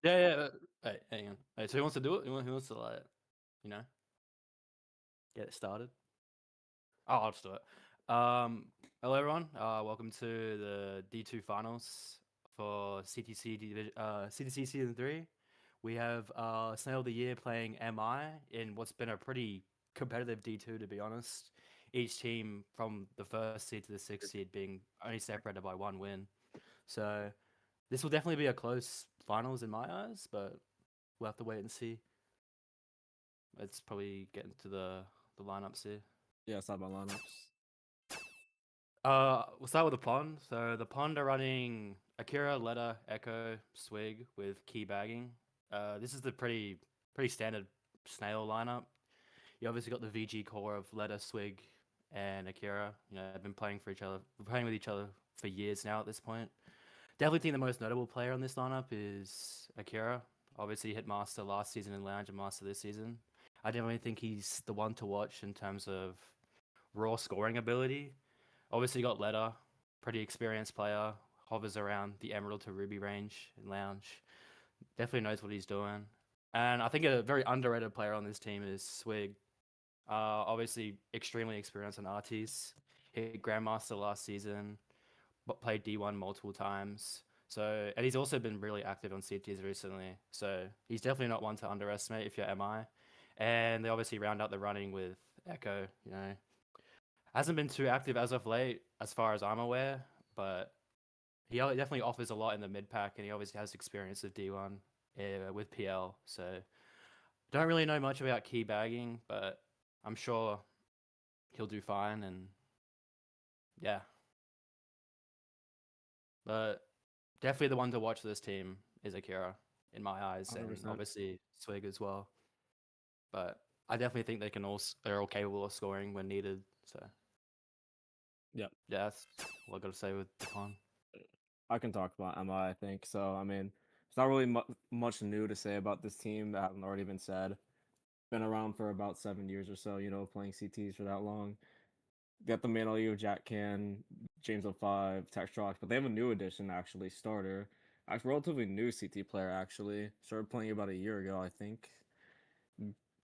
Yeah. Hey, hang on. Hey, so who wants to do it? Who wants to like, you know, get it started? Oh, I'll just do it. Hello everyone. Welcome to the D2 finals for CTC season 3. We have Snail of the Year playing MI in what's been a pretty competitive D2, to be honest. Each team from the first seed to the sixth seed being only separated by one win. So this will definitely be a close finals in my eyes, but we'll have to wait and see. Let's probably get into the lineups here. Yeah, it's not about lineups. We'll start with the pond. So the pond are running Akira, Letta, Echo, Swig with key bagging. This is the pretty standard Snail lineup. You obviously got the VG core of Letta, Swig, and Akira. You know, they've been playing with each other for years now at this point. Definitely think the most notable player on this lineup is Akira. Obviously, he hit Master last season and Lounge and Master this season. I definitely think he's the one to watch in terms of raw scoring ability. Obviously, you got Letta, pretty experienced player, hovers around the Emerald to Ruby range in Lounge. Definitely knows what he's doing. And I think a very underrated player on this team is Swig. Obviously, extremely experienced on RTs. Hit Grandmaster last season, but played D1 multiple times. So, and he's also been really active on CTs recently. So he's definitely not one to underestimate if you're MI. And they obviously round out the running with Echo, you know, hasn't been too active as of late, as far as I'm aware, but he definitely offers a lot in the mid pack, and he obviously has experience with D1 with PL. So don't really know much about key bagging, but I'm sure he'll do fine. And yeah, but definitely the one to watch for this team is Akira in my eyes, and 100%. obviously Swig as well. But I definitely think they're all capable of scoring when needed. So Yeah, yeah, that's what I got to say with the con. I can talk about Emma, I think. So, I mean, there's not really much new to say about this team that hasn't already been said. Been around for about 7 years or so, playing CTs for that long. Got the main LU, Jack Can, James 05, Textrox, but they have a new addition, actually, starter. Actually, relatively new CT player, actually. Started playing about a year ago, I think.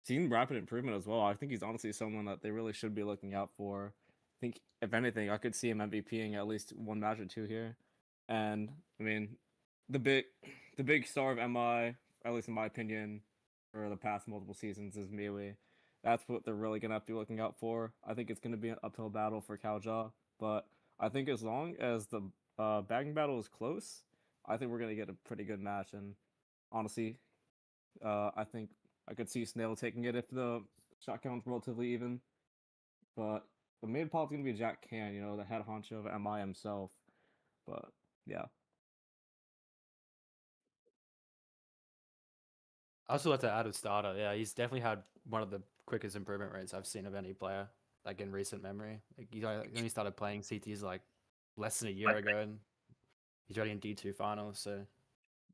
Seen rapid improvement as well. I think he's honestly someone that they really should be looking out for. I think, if anything, I could see him MVPing at least one match or two here. And I mean, the big, the big star of MI, at least in my opinion, for the past multiple seasons is Melee. That's what they're really gonna have to be looking out for. I think it's gonna be an uphill battle for Caljaw, but I think as long as the bagging battle is close, I think we're gonna get a pretty good match. And honestly, I think I could see Snail taking it if the shot count's relatively even. But the main pop's gonna be Jack Can, the head honcho of MI himself. But yeah. I also like to add with starter. Yeah, he's definitely had one of the quickest improvement rates I've seen of any player, like in recent memory. Like he only started playing CTs like less than a year ago, and he's already in D2 finals. So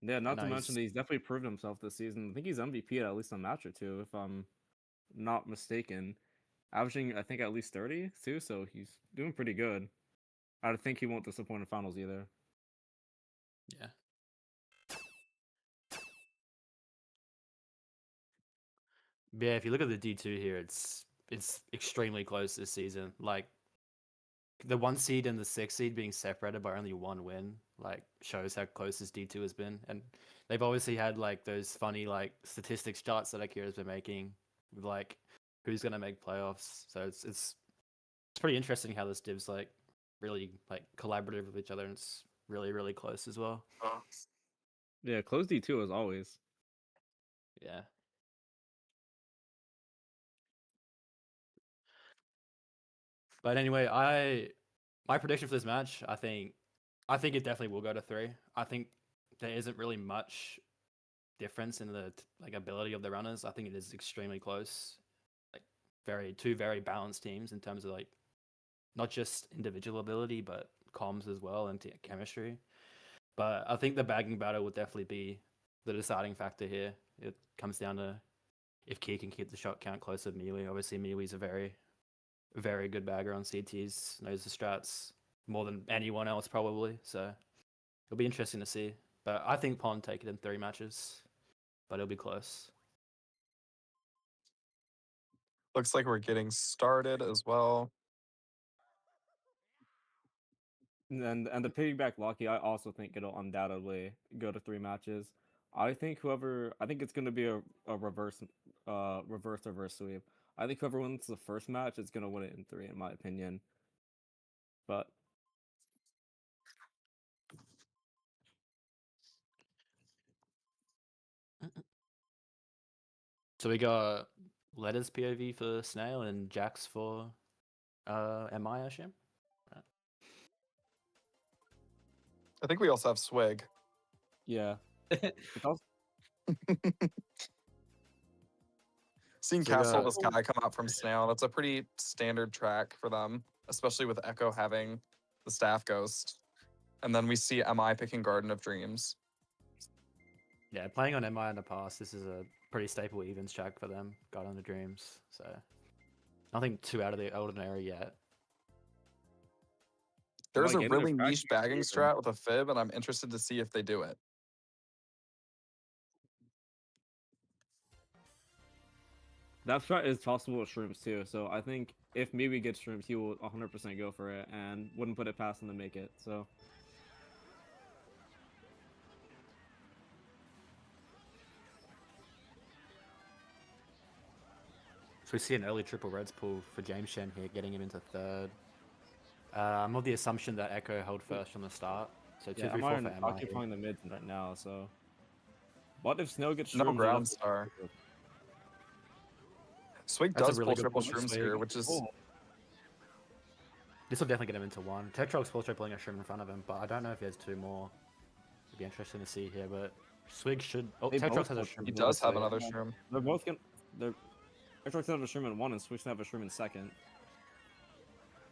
Yeah, you not to know mention he's that he's definitely proved himself this season. I think he's MVP at least a match or two, if I'm not mistaken. Averaging, I think, at least 30 too, so he's doing pretty good. I think he won't disappoint in finals either. yeah. But yeah, if you look at the D2 here, it's extremely close this season. Like the 1 seed and the 6 seed being separated by only one win, like shows how close this D2 has been. And they've obviously had like those funny like statistics charts that Akira's been making with like who's gonna make playoffs. So it's pretty interesting how this div's like really like collaborative with each other, and it's really close as well. Yeah, close D2 as always. Yeah. But anyway, my prediction for this match, I think it definitely will go to 3. I think there isn't really much difference in the like ability of the runners. I think it is extremely close. Like two very balanced teams in terms of like not just individual ability but comms as well and chemistry. But I think the bagging battle would definitely be the deciding factor here. It comes down to if Key can keep the shot count close to Mealy. Obviously, Mealy's a very good bagger on CTs, knows the strats more than anyone else probably. So it'll be interesting to see. But I think Pond take it in 3 matches, but it'll be close. Looks like we're getting started as well. And the piggyback Lochie, I also think it'll undoubtedly go to 3 matches. I think it's gonna be a reverse sweep. I think whoever wins the first match is gonna win it in 3, in my opinion. But So we got Letters POV for Snail and Jax for MI, I assume. Right. I think we also have Swig. yeah, it's also, Seeing So we Castle got- the Sky come out from Snail, that's a pretty standard track for them, especially with Echo having the Staff Ghost. And then we see MI picking Garden of Dreams. Yeah, playing on MI in the past, this is a pretty staple evens track for them. Got on the Dreams, so nothing too out of the ordinary yet. There's like a getting really their niche fragments bagging even. strat with a fib, and I'm interested to see if they do it. That strat is possible with Shrooms too, so I think if Miwi gets Shrooms, he will 100% go for it and wouldn't put it past him to make it. So So we see an early triple reds pull for James Shen here, getting him into 3rd. I'm of the assumption that Echo held first from the start. So 2, yeah, 3, I'm 4 for on MI. occupying the mids right now. So, what if Snow gets No Shrooms? ground star. Swig That's a does really pull good triple point, shrooms Swig. here, which is This will definitely get him into 1. Tetrox also pulling a shroom in front of him, but I don't know if he has 2 more. It'd be interesting to see here, but Swig should. Oh, They Tetrox both has a pull shroom. he shrooms, does have honestly. another shroom. They're both gonna. They're Tetrox have a Shroom in 1 and Switch have a Shroom in 2nd.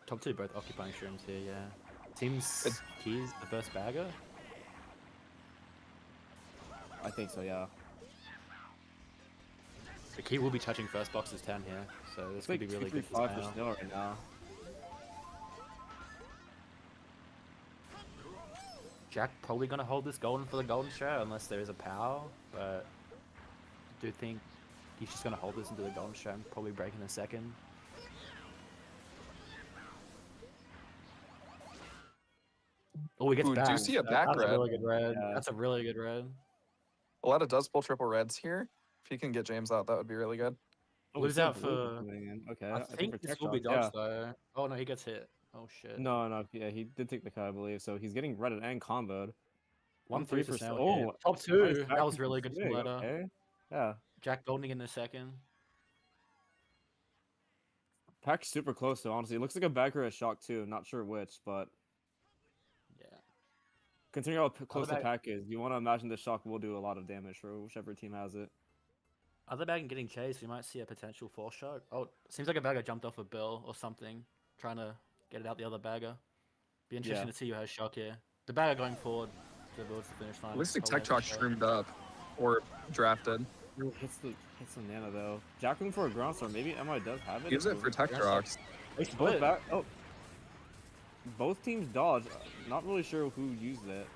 Top 2 both occupying shrooms here, yeah. Seems It- Key's the first bagger. I think so, yeah. The Key will be touching first box's 10 here, so this It's could like be really 2, 3, good for 5 for Snail. Snow right now. Jack probably gonna hold this golden for the golden strat unless there is a power, but I do think he's just gonna hold this into the golden strat and probably break in a second. Oh, he gets Ooh, back. do you see a back That's a red? really good red. Yeah. That's a really good red. Aletta does pull triple reds here. If he can get James out, that would be really good. Oh, Blue's still out blue for. coming in. Okay, I for think this will Tetrox, be yeah. dodged though. Oh no, he gets hit. Oh shit. No, yeah, he did take the cut, I believe. So he's getting redded and comboed. 1-3 for Snail. Oh, Here. Top nice 2. back That was from really good from Swig, Letter. okay. Yeah, Jack goldening in a second. Pack's super close though, honestly. It looks like a backer at Shock too. Not sure which, but Yeah. considering how close the back- pack is, you want to imagine the Shock will do a lot of damage for whichever team has it. Other bag and getting chased, we might see a potential 4 shot. Oh, seems like a bagger jumped off a bill or something, trying to get it out the other bagger. Be interesting Yeah. to see who has shock here. The bagger going forward towards the finish line. Looks like probably has a Tektrox shot. shroomed up or drafted. Ooh, hits the Nana though. Jack looking for a ground star. Maybe MI does have it. Use it for Tektrox. They Both split. back. Oh, both teams dodged. Not really sure who used it.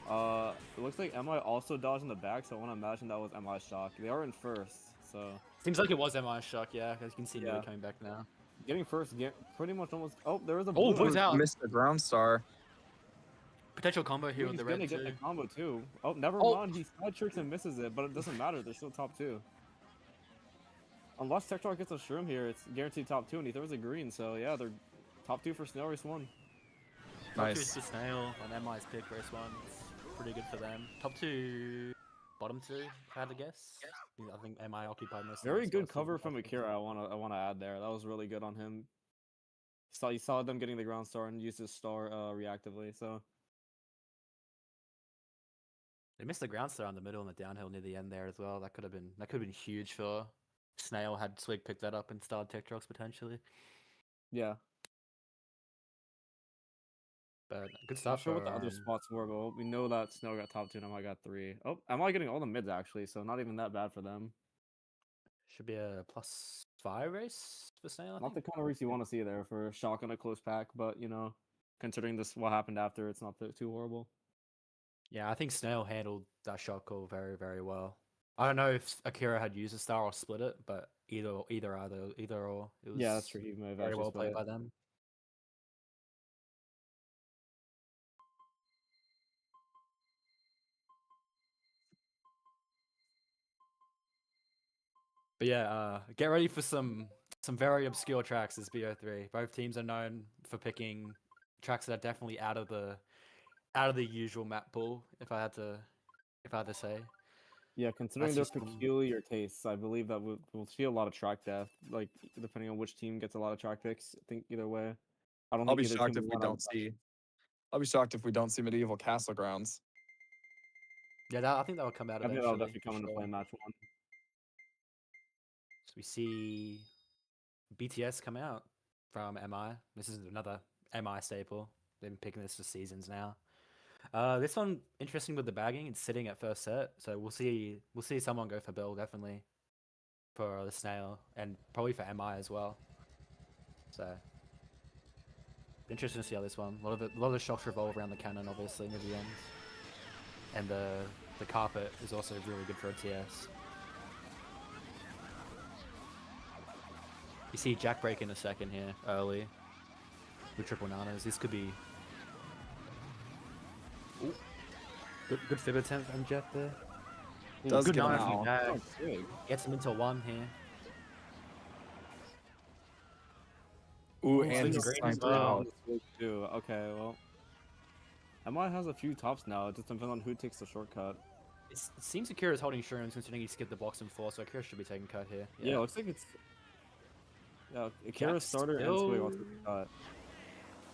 It looks like MI also dodged in the back, so I want to imagine that was MI's Shock. They are in first, so Seems like it was MI shock, yeah, as you can see Yeah. Nui coming back now. getting first, pretty much almost. Oh, there was a Oh, blue. Blue's out. Missed the ground star. Potential combo here with He's the gonna red get too. the combo too. Oh, never Oh. mind. He side tricks and misses it, but it doesn't matter. They're still top 2. Unless Tektrox gets a shroom here, it's guaranteed top 2, and he throws a green. So yeah, they're top 2 for Snail race 1. Top 2 Nice. is Snail on MI's pick race 1. It's pretty good for them. Top 2, bottom 2, if I had to guess. I think MI occupied most of Very those good spots, cover so from I think Akira. I wanna add there. That was really good on him. You saw them getting the ground star and used his star reactively. So They missed the ground star on the middle and the downhill near the end there as well. That could have been huge for Snail had Swig picked that up and started Tektrox potentially. yeah, But good not stuff sure for what the other spots were, but we know that Snow got top 2 and MI got 3. Oh, MI getting all the mids actually, so not even that bad for them. should be a +5 race for Snail. I Not the think. kind of race you want to see there for Shock on a close pack, but you know, considering this what happened after, it's not too horrible. Yeah, I think Snail handled that shot call very, very well. I don't know if Akira had used a star or split it, but either or, it was Yeah, that's true. He may have very actually well split played it. by them. But yeah, get ready for some very obscure tracks as BO3. Both teams are known for picking tracks that are definitely out of the usual map pool. If I had to say, Yeah, considering that's their just peculiar tastes, I believe that we'll see a lot of track death. Like depending on which team gets a lot of track picks. I think either way, I don't I'll think be either shocked team if will we run out of don't see. I'll be shocked if we don't see medieval castle grounds. yeah. I think that will come out I think eventually. that'll definitely For come into play sure. in match 1. So we see BTS come out from MI. This is another MI staple. They've been picking this for seasons now. This one interesting with the bagging. It's sitting at first set, so we'll see someone go for Bill definitely for the Snail and probably for MI as well. So interesting to see how this one. A lot of shots revolve around the cannon, obviously near the end, and the carpet is also really good for a TS. You see Jack break in a second here early with triple nanas. This could be good fib attempt from Jeff there. Does Good get him nana out. from Jack. Oh, big. Gets him into one here. Ooh, Oh, and swings he's green as sniped well. out. Too. Okay, well, MI has a few tops now. It just depends on who takes the shortcut. It seems Akira's holding shrooms considering he skipped the box in 4, so Akira should be taking cut here. Yeah, it looks like it's Akira Jack starter and still- Swig all took the cut.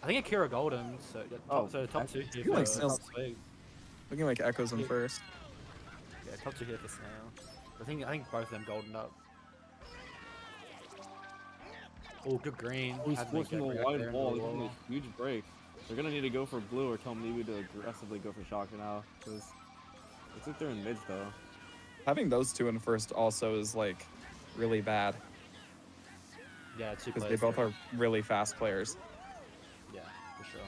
I think Akira golden, so top actually, 2 here feel like for Snail's- Swig. Looking like Echoes in Yeah. first. Yeah, top 2 here for Snail. I think both of them golden up. Oh, good green. Oh, he's Had to make forcing the that react wide there into wall. the He's getting wall. a huge break. They're gonna need to go for blue or tell Miwi to aggressively go for shocker now, because looks like they're in mids though. Having those two in first also is like really bad Yeah, 2 because players. they both there. are really fast players. Yeah, for sure.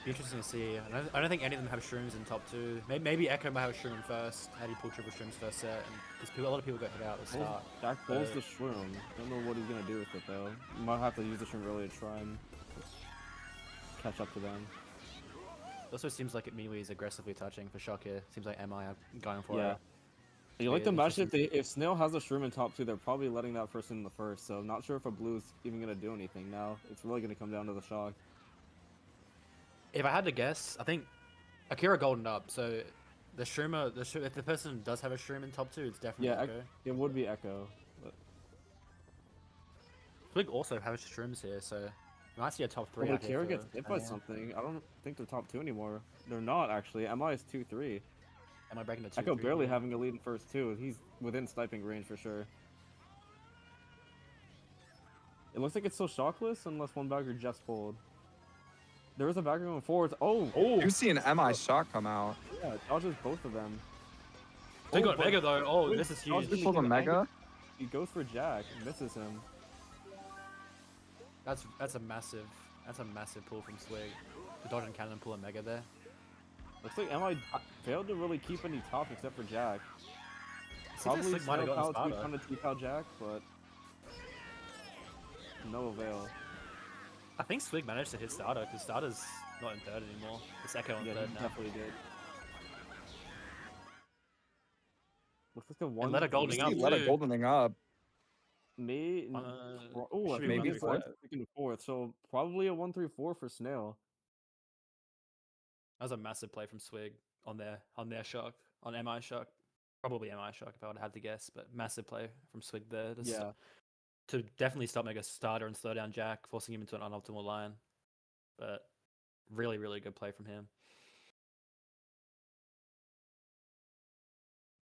Be interesting to see. I don't think any of them have shrooms in top 2. Maybe Echo might have a shroom in first. Had he pulled triple shrooms first set, because a lot of people got hit out at the start. Jack pulls the shroom. Don't know what he's gonna do with it though. You might have to use the shroom early to try and catch up to them. It also seems like Miwi is aggressively touching for shock here. Seems like MI are going for Yeah. it. You like Yeah, the match interesting. if Snail has a shroom in top 2, they're probably letting that person in the first. So I'm not sure if a blue's even gonna do anything now. It's really gonna come down to the shock. If I had to guess, I think Akira golden up. So the shroomer, if the person does have a shroom in top 2, it's definitely Yeah, Echo. it would be Echo. But Twig also has shrooms here, so we might see a top 3 well, out here Akira for gets hit by Snail. something. I don't think they're top 2 anymore. They're not actually. MI is 2-3. Am I breaking the 2? Echo barely having a lead in first too. He's within sniping range for sure. It looks like it's still shockless unless one bagger just pulled. There is a bagger going forwards. Oh, You see an MI shot come out. yeah, dodges both of them. They got but- Mega though. Oh, wait, this is dodges huge. He pulled a the Mega. angle. He goes for Jack and misses him. That's a massive pull from Swig. The dodge and cannon pull a Mega there. Looks like MI failed to really keep any top except for Jack. Seems like Probably Swig might have Snail gotten Palace Sparta. trying to take out Jack, but no avail. I think Swig managed to hit Starter because Starter's not in third anymore. It's Echo in Yeah, third he now. definitely did. Looks like the one. And let a golden You up see Let a too. goldening up. May. Oh, I should be think he 1-3-4. gets like second to fourth, so probably a 1-3-4 for Snail. That was a massive play from Swig on their shock, on MI shock. Probably MI shock if I would have had to guess, but massive play from Swig there to definitely stop Mega Starter and slow down Jack, forcing him into an unoptimal line. But really, really good play from him.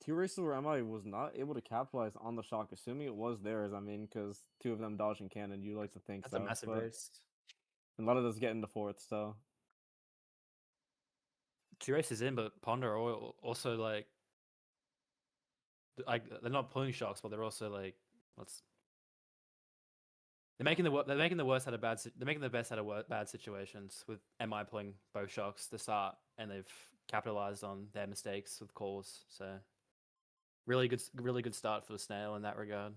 Two races where MI was not able to capitalize on the shock, assuming it was theirs. I mean, because two of them dodging cannon, you like to think That's so. a massive but race. a lot of those get into fourth, so 2 races in, but Ponder are also like they're not pulling shocks, but they're also like They're making the worst out of bad. They're making the best out of bad situations with MI pulling both shocks to start, and they've capitalized on their mistakes with calls. So really good start for the Snail in that regard.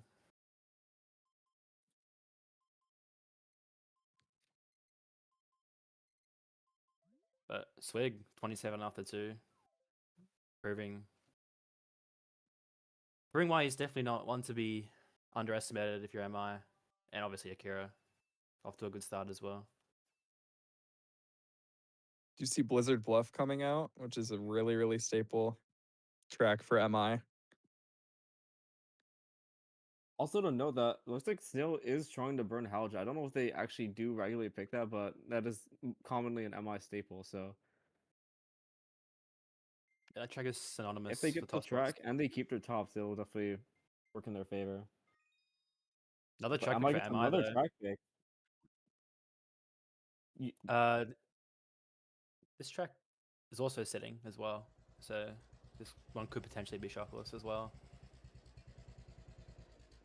But Swig 27 after 2, proving why he's definitely not one to be underestimated if you're MI, and obviously Akira off to a good start as well. Do you see Blizzard Bluff coming out, which is a really staple track for MI? Also to note that looks like Snail is trying to burn Halja. I don't know if they actually do regularly pick that, but that is commonly an MI staple. So That track is synonymous if they for get the top spots. track and they keep their tops, they'll definitely work in their favor. Another But track MI for gets MI another though. track pick. This track is also sitting as well, so this one could potentially be shockless as well.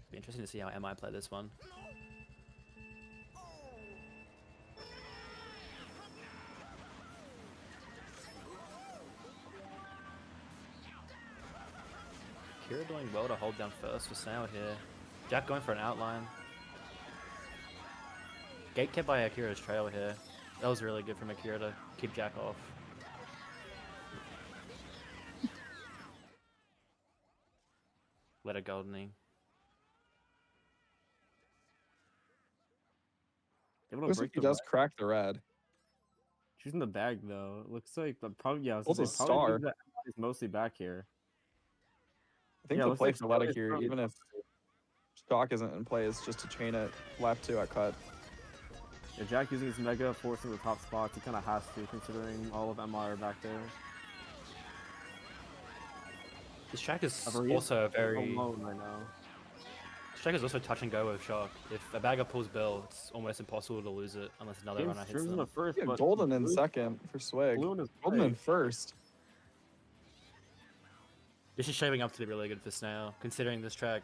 Be interesting to see how MI play this one. Kira doing well to hold down first for Snail here. Jack going for an outline. Gate kept by Akira's trail here. That was really good from Akira to keep Jack off. Let it goldening. Able to Looks like break he the does red. crack the red. She's in the bag though. It looks like the probably yeah. Pulls a It probably star. means that MI is mostly back here. I think Yeah, the looks play like for Snail Letta is here, currently even if Shock isn't in play, is just to chain it left 2 at cut. Yeah, Jack using his mega, forcing the top spots. He kind of has to, considering all of MI are back there. This track is However, he also a very. alone right now. This track is also touch and go with Shock. If a bagger pulls Bill, it's almost impossible to lose it unless another Game runner hits streams in them. the first, Yeah, but Golden in Blue- second for Swig. Blue in his Golden in play. first. This is shaping up to be really good for Snail, considering this track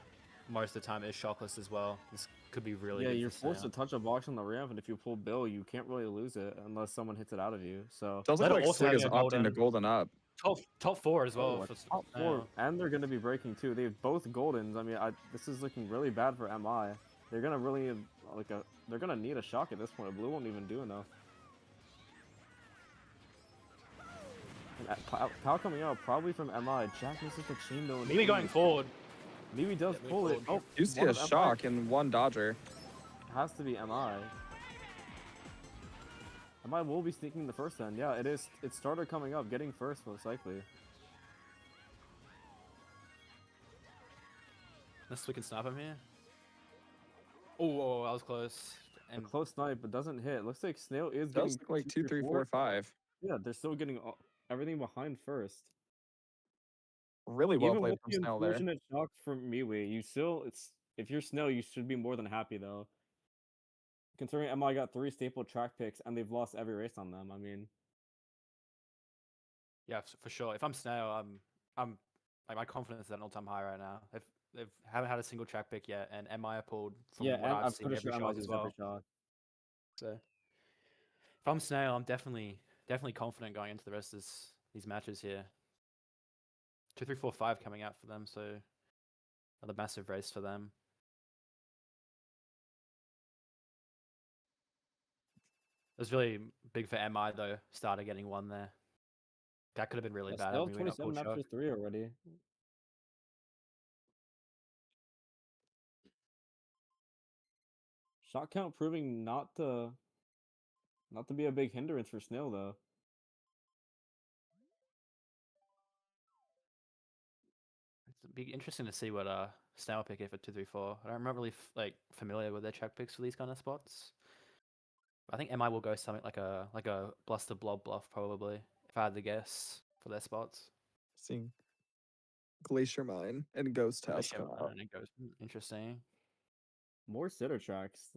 most of the time is shockless as well. This could be really Yeah, good you're for forced to Snail. touch a box on the ramp, and if you pull Bill, you can't really lose it unless someone hits it out of you. So Does look Letta like also Swig is having a opting to golden. Golden up. Top 4 as well oh, for top 4, Snail. and they're going to be breaking too. They have both Goldens. I mean, this is looking really bad for MI. They're gonna really they're gonna need a shock at this point. Blue won't even do enough. And Pal coming out probably from MI. Jack misses the chain though. Maybe going forward. Maybe does Yeah, pull it. forward. Oh, You see one a of MI shock and 1 dodger. has to be MI. MI will be sneaking the first end. Yeah, it is. It's starter coming up, getting first most likely. Unless we can snap him here. Oh, that was close. A And close snipe, but doesn't hit. Looks like Snail is Does getting look like 2, 3, 4, 5. Yeah, they're still getting everything behind first. Really well Even played with from the Snail there. unfortunate shock from Miwi, you still if you're Snail, you should be more than happy though. Considering MI got 3 staple track picks and they've lost every race on them. I mean, yeah, for sure. If I'm Snail, I'm like my confidence is at an all-time high right now. If they haven't had a single track pick yet, and MI pulled from yeah, what and I've I'm seen pretty every sure shot MI's as is well. every shot. So if I'm Snail, I'm definitely confident going into the rest of these matches here. 2, 3, 4, 5 coming out for them, so another massive race for them. It was really big for MI though. Starter getting 1 there. That could have been really Yeah, bad. Snail If we got 27 pulled after shock. 3 already. Shot count proving not to be a big hindrance for Snail though. It'd be interesting to see what Snail pick here for 2, 3, 4. I'm not really familiar with their track picks for these kind of spots. I think MI will go something like a Bluster Blob Bluff probably, if I had to guess for their spots. Seeing Glacier Mine and Ghost House come out. And it goes interesting. More sitter tracks.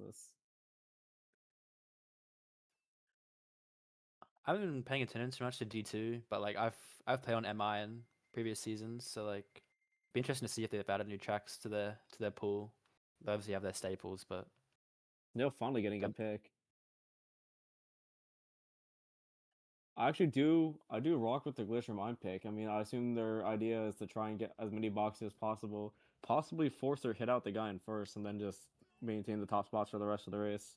I haven't been paying attention too much to D2, but like I've played on MI in previous seasons, so like be interesting to see if they've added new tracks to their pool. They obviously have their staples, but Snail finally getting a Um, pick. I do rock with the Glacier Mine pick. I mean, I assume their idea is to try and get as many boxes as possible, possibly force or hit out the guy in first, and then just maintain the top spots for the rest of the race.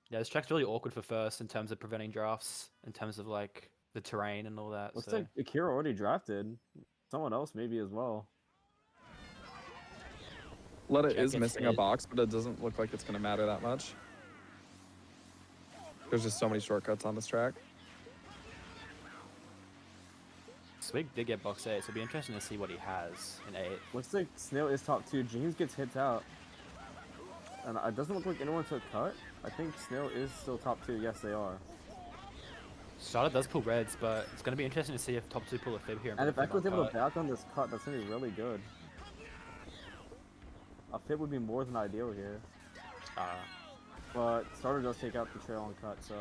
Yeah, this track's really awkward for first in terms of preventing drafts, in terms of like the terrain and all that. Looks So like Akira already drafted. Someone else maybe as well. Letta Jack is gets missing a hit. box, but it doesn't look like it's going to matter that much. There's just so many shortcuts on this track. Swig did get box 8, so it'll be interesting to see what he has in 8. Looks like Snail is top 2. James gets hit out. And it doesn't look like anyone took cut. I think Snail is still top 2. Yes, they are. Strata does pull reds, but it's going to be interesting to see if top 2 pull a fib here. And if put a fib Echo's on able to cut. back on this cut, that's going to be really good. A fit would be more than ideal here. But Starter does take out the trail on cut, so...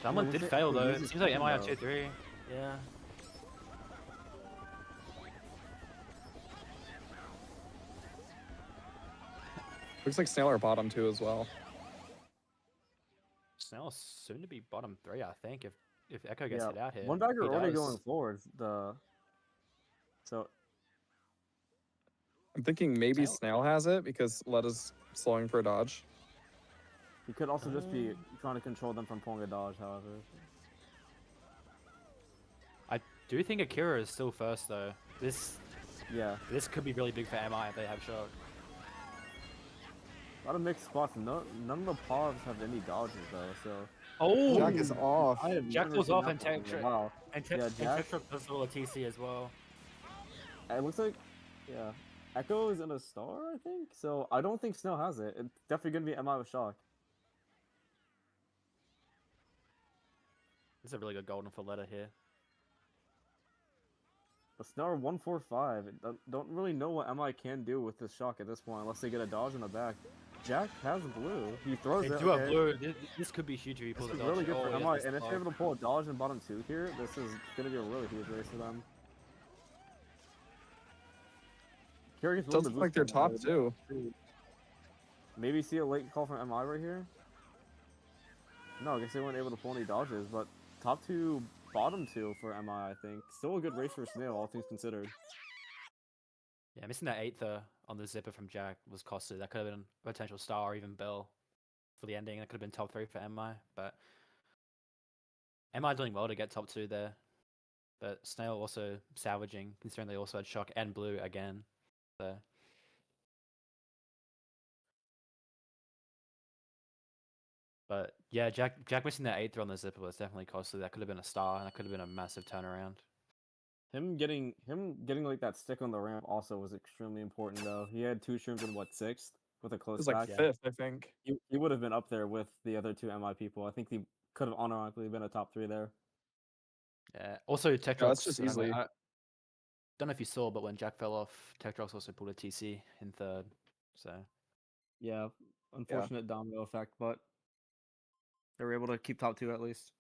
Someone did fail though. It seems like MI are 2-3. Yeah. Looks like Snail are bottom 2 as well. Snail soon to be bottom 3, I think, if Echo gets Yeah, hit out here. one bagger He already does. going forward. So I'm thinking maybe Snail- Snail has it because Letta's slowing for a dodge. he could also just be trying to control them from pulling a dodge, however. I do think Akira is still first though. This could be really big for MI if they have shock. A lot of mixed spots. None of the Pavs have any dodges though, so... Oh! Jack is off. I have Jack never was seen off that and before. Tech Wow. And Yeah, Jack- Tech does roll a TC as well. It looks like, yeah, Echo is in a star, I think. So I don't think Snow has it. It's definitely gonna be MI with shock. This is a really good golden for Letta here. But Snow are 145. Don't really know what MI can do with this shock at this point, unless they get a dodge in the back. Jack has blue. He throws They it. do have Okay. blue. This could be huge if he This pulls is a dodge. really good Oh, for yes, MI, this and if is they're able to pull a dodge in bottom 2 here, this is gonna be a really huge race for them. Kerrigan's willing to Doesn't look like boost they're them, top though. 2. Maybe see a late call from MI right here? No, I guess they weren't able to pull any dodges, but top 2, bottom 2 for MI, I think. Still a good race for Snail, all things considered. Yeah, missing that 8th on the zipper from Jack was costly. That could have been a potential star or even Bell for the ending. That could have been top 3 for MI, but MI doing well to get top 2 there. But Snail also salvaging, considering they also had shock and blue again. So but yeah, Jack missing that 8th on the zipper was definitely costly. That could have been a star, and that could have been a massive turnaround. Him getting like that stick on the ramp also was extremely important though. He had 2 shrooms in what, 6th with a It close was like back. 5th, I think. He would have been up there with the other 2 MI people. I think he could have unironically been a top 3 there. Yeah. Also, Tech Yeah, that's Drox, just I don't know- easily. I don't know if you saw, but when Jack fell off, Tech Drox also pulled a TC in 3rd. So Yeah, unfortunate domino effect, but they were able to keep top 2 at least.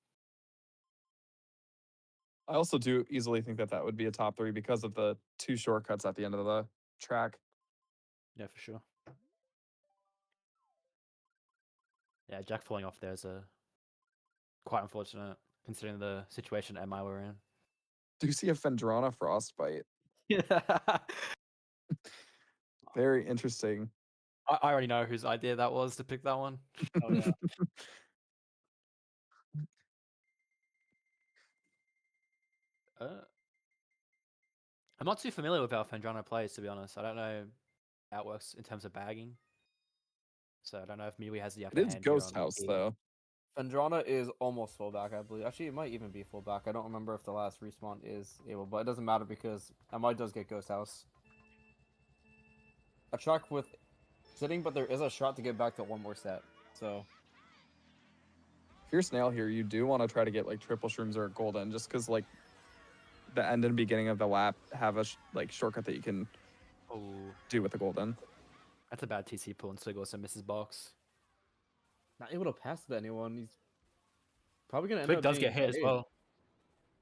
I also do easily think that would be a top 3 because of the 2 shortcuts at the end of the track. yeah, for sure. Yeah, Jack falling off there is quite unfortunate considering the situation MI were in. Do you see a Fendrana Frostbite? Yeah. Very interesting. I already know whose idea that was to pick that one. Oh yeah. I'm not too familiar with how Fendrana plays, to be honest. I don't know how it works in terms of bagging. So I don't know if Mealy has the upper It is hand here Ghost on House, E. though. Fendrana is almost fullback, I believe. Actually, it might even be fullback. I don't remember if the last respawn is able, but it doesn't matter because MI does get Ghost House. A track with sitting, but there is a shot to get back to 1 more set. So If you're Snail here, you do want to try to get like triple shrooms or a golden, just because like the end and beginning of the lap have a shortcut that you can Oh, do with the golden. that's a bad TC pull, and Swig also misses box. not able to pass to anyone. He's probably gonna end Swig up does getting get hit as paid. well.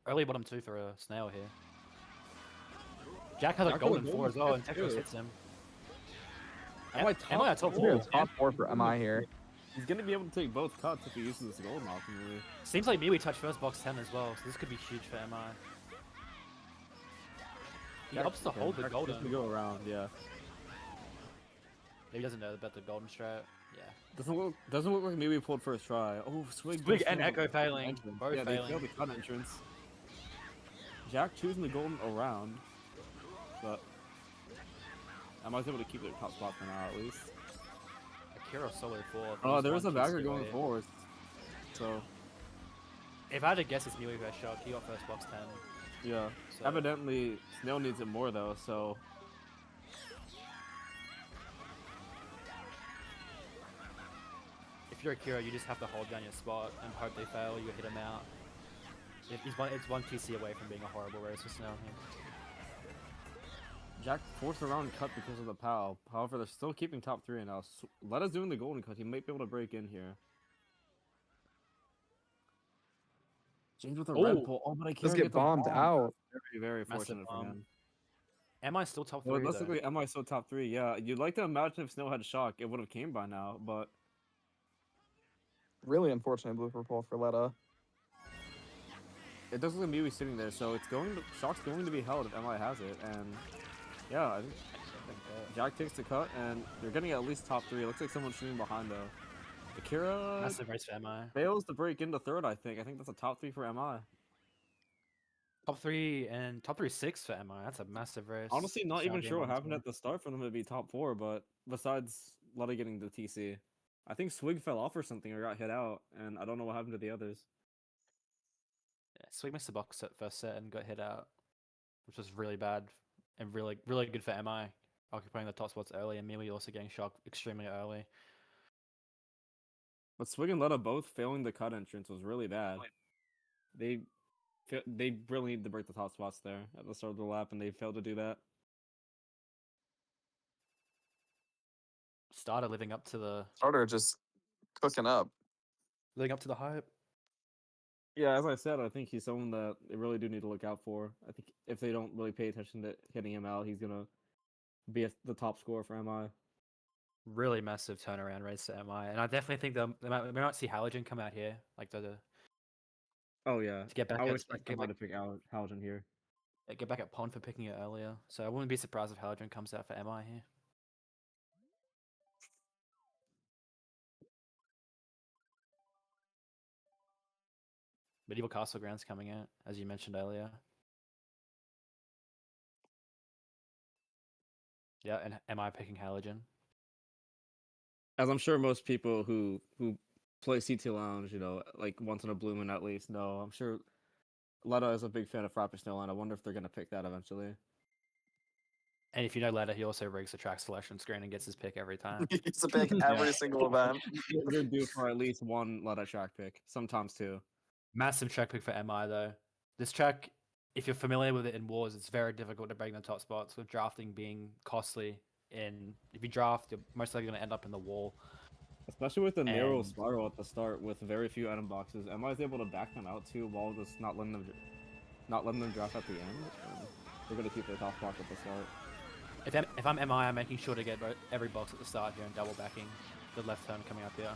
Early bottom 2 for a Snail here. Jack has a Jack has a golden golden 4 as well, and cut Techos too. hits him. Am I at top It's 4? top 4 for MI here. He's gonna be able to take both cuts if he uses this golden optimally. Seems like we touched first box 10 as well, so this could be huge for MI. He opts to hold the Jack golden. gets to go around, yeah. Maybe he doesn't know about the golden strat. Yeah. Doesn't look like maybe pulled first try. Oh, Swig And failed Echo the failing. entrance. Both Yeah, they failing. failed the cut entrance. Jack choosing the golden around, but I might be able to keep their top spot for now at least. Akira solo 4. Oh, there was a one bagger TC going away. forward. So If I had to guess, it's Melee vs Shock. He got first box 10. yeah, So evidently Snail needs it more though. So if you're Akira, you just have to hold down your spot and hope they fail. You hit him out. It's one TC away from being a horrible race for Snail here. Jack forced around cut because of the PAL. However, they're still keeping top 3 now. Let us doing the golden cut. He might be able to break in here. James with a red Oh, pull. Oh, but I can't Let's get bombed out. Very, very Massive fortunate for bomb. him. Am I still top 3 Well, though? basically, am I so top 3? Yeah, you'd like to imagine if Snow had shock, it would have came by now, but Really unfortunate blooper pull for Letta. it doesn't look like Miwi sitting there, so it's going to, shock's going to be held if MI has it, and yeah, I think Jack takes the cut, and they're getting at least top 3. It looks like someone's shooting behind though. Akira Massive race for MI. fails to break into third, I think. I think that's a top 3 for MI. Top 3 and top 3 6 for MI. That's a massive race. Honestly, not Sound even game sure what on happened tour. at the start for them to be top 4, but besides Letta getting the TC. I think Swig fell off or something or got hit out, and I don't know what happened to the others. Yeah, Swig missed the box at first set and got hit out, which was really bad and really good for MI. Occupying the top spots early, and Melee also getting shocked extremely early. But Swig and Letta both failing the cut entrance was really bad. They really need to break the top spots there at the start of the lap, and they failed to do that. Starter living up to the Starter just cooking up. hype. Yeah, as I said, I think he's someone that they really do need to look out for. I think if they don't really pay attention to hitting him out, he's gonna be the top scorer for MI. Really massive turnaround race to MI, and I definitely think they might see Halogen come out here, like the Oh yeah, to get back I would at expect them to pick Halogen here. get back at Pond for picking it earlier. So I wouldn't be surprised if Halogen comes out for MI here. Medieval Castle Grounds coming out, as you mentioned earlier. Yeah, and am I picking Halogen? As I'm sure most people who play CT Lounge, you know, like once in a blue moon at least, know. I'm sure Letta is a big fan of Frappuccino, and I wonder if they're gonna pick that eventually. And if you know Ladder, he also rigs the track selection screen and gets his pick every time. He's a pick every single event. They're due for at least one Letta track pick, sometimes two. Massive track pick for MI though. This track, if you're familiar with it in wars, it's very difficult to break the top spots, with drafting being costly. If you draft, you're most likely going to end up in the wall. Especially with the narrow And- spiral at the start with very few item boxes, MI is able to back them out too while just not letting them draft at the end. And they're gonna keep their top spot at the start. If I'm MI, I'm making sure to get every box at the start here and double backing the left turn coming up here.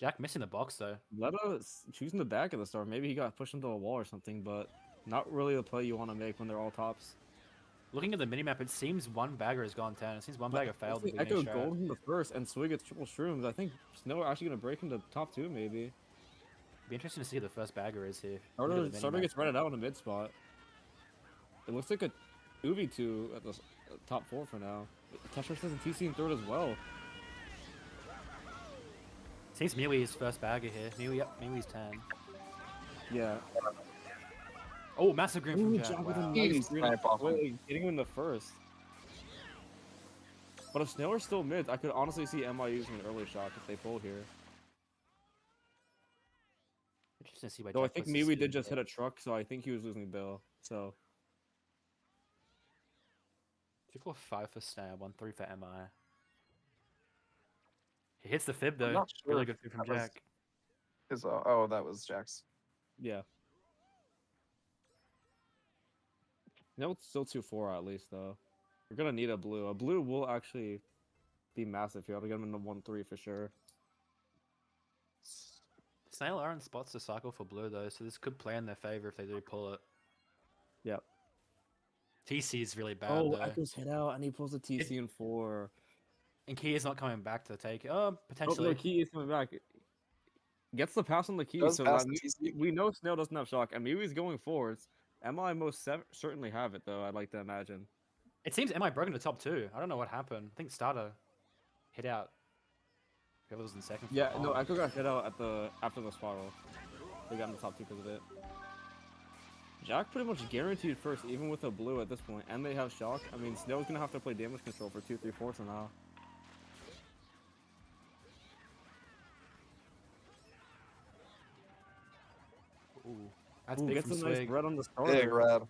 Jack missing the box though. Letta choosing the back at the start. Maybe he got pushed into a wall or something, but not really the play you want to make when they're all tops. Looking at the minimap, it seems one bagger has gone 10. It seems one bagger failed the Echo beginning strat. gold in the first, and Swig gets triple shrooms. I think Snow are actually gonna break into top two, maybe. Be interesting to see who the first bagger is here. Look at the Starter minimap. gets rented out in the mid spot. It looks like a UV2 at the top four for now. Tetris has a TC in third as well. Seems Miwi's first bagger here. Miwi's 10. Yeah. Oh, massive green from Ooh, Jack. Jack with a Wow. nice Easy green snipe off him. Wait, hitting him in the first. But if Snail are still mid, I could honestly see MI using an early shot if they pull here. Interesting to see why Though I Jack think puts his Miwi speed did just there. hit a truck, so I think he was losing Bill. So 2-4-5 for Snail, 1-3 for MI. He hits the fib I'm though. not sure Really if good fib from that was Jack. oh, that was Jack's. yeah. No, it's still 2-4 at least though. We're gonna need a blue. A blue will actually be massive here. I'll get him in the 1-3 for sure. Snail are in spots to cycle for blue though, so this could play in their favor if they do pull it. Yep. TC is really bad Oh, though. Echo's hit out and he pulls a TC in 4. And Key is not coming back to take it. Oh, Potentially. no, Key is coming back. Gets the pass on the Key, Does so pass that the TC. we know Snail doesn't have shock. And Miwi's going forwards. MI most certainly have it though, I'd like to imagine. It seems MI broke into top 2. I don't know what happened. I think Starter hit out. Whoever was in second. Yeah, no, Echo got hit out after the spiral. They got in the top 2 because of it. Jack pretty much guaranteed first, even with a blue at this point, and they have shock. I mean, Snail's gonna have to play damage control for 2-3-4 somehow. Ooh, that's Ooh, big gets from a nice Swig. red on the starter. Big red.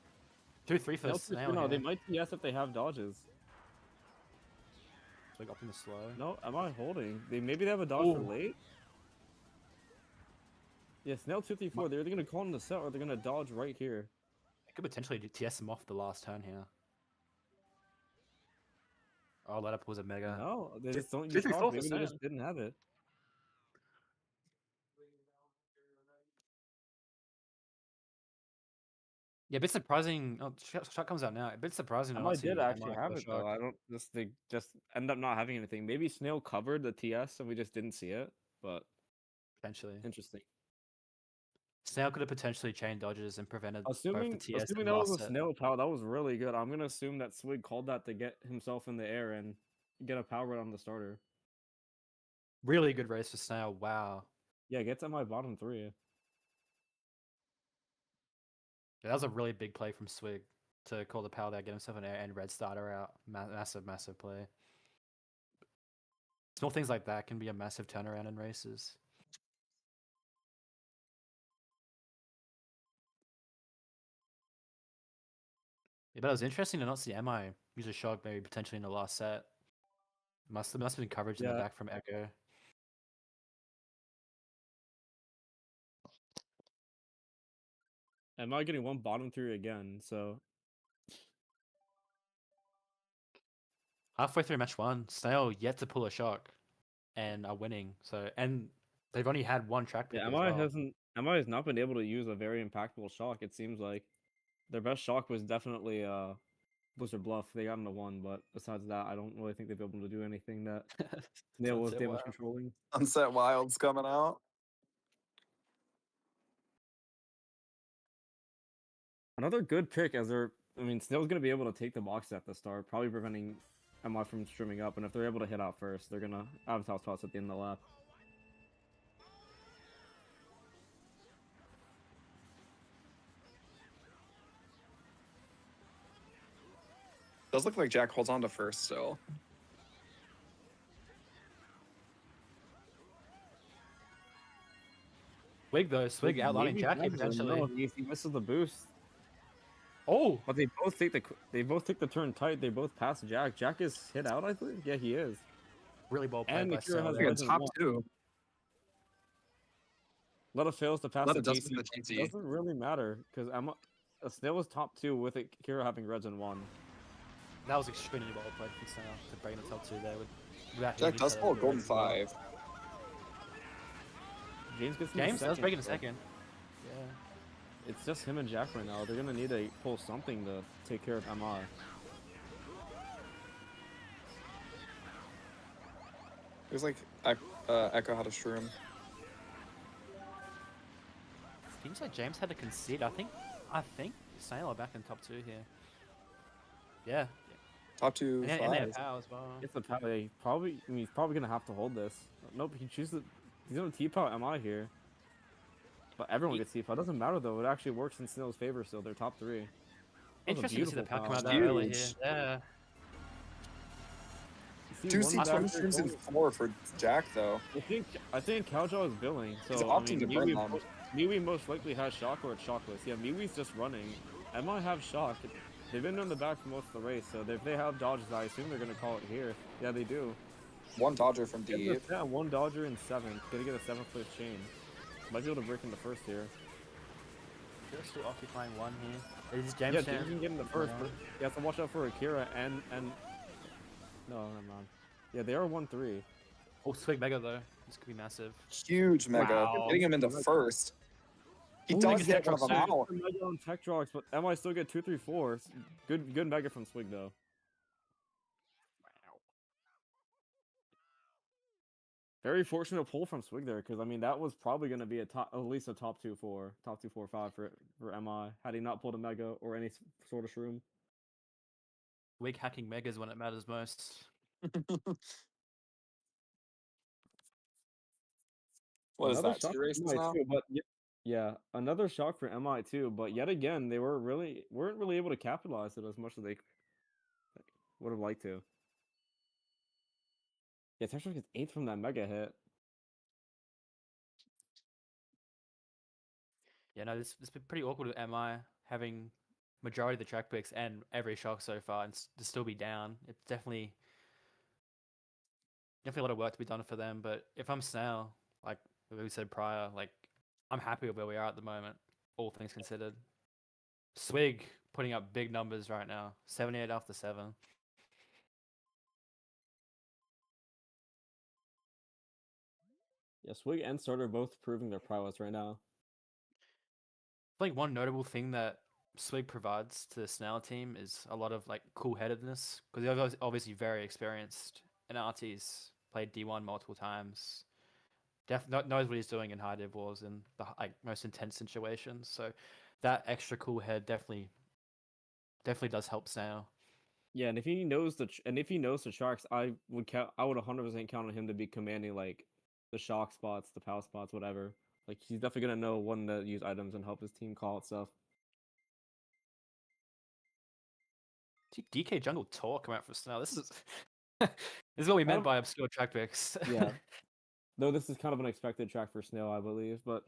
2-3 for Snail Snail. no, here. they might TS if they have dodges. Swig up in the slow. No, am I holding? Maybe they have a dodge for Ooh. late. Yeah, Snail 2-3-4. They're either gonna call in the set or they're gonna dodge right here. It could potentially TS him off the last turn here. Oh, let up was a mega. No, they just don't use 2-3-4 shock. for Maybe they Snail. just didn't have it. Yeah, a bit surprising. Oh, shot comes out now. A bit surprising. to I not see did actually MI have pull it though. shock. I don't they just end up not having anything. Maybe Snail covered the TS and we just didn't see it. But Potentially. interesting. Snail could have potentially chain dodges and prevented Assuming both the TS assuming and that was last a set. Snail power, that was really good. I'm gonna assume that Swig called that to get himself in the air and get a power on the starter. Really good race for Snail. Wow. Yeah, gets at my bottom 3. Yeah, that was a really big play from Swig to call the power there, get himself an air and red starter out. Massive, massive play. Small things like that can be a massive turnaround in races. Yeah, but it was interesting to not see MI use a shock maybe potentially in the last set. Must have been coverage in the Yeah. back from Echo. Am I getting one bottom 3 again? So Halfway through match 1, Snail yet to pull a shock and are winning. And they've only had one track pick yeah, as MI well. has not been able to use a very impactful shock. It seems like their best shock was definitely Blizzard Bluff. They got into 1, but besides that, I don't really think they've been able to do anything that Snail was Sunset damage Wild. controlling. Sunset Wild's coming out. Another good pick as they're. I mean, Snail's gonna be able to take the box at the start, probably preventing MI from streaming up. And if they're able to hit out first, they're gonna have top spots at the end of the lap. Does look like Jack holds on to first still. Swig though, Swig outlining Maybe Jackie does, potentially. no, he misses the boost. Oh, But they both take the turn tight. They both pass Jack. Jack is hit out, I think. Yeah, he is. really well played And by Akira Snail has I there. think it's top 2. Letta fails to pass Letta the does TC. miss the TC. Doesn't really matter because Snail was top 2 with Akira having reds in 1. That was extremely well played from Snail to bring the top 2 there without Jack hitting does each pull a other. golden 5. James gets in James the does second, break in a so second. Yeah. It's just him and Jack right now. They're gonna need to pull something to take care of MI. It was like Echo had a shroom. Seems like James had to concede. I think Snail are back in top 2 here. Yeah. Top 2 And they have fives. power as well. It's a power. He's probably gonna have to hold this. Nope, he's gonna T-power MI here. But everyone gets T-power. Doesn't matter though. It actually works in Snail's favor still. They're top 3. That was a Interesting to see the beautiful power come out power. that early here. Huge. Yeah. You see 2 one C back twin there streams in going- 4 for Jack though. I think Caljaw is billing. So He's opting to burn them. Miwi most likely has shock or it's shockless. Yeah, Miwi's just running. MI have shock. They've been in the back for most of the race, so if they have dodges, I assume they're gonna call it here. Yeah, they do. 1 Dodger from D. Yeah, 1 Dodger in 7th. Gonna get a 7th place chain. Might be able to break into first here. Akira still occupying one here. Is James? Yeah, James can get in the first, Yeah. but you have to watch out for Akira and no, never mind. Yeah, they are 1-3. Oh, Swig Mega though. This could be massive. Huge mega. Wow. Getting him into first. He Ooh, does Mega's get Tech one of them Rock out. Mega on Tech Drops, but MI still get 2-3-4. Good mega from Swig though. Very fortunate pull from Swig there, because I mean that was probably going to be at least a top 2-4, top 2-4-5 for MI had he not pulled a mega or any sort of shroom. Wig hacking Megas when it matters most. What is Another that? shock 2 for races MI now? too, but yeah, another shock for MI too. But yet again, they weren't really able to capitalize it as much as they would have liked to. Yeah, Texture gets 8th from that mega hit. Yeah, no, this been pretty awkward with MI having majority of the track picks and every shock so far, and to still be down. It's definitely a lot of work to be done for them. But if I'm Snail, like we said prior, like I'm happy with where we are at the moment, all things considered. Swig putting up big numbers right now, 78 after 7. Yeah, Swig and Starter both proving their prowess right now. I think one notable thing that Swig provides to the Snail team is a lot of like cool-headedness, because they're obviously very experienced, and RT's played D1 multiple times. Knows what he's doing in high div wars and the like most intense situations. So that extra cool head definitely does help Snail. Yeah, and if he knows the sharks, I would 100% count on him to be commanding like the shock spots, the pow spots, whatever. Like he's definitely gonna know when to use items and help his team call out stuff. See DK Jungle Tour come out for Snail. This is this is what we meant by obscure track picks. Yeah. Though this is kind of an expected track for Snail, I believe, but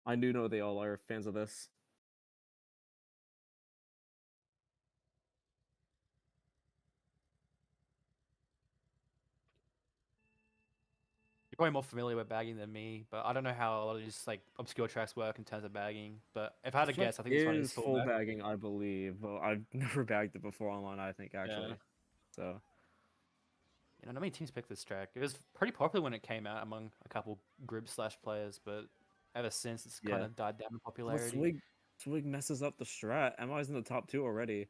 I do know they all are fans of this. You're probably more familiar with bagging than me, but I don't know how a lot of these like obscure tracks work in terms of bagging. But if I had to guess, I think this one is full bag. bagging, I believe. Well, I've never bagged it before online, I think, actually. Yeah. So You know, not many teams picked this track. It was pretty popular when it came out among a couple group/players, but ever since it's kind of died down in popularity. Swig messes up the strat. MI's in the top 2 already.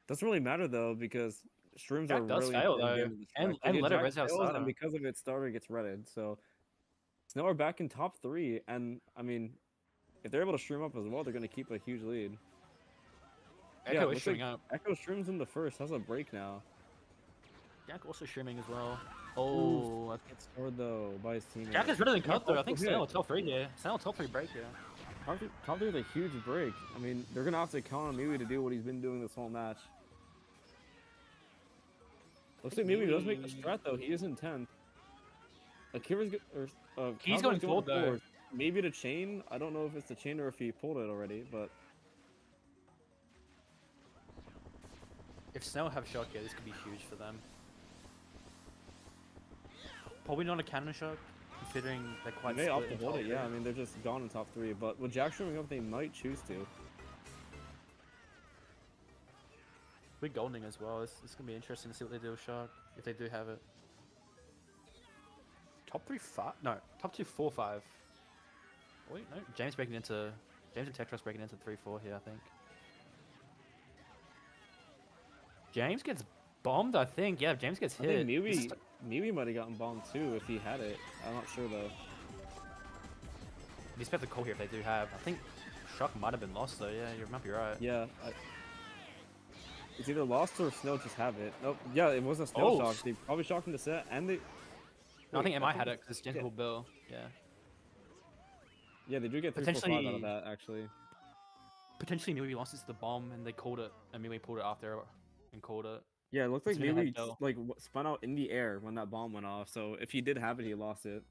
Doesn't really matter though, because shrooms Jack are does really fail, important though, game of this and track. let it Jack res out fails, starter. and because of it, starter gets redded. So Snail are back in top 3, and I mean, if they're able to shroom up as well, they're going to keep a huge lead. Echo is looks streaming up. Echo shrooms in the first. Has a break now. Jack also streaming as well. Oh, Oof, gets scored though by his teammate. Jack is better than Cut though. I think hit. Snail top 3 here. Snail top 3 break here. Top 3 with a huge break. I mean, they're going to have to count on Miwi to do what he's been doing this whole match. Looks like Miwi does make the strat though. He is in 10th. Akira's He's going forward though. Maybe the chain. I don't know if it's the chain or if he pulled it already, but If Snail have shock here, this could be huge for them. Probably not a cannon shock, considering they're quite they may opt split to in hold top it. Yeah, three. I mean they're just gone in top 3. But with Jack showing up, they might choose to. With Golding as well, it's gonna be interesting to see what they do with shock if they do have it. Top 3 5? No, top 2 4 5. Wait, no, James and Tetros breaking into 3-4 here, I think. James gets bombed, I think. Yeah, James gets I hit. think Miwi might have gotten bombed too if he had it. I'm not sure though. You expect the call here if they do have. I think shock might have been lost though. Yeah, you might be right. Yeah. It's either lost or Snail just have it. Nope. Yeah, it was a Snail shock. They probably shocked him to set, and they. No, I think MI had it because it's Gentle Bill. Yeah. Yeah, they do get 3-4-5 out of that actually. Potentially, Miwi lost it to the bomb, and they called it, and Miwi pulled it after and called it. Yeah, it looked like It's been a Miwi head like spun out in the air when that bomb went off. So if he did have it, he lost it.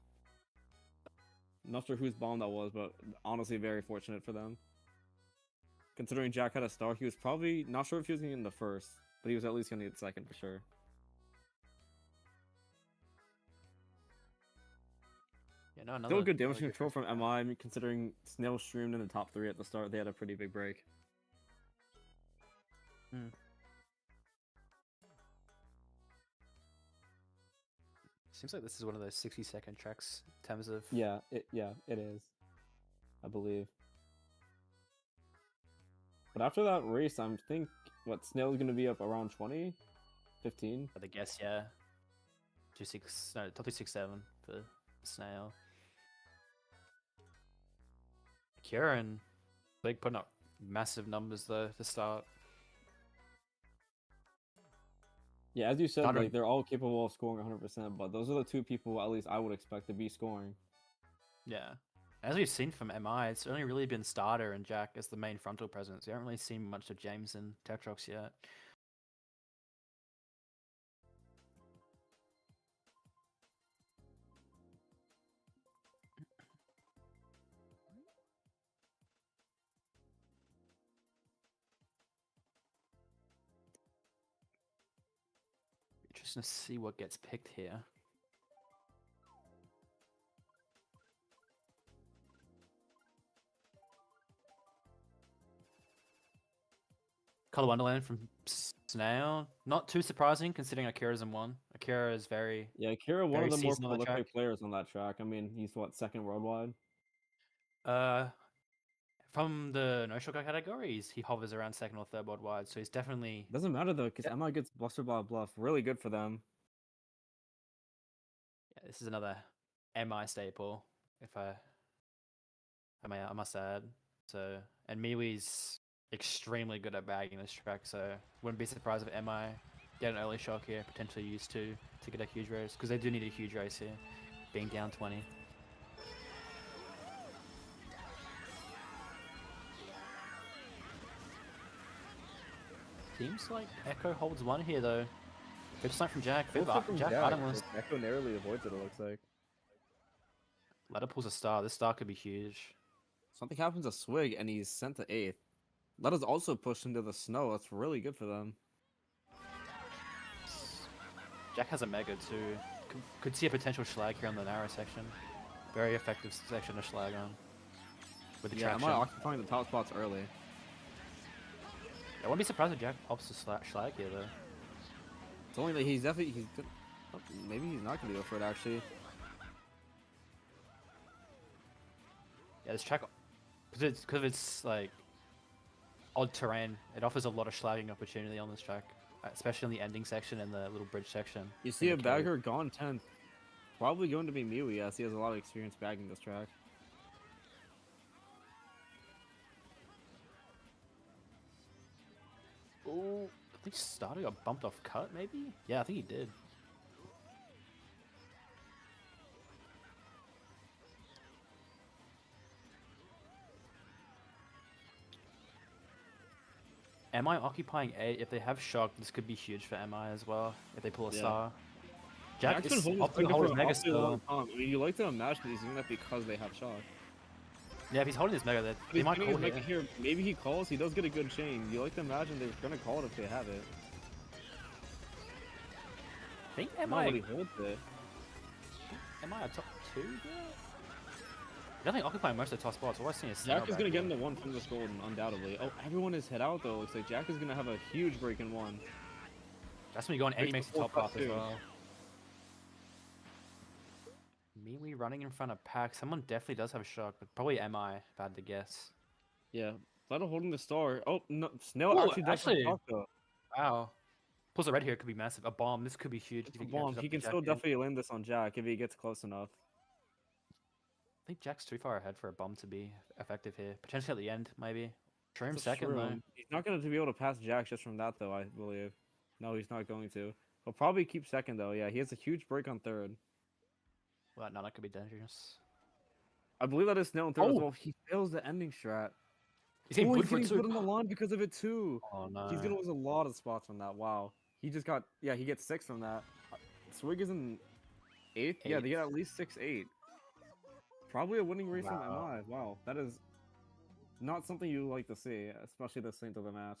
Not sure whose bomb that was, but honestly, very fortunate for them. Considering Jack had a star, he was probably not sure if he was going to get in the first, but he was at least going to get second for sure. Yeah, no, Still another good damage another control from MI. I mean, considering Snail streamed in the top 3 at the start, they had a pretty big break. Seems like this is one of those 60-second tracks in terms of. Yeah, it is. I believe. But after that race, I'm think what Snail's gonna be up around 20, 15. I guess, yeah. 2-6, no, top 2-6-7 for Snail. Kira and Big putting up massive numbers though to start. Yeah, as you said, Not like really- they're all capable of scoring 100%, but those are the 2 people at least I would expect to be scoring. Yeah. As we've seen from MI, it's only really been Starter and Jack as the main frontal presence. We haven't really seen much of James and Tetrox yet. Interesting to see what gets picked here. Color Wonderland from Snail. Not too surprising considering Akira's in 1. Akira is very. Yeah, Kira, one Very of the more seasoned on the prolific track. players on that track. I mean, he's what, 2nd worldwide? From the no shortcut categories, he hovers around 2nd or 3rd worldwide, so he's definitely. Doesn't matter though, because Yeah. MI gets blustered by a bluff. Really good for them. Yeah, this is another MI staple. If I must add. So, and Miwi's extremely good at bagging this track, so wouldn't be surprised if MI get an early shock here, potentially use 2 to get a huge race, because they do need a huge race here, being down 20. Seems like Echo holds 1 here though. Good start from Jack. Good stuff from Jack itemless. Echo narrowly avoids it, it looks like. Ladder pulls a star. This star could be huge. Something happens to Swig and he's sent to 8th. Let us also push into the snow. That's really good for them. Jack has a mega too. Could see a potential schlag here on the narrow section. Very effective section to schlag on. With the Yeah, traction. MI occupying the top spots early. I wouldn't be surprised if Jack pops the schlag here though. It's only that he's definitely good. Oh, maybe he's not gonna go for it actually. Yeah, this track, because it's like odd terrain, it offers a lot of schlagging opportunity on this track, especially in the ending section and the little bridge section. You see a in the cave. bagger gone 10th. Probably going to be Miwi, as he has a lot of experience bagging this track. Oh, I think Starter got bumped off cut, maybe? Yeah, I think he did. MI occupying 8, if they have shock, this could be huge for MI as well, if they pull a Yeah. star. Jack Jackson is holds opting to hold his mega still. I mean, you like to imagine he's doing that because they have shock. Yeah, if he's holding his mega, they He's might getting call his mega here. here. Maybe he calls. He does get a good chain. You like to imagine they're gonna call it if they have it. I think Not when he MI holds it. a top 2 here? Definitely occupying most of the top spots. All I've seen is Jack Snail is back gonna get here. into 1 from this golden, undoubtedly. Oh, everyone is hit out though. Looks like Jack is gonna have a huge break in 1. That's when you go on and he makes the full top path as too. well. Miwi running in front of Pack. Someone definitely does have a shock, but probably MI, if I had to guess. Yeah, Letta holding the star. Oh no, Snail Ooh, actually does have actually- shock though. Wow. Pulls a red here, could be massive. A bomb, this could be huge. It's if a he bomb. catches up He to can Jack still here. definitely land this on Jack if he gets close enough. I think Jack's too far ahead for a bomb to be effective here. Potentially at the end, maybe. Shroom It's a second, though. shroom. He's not going to be able to pass Jack just from that, though, I believe. No, he's not going to. He'll probably keep second, though. Yeah, he has a huge break on 3rd. Well, no, that could be dangerous. I believe that is Snail in 3rd as Oh! well. He fails the ending strat. He's getting Oh, good he's for getting it too. put on the line because of it, too. Oh, no. He's going to lose a lot of spots from that. Wow. He just got... Yeah, he gets 6 from that. Swig is in 8th? Yeah, they get at least 6-8. Probably a winning race from Wow. MI. Wow, that is not something you like to see, especially this late of the match.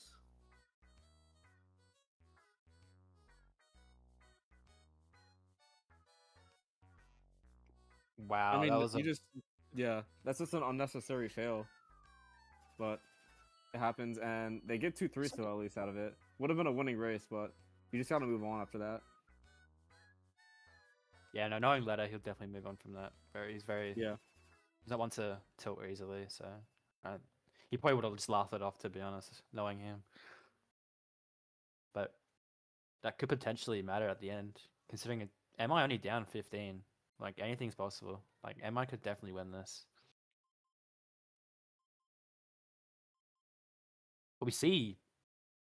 Wow, I mean, that was yeah, that's just an unnecessary fail. But it happens, and they get 2-3 still at least out of it. Would have been a winning race, but you just gotta move on after that. yeah. No, knowing Letta, he'll definitely move on from that. He's Yeah. not one to tilt easily. So he probably would have just laughed it off, to be honest, knowing him. But that could potentially matter at the end, considering MI only down 15. Like anything's possible. Like MI could definitely win this. But we see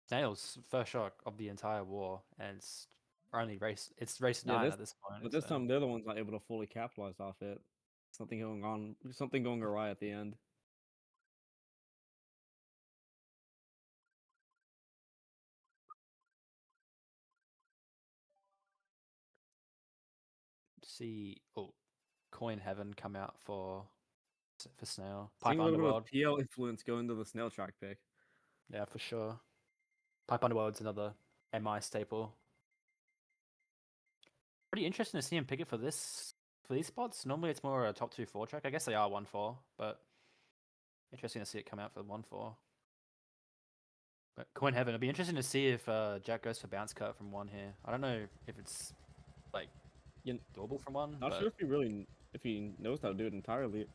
Snail's first shot of the entire war, and it's only race. It's race Yeah, 9 at this point. but this So. time they're the ones not able to fully capitalize off it. Something going awry at the end. See, Coin Heaven come out for Snail. Seeing Pipe a little bit Underworld. of PL influence go into the Snail track pick. Yeah, for sure. Pipe Underworld's another MI staple. Pretty interesting to see him pick it for these spots. Normally it's more a top 2-4 track. I guess they are 1-4, but interesting to see it come out for 1-4. But Coin Heaven, it'll be interesting to see if Jack goes for bounce cut from 1 here. I don't know if it's like doable from 1. Not sure if he knows how to do it entirely,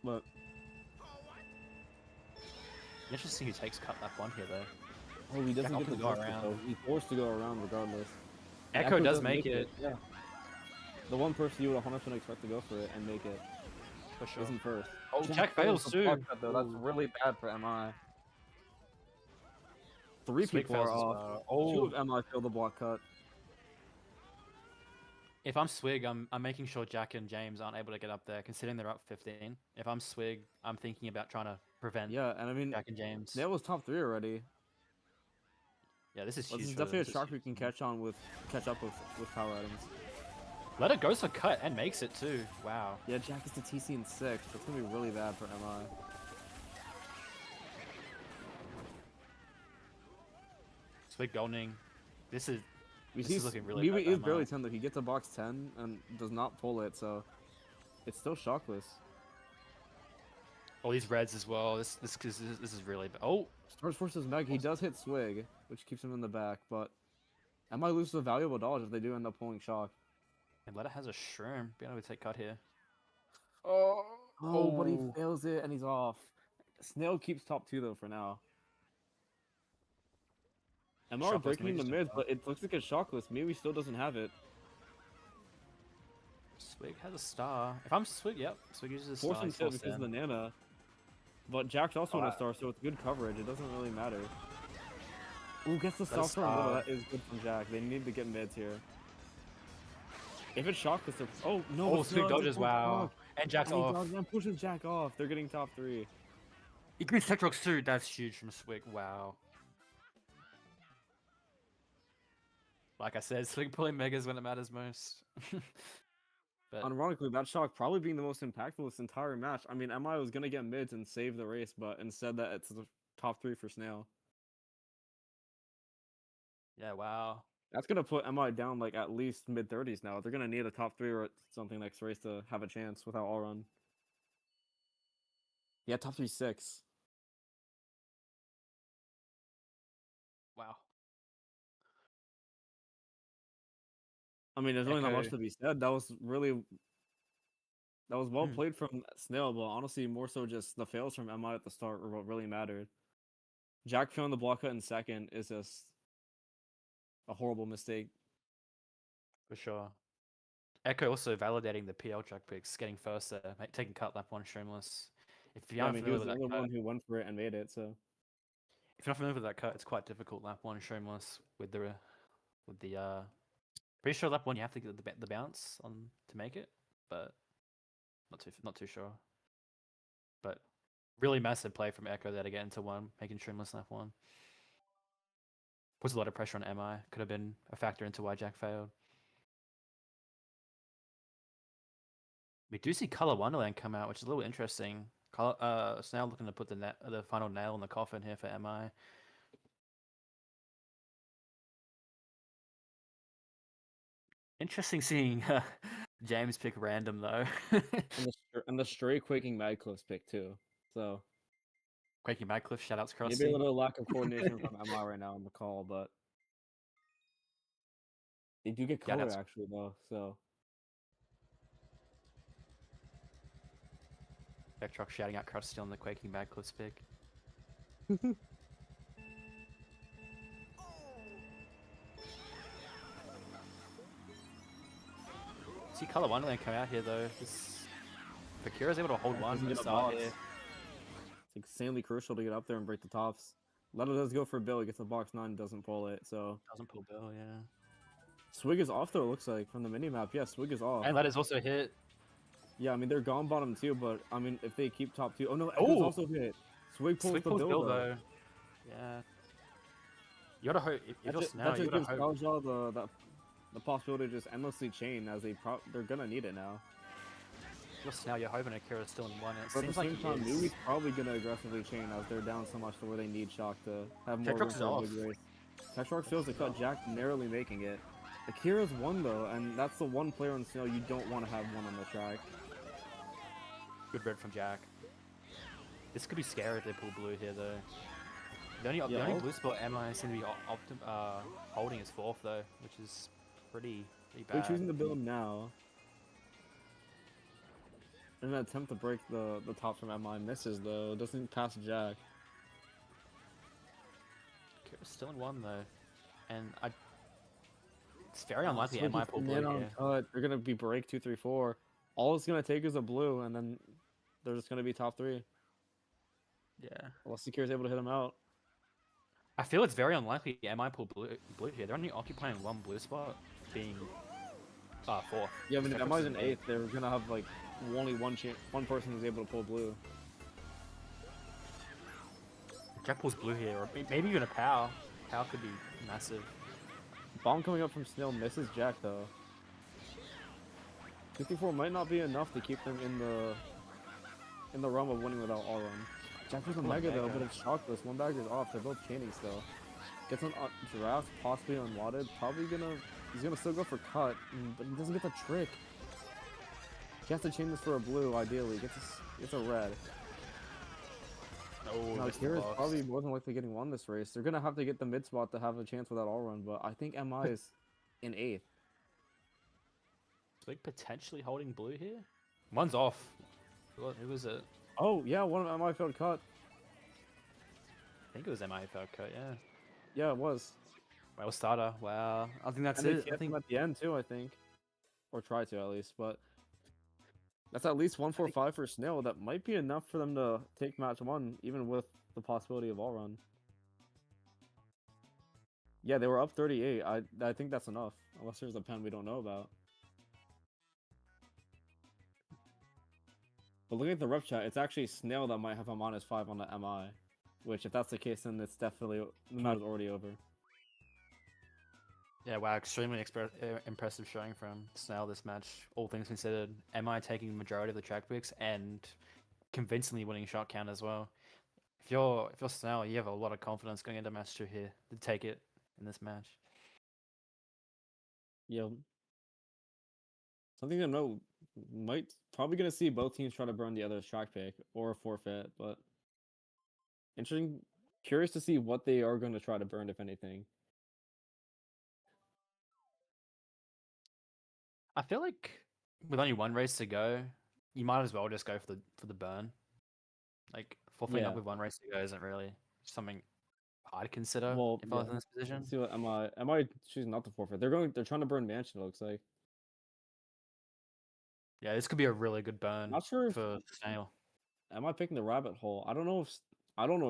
but Interesting who takes cut lap 1 here though. he doesn't Jack get to opted go to go around. around. He's forced to go around regardless. Echo does doesn't make it. Yeah. The one person you would 100% expect to go for it and make it For sure. isn't first. Oh, Jack fails the too. block cut, though. That's really bad for MI. 3 Swig people are fails as off. well. 2 of MI failed the block cut. If I'm Swig, I'm making sure Jack and James aren't able to get up there, considering they're up 15. If I'm Swig, I'm thinking about trying to prevent Yeah, and I mean, Jack and James. Snail was top 3 already. Yeah, this is Well, huge. this is for them. definitely a This is track we huge can for them. catch up with power items. Let it go for cut and makes it too. Wow. Yeah, Jack is the TC in 6. That's gonna be really bad for MI. Swig Golding. This is looking really Miwi bad is for barely MI. 10 though. He gets a box 10 and does not pull it, so it's still shockless. All these reds as well. This is really bad. Oh, Stars versus Meg, he does hit Swig, which keeps him in the back, but MI loses a valuable dodge if they do end up pulling shock. and Letta has a shroom. Being able to take cut here. Oh, but he fails it and he's off. Snail keeps top 2 though for now. MI are Shockless, breaking in the Miwi's mid, just but it looks like it's shockless. Miwi still doesn't have it. Swig has a star. If I'm Swig, yep. Swig uses a star. Forcing he's tip forced because of the in. Nana. But Jack's also in Oh, a star, so it's good coverage. It doesn't really matter. Ooh, gets the That's, stop from That is good from Jack. They need to get mids here. If it's shockless, they're... Oh, no. Oh, it's Swig not. dodges. It's Wow. blocked. And Jack's And he off. dodges and pushes Jack off. They're getting top 3. He green tech rocks too. That's huge from Swig. Wow. Like I said, Swig pulling megas when it matters most. But Ironically, that shock probably being the most impactful this entire match. I mean, MI was going to get mids and save the race, but instead that it's the top 3 for Snail. yeah, wow. That's going to put MI down like at least mid-30s now. They're going to need a top 3 or something next race to have a chance without all run. Yeah, top 3 6. Wow. I mean, there's really not much Echo. to be said. That was well Hmm. played from Snail, but honestly, more so just the fails from MI at the start were what really mattered. Jack failing the block cut in second is just a horrible mistake. For sure. Echo also validating the PL track picks, getting first there, taking cut lap 1 shameless. If you Yeah, I aren't mean, he familiar was with the that only cut, one who went for it and made it, so. if you're not familiar with that cut, it's quite difficult. Lap 1 shameless with the pretty sure lap 1 you have to get the bounce on to make it, but not too sure. But really massive play from Echo there to get into 1, making trimless lap 1. Puts a lot of pressure on MI. Could have been a factor into why Jack failed. We do see Color Wonderland come out, which is a little interesting. Snail looking to put the final nail in the coffin here for MI. Interesting seeing James pick random though. And the stray quaking Mad Cliffs pick too. So Quaking Madcliff, shoutouts maybe a Krusty. little lack of coordination from MI right now on the call, but they do get Yeah, color that's actually though. So Vectrox shouting out Krusty on the Quaking Madcliff pick. See Color Wonderland come out here though. This Fakira's able to hold one doesn't and get a start box. here. It's insanely crucial to get up there and break the tops. Leto does go for Bill, he gets a box 9, doesn't pull it, so Doesn't pull Bill, yeah. Swig is off though, it looks like, from the minimap. Yeah, Swig is off. And that is also hit. Yeah, I mean, they're gone bottom too, but I mean, if they keep top 2... Oh no, Echo's Ooh! also hit. Swig pulls Swig the pulls Bill, Bill though. though. Yeah. You gotta hope. If you're Snail, That you just gotta gives hope. Kalja the possibility to just endlessly chain, as they're gonna need it now. If you're Snail, you're hoping Akira's still in one. And it But at the seems like same he time, is. Nubi's probably gonna aggressively chain as they're down so much to where they need Shock to have more Tetrox room is for a off. big race. Tetrox fails to cut Jack, narrowly making it. Akira's one though, and that's the one player on Snail you don't want to have one on the track. Good red from Jack. This could be scary if they pull blue here though. The only Yeah, blue spot MI seem to be holding is fourth though, which is pretty They're bad. choosing to build now. In an attempt to break the top from MI, misses though, doesn't pass Jack. Akira's still in one though, and it's very unlikely Swig MI is pull in blue on here. cut. They're gonna be break 2, 3, 4. All it's gonna take is a blue, and then they're just gonna be top 3. Yeah. Unless Secure is able to hit him out. I feel it's very unlikely MI pull blue here. They're only occupying one blue spot, being fourth. Yeah, I mean, if Tetrox MI's is in 8th, they're gonna have like only one person who's able to pull blue. Jack pulls blue here, or maybe even a power. Power could be massive. Bomb coming up from Snail misses Jack though. 54 might not be enough to keep them in the realm of winning without all run. Jack was a mega though, but it's shockless. One bagger's off. They're both chaining still. Gets on Giraffe, possibly unwadded. He's gonna still go for cut, but he doesn't get the trick. He has to chain this for a blue, ideally. Gets a red. Oh, Now missed the Kira's box. probably more than likely getting one this race. They're gonna have to get the mid spot to have a chance without all run, but I think MI is in 8th. Swig potentially holding blue here. One's off. Who was it? Oh yeah, one of MI failed cut. I think it was MI felt cut. Yeah. Yeah, it was. Well, starter. Wow. I think that's And they it. I kept think him at the end too, I think, or try to at least. But that's at least 145 for Snail. That might be enough for them to take match 1, even with the possibility of all run. Yeah, they were up 38. I think that's enough, unless there's a pen we don't know about. But looking at the rep chat, it's actually Snail that might have a -5 on the MI. Which, if that's the case, then it's definitely the match is already over. Yeah, wow, extremely impressive showing from Snail this match, all things considered. MI taking the majority of the track picks and convincingly winning shot count as well. If you're Snail, you have a lot of confidence going into match 2 here to take it in this match. Yeah. Something to note, probably gonna see both teams try to burn the other's track pick or forfeit, but interesting. Curious to see what they are going to try to burn, if anything. I feel like with only one race to go, you might as well just go for the burn. Like forfeiting up Yeah. with one race to go isn't really something I'd consider Well, if I was yeah. in this position. Let's see what MI choosing not to forfeit. They're trying to burn Mansion, it looks like. Yeah, this could be a really good burn Not sure if for Snail. MI picking the rabbit hole. I don't know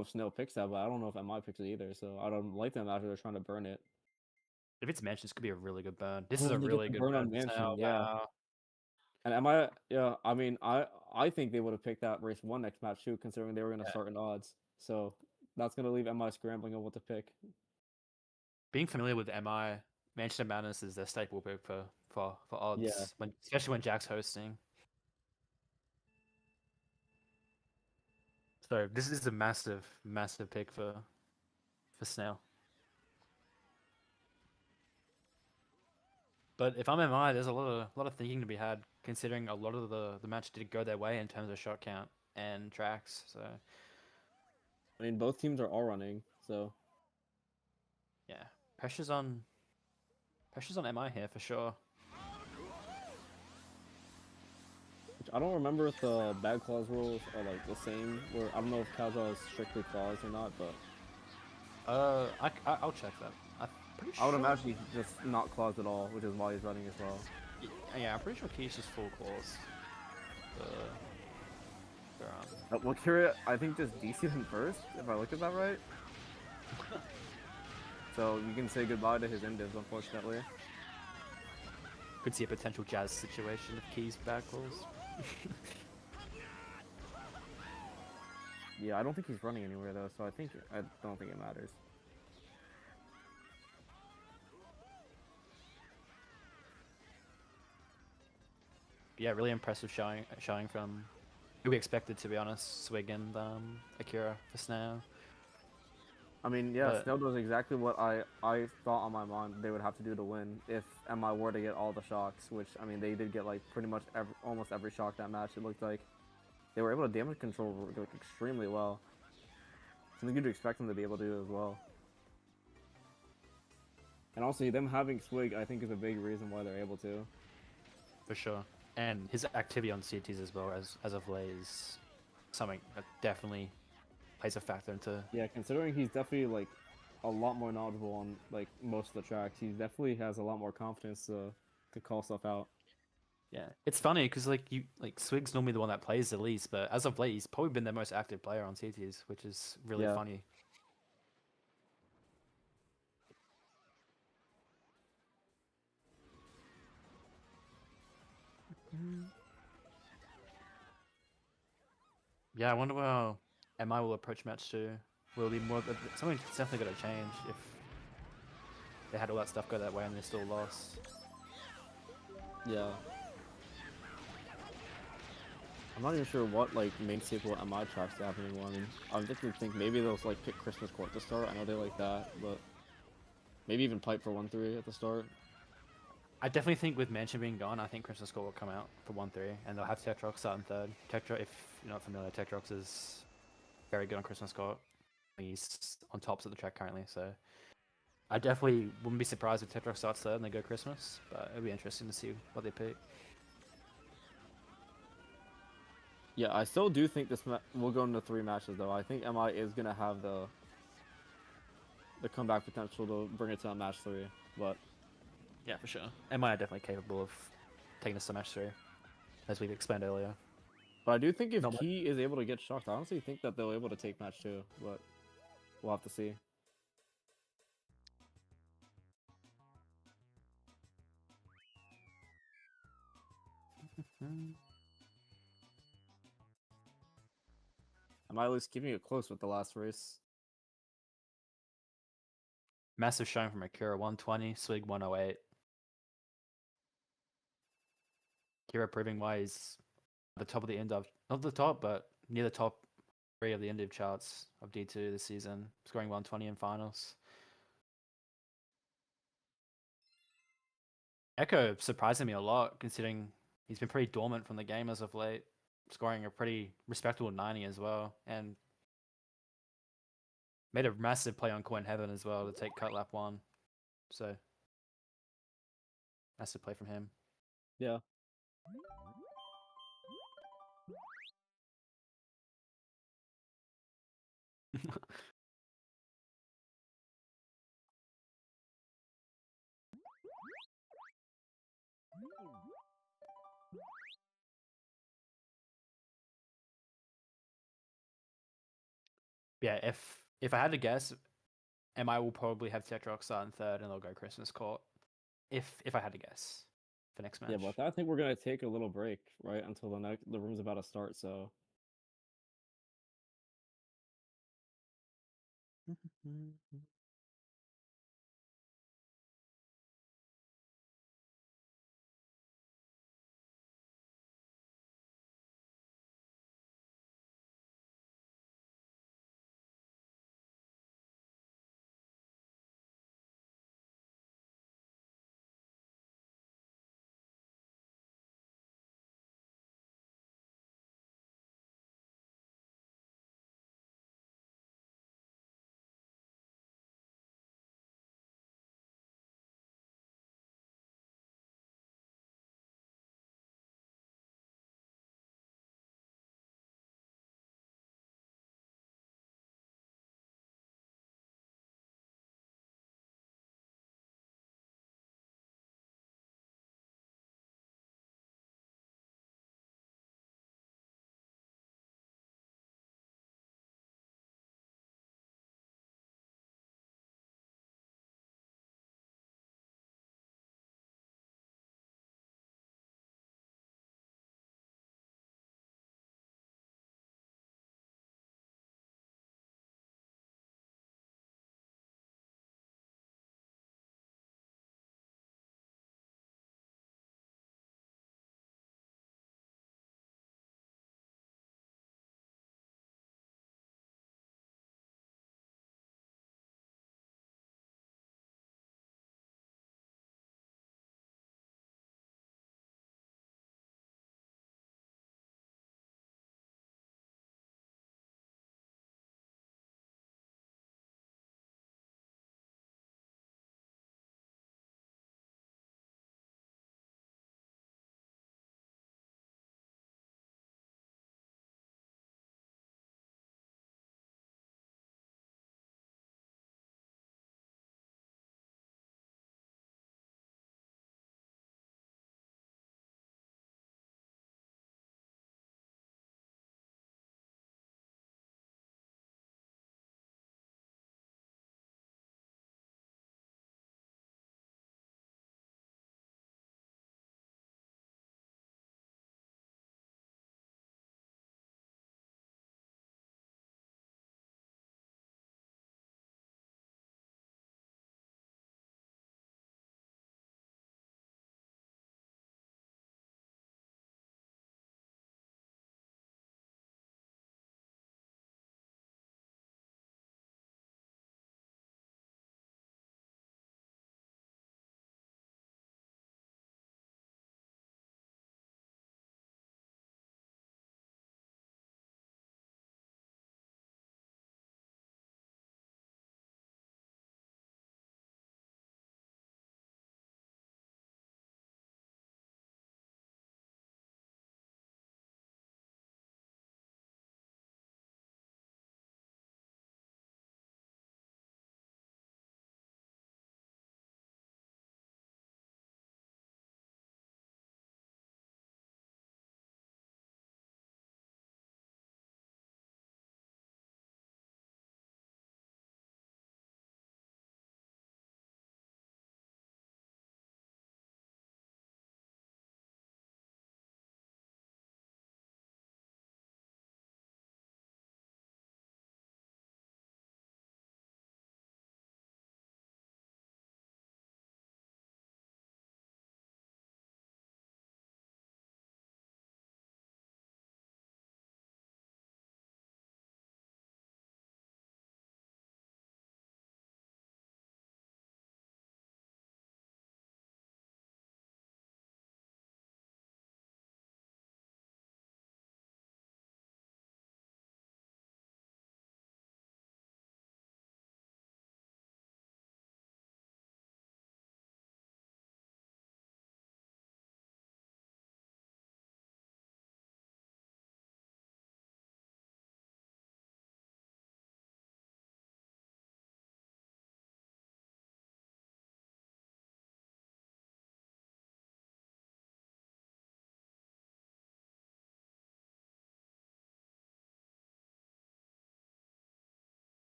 if Snail picks that, but I don't know if MI picks it either. So I don't like them after they're trying to burn it. If it's Mansion, this could be a really good burn. This Oh, is a and they get really the good burn burn on for Mansion, Snail. yeah. Wow. And yeah, I mean, I think they would have picked that race 1 next match too, considering they were going to Yeah. start in odds. So that's going to leave MI scrambling on what to pick. Being familiar with MI, Manchester Madness is their staple pick for odds, Yeah. especially when Jack's hosting. So this is a massive pick for Snail. But if I'm MI, there's a lot of thinking to be had, considering a lot of the match did go their way in terms of shot count and tracks. So I mean, both teams are all running, so yeah, pressure's on MI here for sure. which I don't remember if the bad clause rules are like the same. Where I don't know if casual is strictly clause or not, but I'll check that. I'm pretty sure. I would imagine he's just not clause at all, which is why he's running as well. Yeah, I'm pretty sure Key's just full clause. Lochie, I think just DC'd him first, if I look at that right. So you can say goodbye to his indivs, unfortunately. Could see a potential Jazz situation if Key's bad calls. Yeah, I don't think he's running anywhere though, so I don't think it matters. Yeah, really impressive showing from who we expected, to be honest. Swig and Akira for Snail. I mean, yeah, But- Snail does exactly what I thought on my mind they would have to do to win if MI were to get all the shocks, which, I mean, they did get, like, pretty much almost every shock that match. It looked like they were able to damage control like, extremely well. Something you'd expect them to be able to do as well. And also, them having Swig, I think, is a big reason why they're able to. For sure. And his activity on CTs as well as of late is something that definitely plays a factor into. Yeah, considering he's definitely like a lot more knowledgeable on like most of the tracks, he definitely has a lot more confidence to call stuff out. Yeah, it's funny because like Swig's normally the one that plays the least, but as of late he's probably been the most active player on CTs, which is really Yeah. funny. Yeah, I wonder how MI will approach match 2. Will it be more? Something's definitely got to change if they had all that stuff go that way and they still lost. Yeah. I'm not even sure what like main staple MI tracks they have anymore. I mean, I was just think maybe they'll like pick Christmas Court to start. I know they like that, but maybe even Pipe for 1-3 at the start. I definitely think with Mansion being gone, I think Christmas Court will come out for 1-3, and they'll have Tetrox start in third. Tetrox, if you're not familiar, Tetrox is very good on Christmas Court. He's on tops of the track currently, so I definitely wouldn't be surprised if Tetrox starts third and they go Christmas, but it'll be interesting to see what they pick. Yeah, I still do think this will go into 3 matches though. I think MI is gonna have the comeback potential to bring it to a match 3, but Yeah, for sure. MI are definitely capable of taking us to match 3, as we've explained earlier. I do think if No, but- Key is able to get shocked, I honestly think that they're able to take match 2, but we'll have to see. I might at least keeping it close with the last race. Massive showing from Akira, 120, Swig 108. Akira proving why he's at the top of the end of, not the top, but near the top 3 of the end of charts of D2 this season, scoring 120 in finals. Echo surprising me a lot, considering he's been pretty dormant from the game as of late, scoring a pretty respectable 90 as well, and made a massive play on Coin Heaven as well to take cut lap 1. So, massive play from him. Yeah. Yeah, if I had to guess, MI will probably have Tetrox start in third, and they'll go Christmas Court. If I had to guess for next match. Yeah, but I think we're gonna take a little break, right, until the room's about to start. So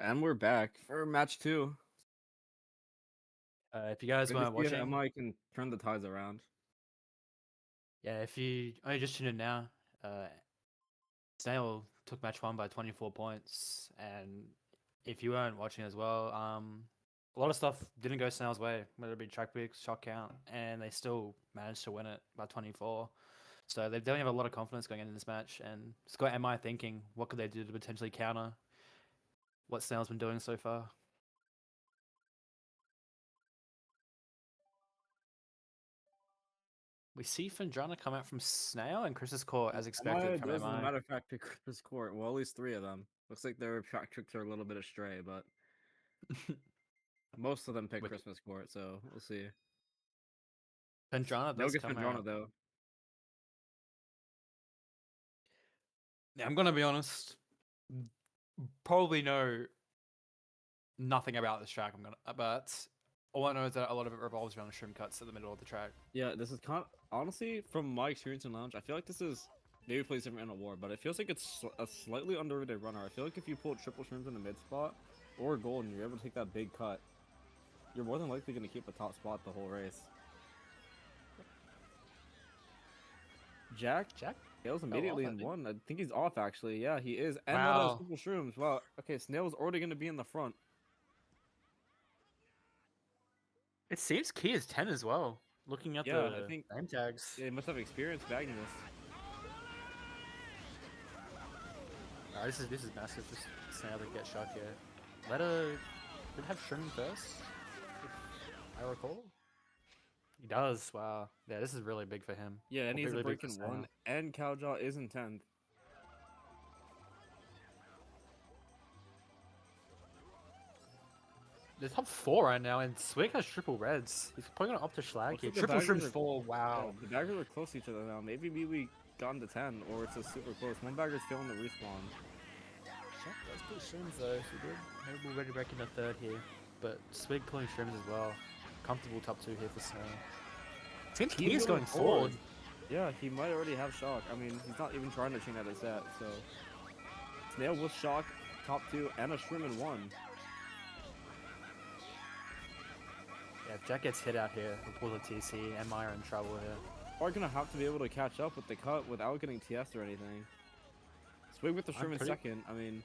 And we're back for match 2. If you guys Good to weren't see if watching, MI can turn the tides around. yeah, if you only just tuned in now, Snail took match 1 by 24 points, and if you weren't watching as well, a lot of stuff didn't go Snail's way, whether it be track picks, shot count, and they still managed to win it by 24. So they definitely have a lot of confidence going into this match, and it's got MI thinking, what could they do to potentially counter what Snail's been doing so far? We see Findrana come out from Snail and Chris's court as expected MI from does, as a MI. matter of fact, pick Chris Court. Well, at least 3 of them. Looks like their track tricks are a little bit astray, but most of them pick With Christmas Court, so we'll see. Findrana No does good come Findrana, out. though. Yeah, I'm gonna be honest. Probably know nothing about this track. But all I know is that a lot of it revolves around shroom cuts at the middle of the track. Yeah, this is honestly, from my experience in Lounge, I feel like this is maybe plays different in a war, but it feels like it's a slightly underrated runner. I feel like if you pull triple shrooms in the mid spot or gold and you're able to take that big cut, you're more than likely going to keep the top spot the whole race. Jack Snail's immediately off, I in think. 1. I think he's off, actually. Yeah, he is. And Wow. that has triple shrooms. Wow. Okay, Snail's already going to be in the front. It seems Key is 10 as well. Looking at Yeah, the I think name tags. they must have experience bagging this. This is massive. Just Snail to get shot here. Let her. Did have shroom first, if I recall. He does. Wow. Yeah, this is really big for him. Yeah, and Will be he's a really break big in for 1, Snail. and Cowjaw is in 10th. The top 4 right now, and Swig has triple reds. He's probably gonna opt to Schlag Looks here. like the Triple baggers shrooms are- 4. Wow. Yeah, the baggers are close to each other now. Maybe we gotten to 10, or it's a super close. One bagger's failing the respawn. That's pretty shrooms though. If he did, maybe we're ready back in the 3rd here. But Swig pulling shrooms as well. Comfortable top 2 here for Snail. Seems He's Key's going forward. Yeah, he might already have shock. I mean, he's not even trying to chain out his set, so Snail with shock, top 2, and a shroom in 1. Yeah, if Jack gets hit out here, we'll pull the TC. MI are in trouble here. Are gonna have to be able to catch up with the cut without getting TS or anything. Swig with the shroom in pretty- 2nd. I mean,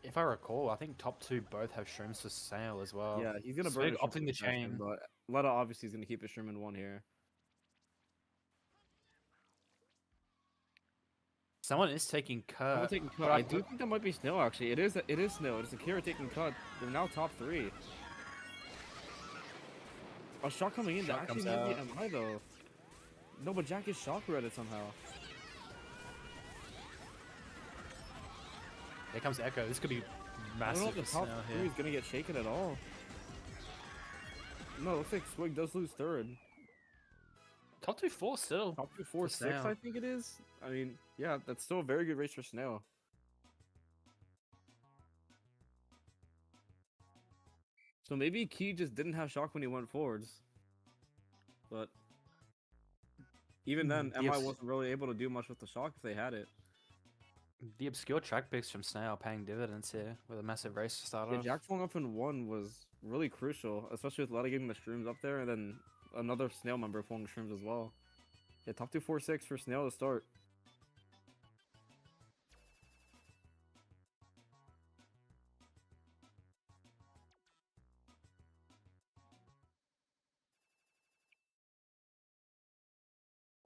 If I recall, I think top 2 both have shrooms for Snail as well. yeah, he's gonna Swig burn a shroom opting for the possession, chain. but Letta obviously is gonna keep his shroom in 1 here. Someone is taking Someone cut. taking cut. but I do think that might be Snail, actually. It is Snail. It's Akira taking cut. They're now top 3. A shot coming in. That Shot actually comes might be out. MI, though. No, but Jack is shock redded somehow. Here comes Echo. This could be I don't know massive if for the top Snail 3 here. is gonna get shaken at all. No, it looks like Swig does lose 3rd. Top 2 4 still. Top 2, 4, 6, Snail. I think it is. I mean, yeah, that's still a very good race for Snail. So maybe Key just didn't have shock when he went forwards. But even then, The MI obs- wasn't really able to do much with the shock if they had it. The obscure track picks from Snail paying dividends here with a massive race to start Yeah, off. Jack falling up in 1 was really crucial, especially with Letta getting the shrooms up there, and then another Snail member pulling shrooms as well. Yeah, top 2, 4, 6 for Snail to start.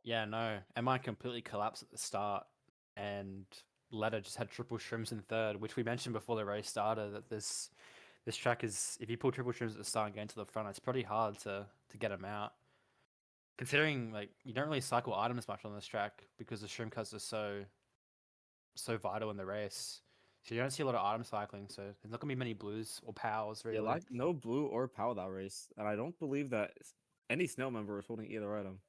Yeah, no. MI completely collapsed at the start, and Letta just had triple shrooms in 3rd, which we mentioned before the race started. That this track is, if you pull triple shrooms at the start and get into the front, it's pretty hard to get them out. Considering like you don't really cycle items much on this track because the shroom cuts are so vital in the race. So you don't see a lot of item cycling. So there's not gonna be many blues or pals really. Yeah, like no blue or POW that race, and I don't believe that any Snail member was holding either item.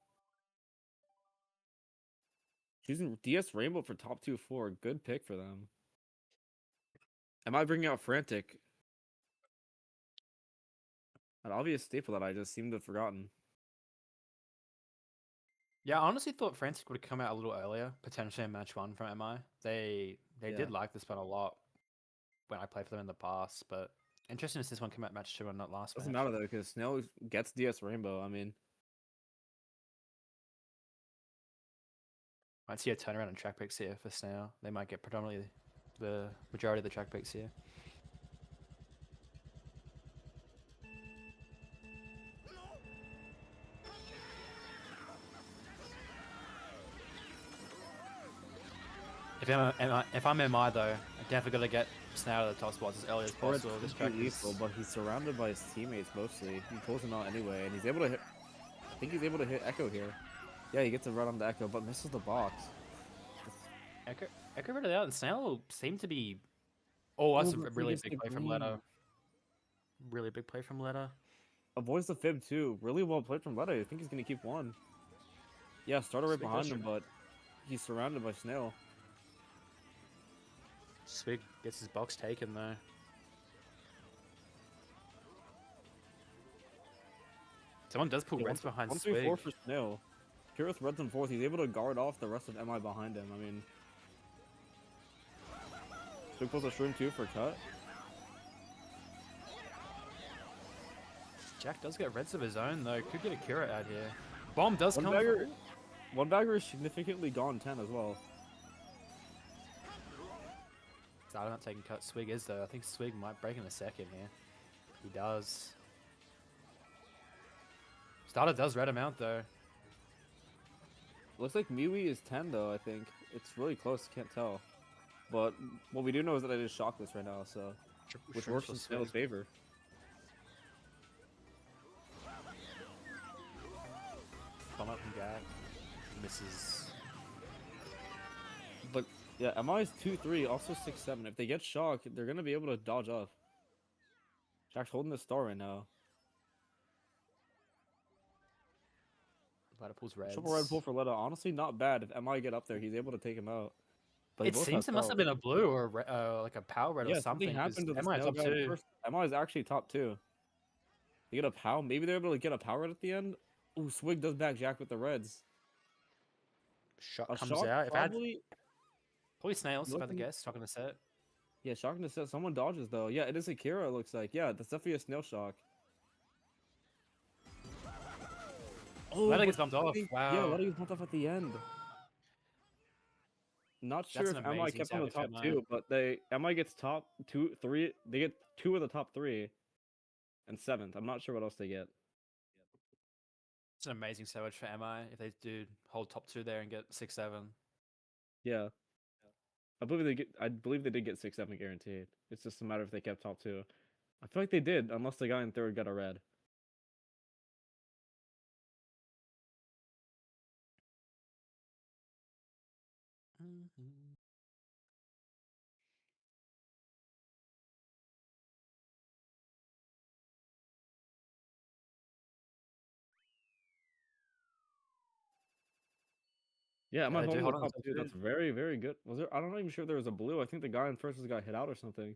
Choosing DS Rainbow for top 2, 4, good pick for them. Am I bringing out Frantic? An obvious staple that I just seem to have forgotten. Yeah, I honestly thought Frantic would have come out a little earlier, potentially in match 1 from MI. They Yeah. did like this one a lot. when I played for them in the past. But interesting to see this one come out match 2 and not last Doesn't match. matter though, because Snail gets DS Rainbow. I mean, Might see a turnaround and track picks here for Snail. They might get predominantly the majority of the track picks here. If I'm MI though, I definitely gotta get Snail out of the top spots as early as Torres possible. This is track pretty is lethal, but he's surrounded by his teammates mostly. He pulls him out anyway, and he's able to hit. I think he's able to hit Echo here. Yeah, he gets a run on the Echo, but misses the box. Echo rid it out, and Snail seemed to be. Oh, that's Ooh, a but he really gets big the play from green. Leto. Really big play from Leto. Avoids the fib too. Really well played from Leto. I think he's gonna keep one. Yeah, started right Sweet behind pressure. him, but he's surrounded by Snail. Swig gets his box taken though. Someone does pull Yeah, Reds behind 1-3-4 Swig. for Snail. Pure with Reds in fourth. He's able to guard off the rest of MI behind him. I mean, Swig pulls a Shroom too for cut. Jack does get Reds of his own though. Could get Akira out here. Bomb does One come. bagger, one bagger is significantly gone 10 as well. Starter not taking cut. Swig is though. I think Swig might break in a second here. He does. Starter does red him out though. Looks like Miwi is 10 though. I think it's really close. Can't tell. But what we do know is that I just shocked this right now, so which works in Snail's favor. Bomb up from Jack. Misses. But yeah, MI is 2-3, also 6-7. If they get shocked, they're gonna be able to dodge off. Jack's holding the star right now. Leto pulls Reds. Triple red pull for Letta. Honestly, not bad. If MI get up there, he's able to take him out. But he It both seems have it must have power. been a blue or like a power red Yeah, or something. happened to the MI Snail top guy 2. first. MI is actually top 2. They get a POW. Maybe they're able to get a power red at the end. Ooh, Swig does back Jack with the Reds. Shot A comes shock out. If I had probably. probably Snails, if I had to Looking- guess, talking to set. Yeah, shocking to set. Someone dodges though. Yeah, it is Akira. It looks like. Yeah, that's definitely a Snail shock. Oh, Leto but gets bumped off. Yeah, Wow. Letta gets bumped off at the end. Not sure That's if an MI amazing kept on the save top if 2, but MI gets top 2, 3. They get 2 of the top 3, and 7th. I'm not sure what else they get. It's an amazing sandwich for MI if they do hold top 2 there and get 6-7. Yeah, I believe they did get 6-7 guaranteed. It's just a matter if they kept top 2. I feel like they did, unless the guy in third got a red. Yeah, Yeah, MI they do holding the hold on to top top 2. two. That's very, very good. Was there? I'm not even sure there was a blue. I think the guy in first just got hit out or something.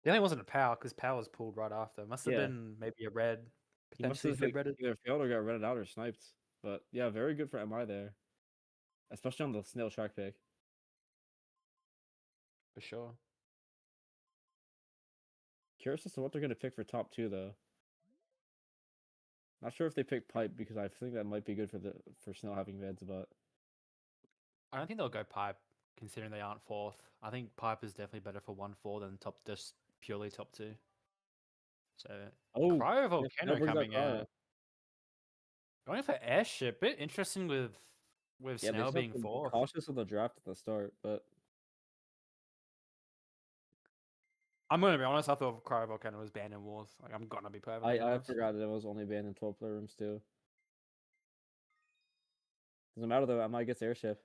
The only wasn't a power because power was pulled right after. Must have Yeah. been maybe a red. He must Potentially have fib redded. either failed or got redded out or sniped. But yeah, very good for MI there, especially on the Snail track pick. For sure. Curious as to what they're gonna pick for top 2 though. Not sure if they pick pipe because I think that might be good for Snail having meds, but I don't think they'll go pipe considering they aren't 4th. I think pipe is definitely better for 1-4 than just purely top 2. So oh, Cryo yeah, Volcano brings out coming Cryo. out. Going for airship. Bit interesting with Yeah, they Snail just have being to be 4th. cautious of the draft at the start, but I'm gonna be honest. I thought Cryo Volcano was banned in Wars. Like I'm gonna be perfectly I honest. forgot that it was only banned in 12-player rooms too. Doesn't matter though. MI gets airship.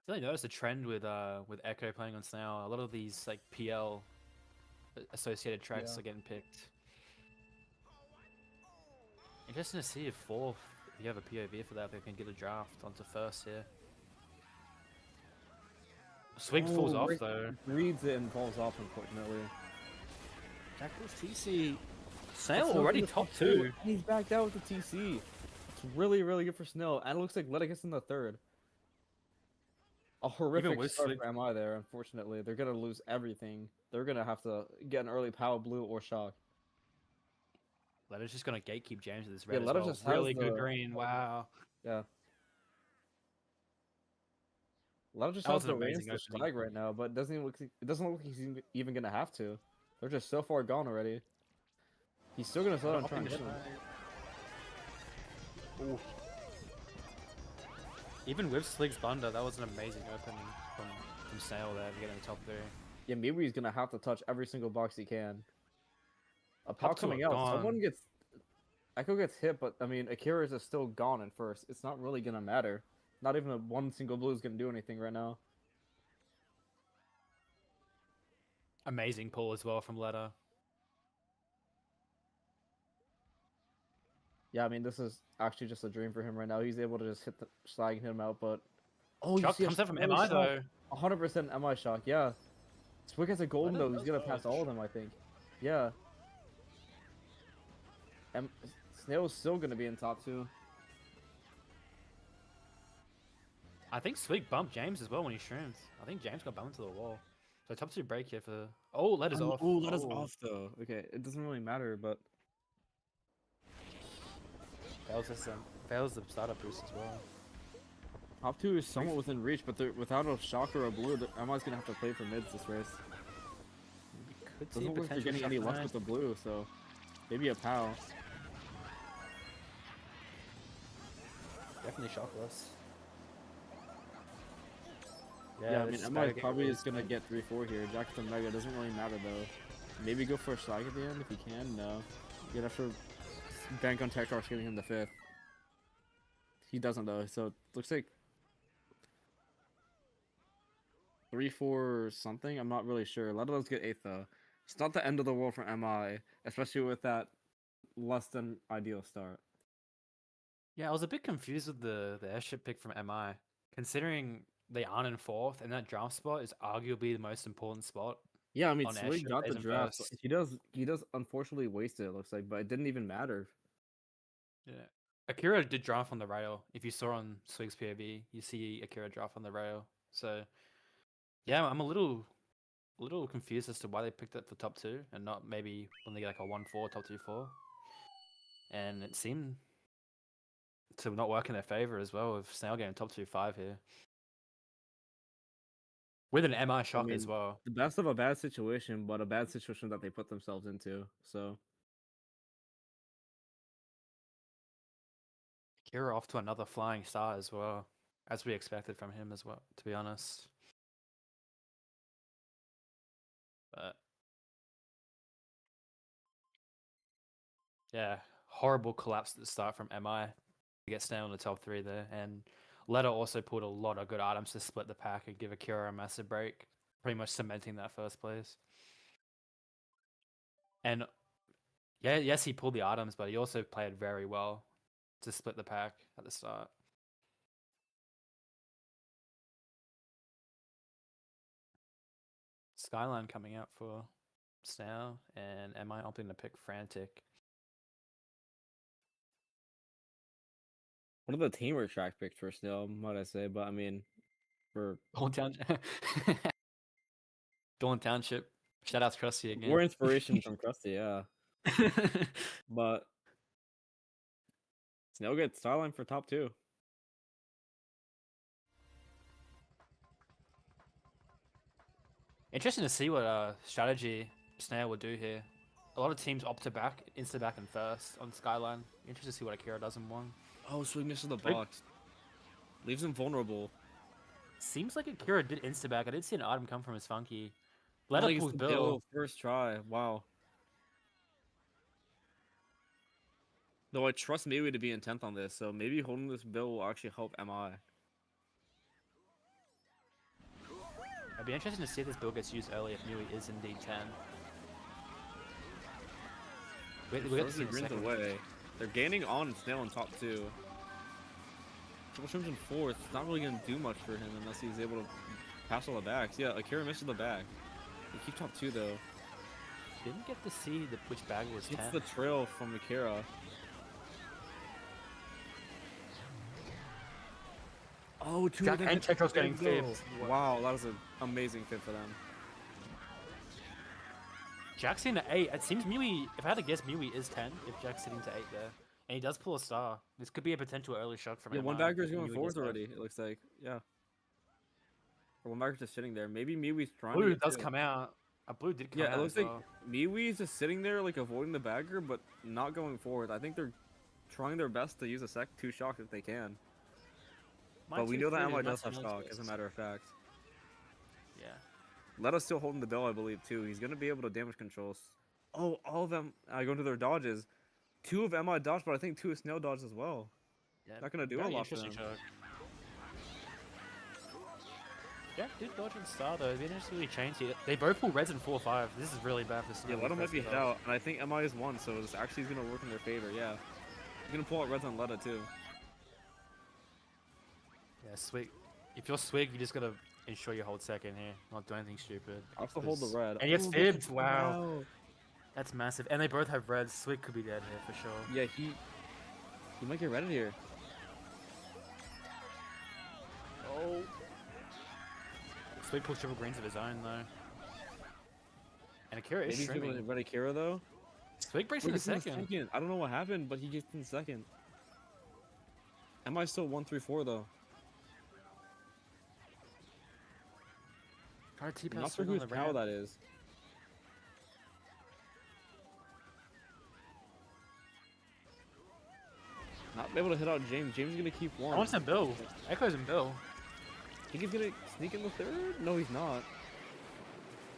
I really noticed a trend with Echo playing on Snail. A lot of these like PL associated tracks Yeah. are getting picked. Interesting to see if 4th, if you have a POV for that, they can get a draft onto first here. Swig falls off Rick though. Reads it and falls off, unfortunately. Jack pulls TC. Snail That's not already in the top two, 2. and he's backed out with the TC. It's really, really good for Snail, and it looks like Letta gets in the third. a horrific with start Slick- for MI there. Unfortunately, they're gonna lose everything. They're gonna have to get an early power blue or shock. Letter's just gonna gatekeep James with this Yeah, red as Letter well. just has Really good the- green. Wow. Yeah. Letter just That has was an the range amazing to opening. slag right now, but it doesn't look like he's even gonna have to. They're just so far gone already. He's still gonna slow down and try and hit him. Ooh. Even with Slig's Thunder, that was an amazing opening from Snail there to get in the top 3. Yeah, maybe he's gonna have to touch every single box he can. A Top pow two are coming out, someone gone. gets Echo gets hit, but I mean Akira's is still gone in first. It's not really gonna matter. Not even one single blue is gonna do anything right now. Amazing pull as well from Letter. Yeah, I mean this is actually just a dream for him right now. He's able to just hit the slag and hit him out, but oh, Shock comes out from another MI shock. though. 100% MI shock. Yeah, Swig has a golden Letter though. He's does gonna well. pass all of them, I think. Yeah. Snail's still gonna be in top 2. I think Swig bumped James as well when he shrooms. I think James got bumped to the wall. So top 2 break here for. Oh, Letter's off. Oh, that is Oh. off though. Okay, it doesn't really matter, but Fails the startup boost as well. top 2 is somewhat within reach, but they're without a shock or a blue. MI's gonna have to play for mids this race. Could see Doesn't look like they're potential getting shock any luck tonight. with the blue, so maybe a POW. Definitely shockless. Yeah, I mean this is MI better get probably rid is gonna get 3-4 here. Jack to Mega doesn't really matter though. Maybe go for a slag at the end if he can. No, you'd have to bank on Tekrarch getting him the 5th. He doesn't though, so it looks like 3-4 something. I'm not really sure. Let us get 8th though. It's not the end of the world for MI, especially with that less than ideal start. Yeah, I was a bit confused with the airship pick from MI, considering they aren't in 4th, and that draft spot is arguably the most important spot. Yeah, I mean On Swig airship got the plays in draft. first. He does unfortunately waste it, it looks like, but it didn't even matter. Yeah. Akira did draft on the rail. If you saw on Swig's POV, you see Akira draft on the rail. So, yeah, I'm a little confused as to why they picked it for top 2 and not maybe when they get like a 1-4, top 2-4. And it seemed to not work in their favor as well with Snail getting top 2-5 here. With an MI shock as mean, well. The best of a bad situation, but a bad situation that they put themselves into. So Akira off to another flying start as well, as we expected from him as well, to be honest. But yeah, horrible collapse at the start from MI to get Snail in the top 3 there. And Leto also pulled a lot of good items to split the pack and give Akira a massive break, pretty much cementing that first place. And yeah, yes, he pulled the items, but he also played very well to split the pack at the start. Skyline coming out for Snail, and MI opting to pick Frantic. one of the teamwork track picks for Snail, might I say, but I mean for Dawn Township. Dawn Township. Shout out to Krusty again. more inspiration from Krusty, yeah. But Snail gets Starline for top 2. Interesting to see what strategy Snail would do here. A lot of teams opt to back, insta back in first on Skyline. Interesting to see what Akira does in 1. Oh, Swig misses the Swig- box. Leaves him vulnerable. Seems like Akira did insta back. I did see an item come from his funky. Let Let up pulls Bill. first try. Wow. Though I trust Mewe to be in 10th on this, so maybe holding this Bill will actually help MI. It'd be interesting to see if this build gets used early if Nui is indeed 10. We got to Throws see the in a Grins second. away. They're gaining on Snail in top 2. Triple Shrimps in 4th. It's not really going to do much for him unless he's able to pass all the backs. Yeah, Akira misses the back. They keep top 2 though. Didn't get to see which bag was 10. Hits the trail from Akira. Oh, two Jack of them and hit the Tekro's getting same goal. fibbed. Wow, that was an amazing fit for them. Jack's sitting to 8. It seems Miwi, if I had to guess, Miwi is 10 if Jack's sitting to 8 there. And he does pull a star. This could be a potential early shock from Yeah, MI one bagger is if going Miwi forward gets there. already, it looks like. Yeah. Or one bagger's just sitting there. Maybe Miwi's trying to Blue get does two. come out. A blue did come Yeah, out it looks as like well. Miwi's just sitting there, like, avoiding the bagger, but not going forward. I think they're trying their best to use a two shock if they can. But we know that MI does have shock, as a matter of fact. Yeah. Leta's still holding the bill, I believe, too. He's going to be able to damage control. Oh, all of them go into their dodges. 2 of MI dodged, but I think 2 of Snail dodged as well. Yeah. Not going to do a very lot for interesting them. shock. Jack did dodge and star though. They didn't really change it. They both pull reds in 4-5. This is really bad for Snail. Yeah, Leta might be hit out, and I think MI is 1, so this actually is going to work in their favor, yeah. He's going to pull out reds on Leta, too. Yeah, Swig. If you're Swig, you just gotta ensure you hold second here. Not do anything stupid. Also hold the red. And he gets Oh, fibbed. Wow. That's massive. And they both have reds. Swig could be dead here for sure. Yeah, he might get redded here. Oh. Swig pulls triple greens of his own though. And Akira Maybe is he's going to streaming. red Akira, though. Swig breaks He in a gets in the second. I don't know what happened, but he gets in second. MI still 1-3-4, though. Try to TP I'm out not sure Swig on whose the cow ramp. that is. Not able to hit out James. James is gonna keep I one. want some Bill. Echoes and Bill. Think he's gonna sneak in the third? No, he's not.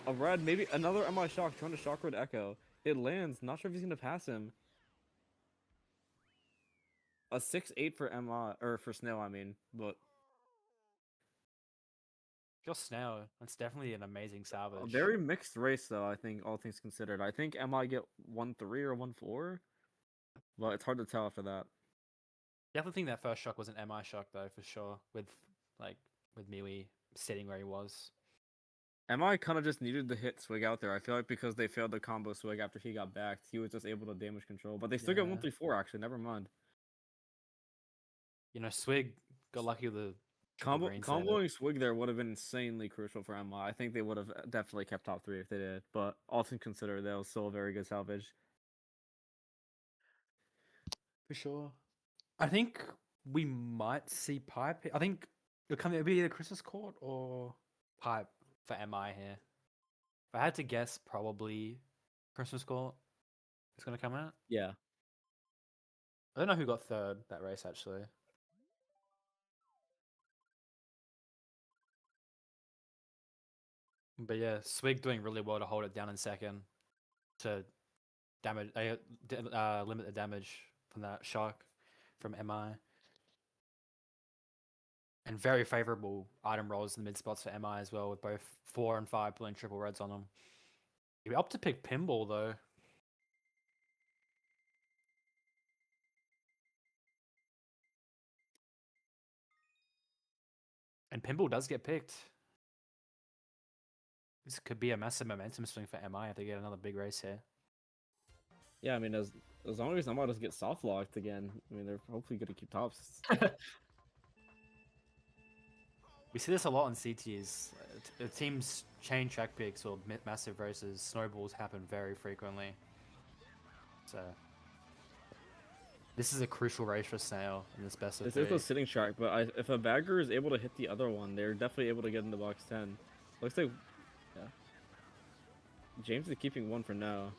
A red, maybe another MI shock, trying to shock red Echo. It lands. Not sure if he's gonna pass him. A 6-8 for MI, or for Snail, I mean, but If you're Snail, that's definitely an amazing a salvage. very mixed race, though. I think all things considered. I think MI get 1-3 or 1-4, but it's hard to tell after that. Definitely think that first shock was an MI shock though, for sure. With Miwi sitting where he was. MI kind of just needed to hit Swig out there. I feel like because they failed the combo Swig after he got backed, he was just able to damage control. But they still got Yeah. 1-3-4 actually. Never mind. You know, Swig got lucky with the triple greens there. Comboing Swig there would have been insanely crucial for MI. I think they would have definitely kept top 3 if they did. But all things considered, that was still a very good salvage. For sure. I think we might see Pipe. I think it'll be either Christmas Court or Pipe for MI here. If I had to guess, probably Christmas Court is going to come out. Yeah. I don't know who got third that race, actually. But yeah, Swig doing really well to hold it down in second to limit the damage from that shock from MI. And very favorable item rolls in the mid spots for MI as well, with both 4 and 5 pulling triple reds on them. You opt to pick Pinball though. And Pinball does get picked. This could be a massive momentum swing for MI if they get another big race here. Yeah, I mean, as long as MI doesn't get soft locked again, I mean, they're hopefully going to keep tops. We see this a lot on CTs. The teams change track picks or massive races. Snowballs happen very frequently. So this is a crucial race for Snail in this best of This 3. is a sitting track, but if a bagger is able to hit the other one, they're definitely able to get into box 10. Looks like, yeah. James is keeping one for now.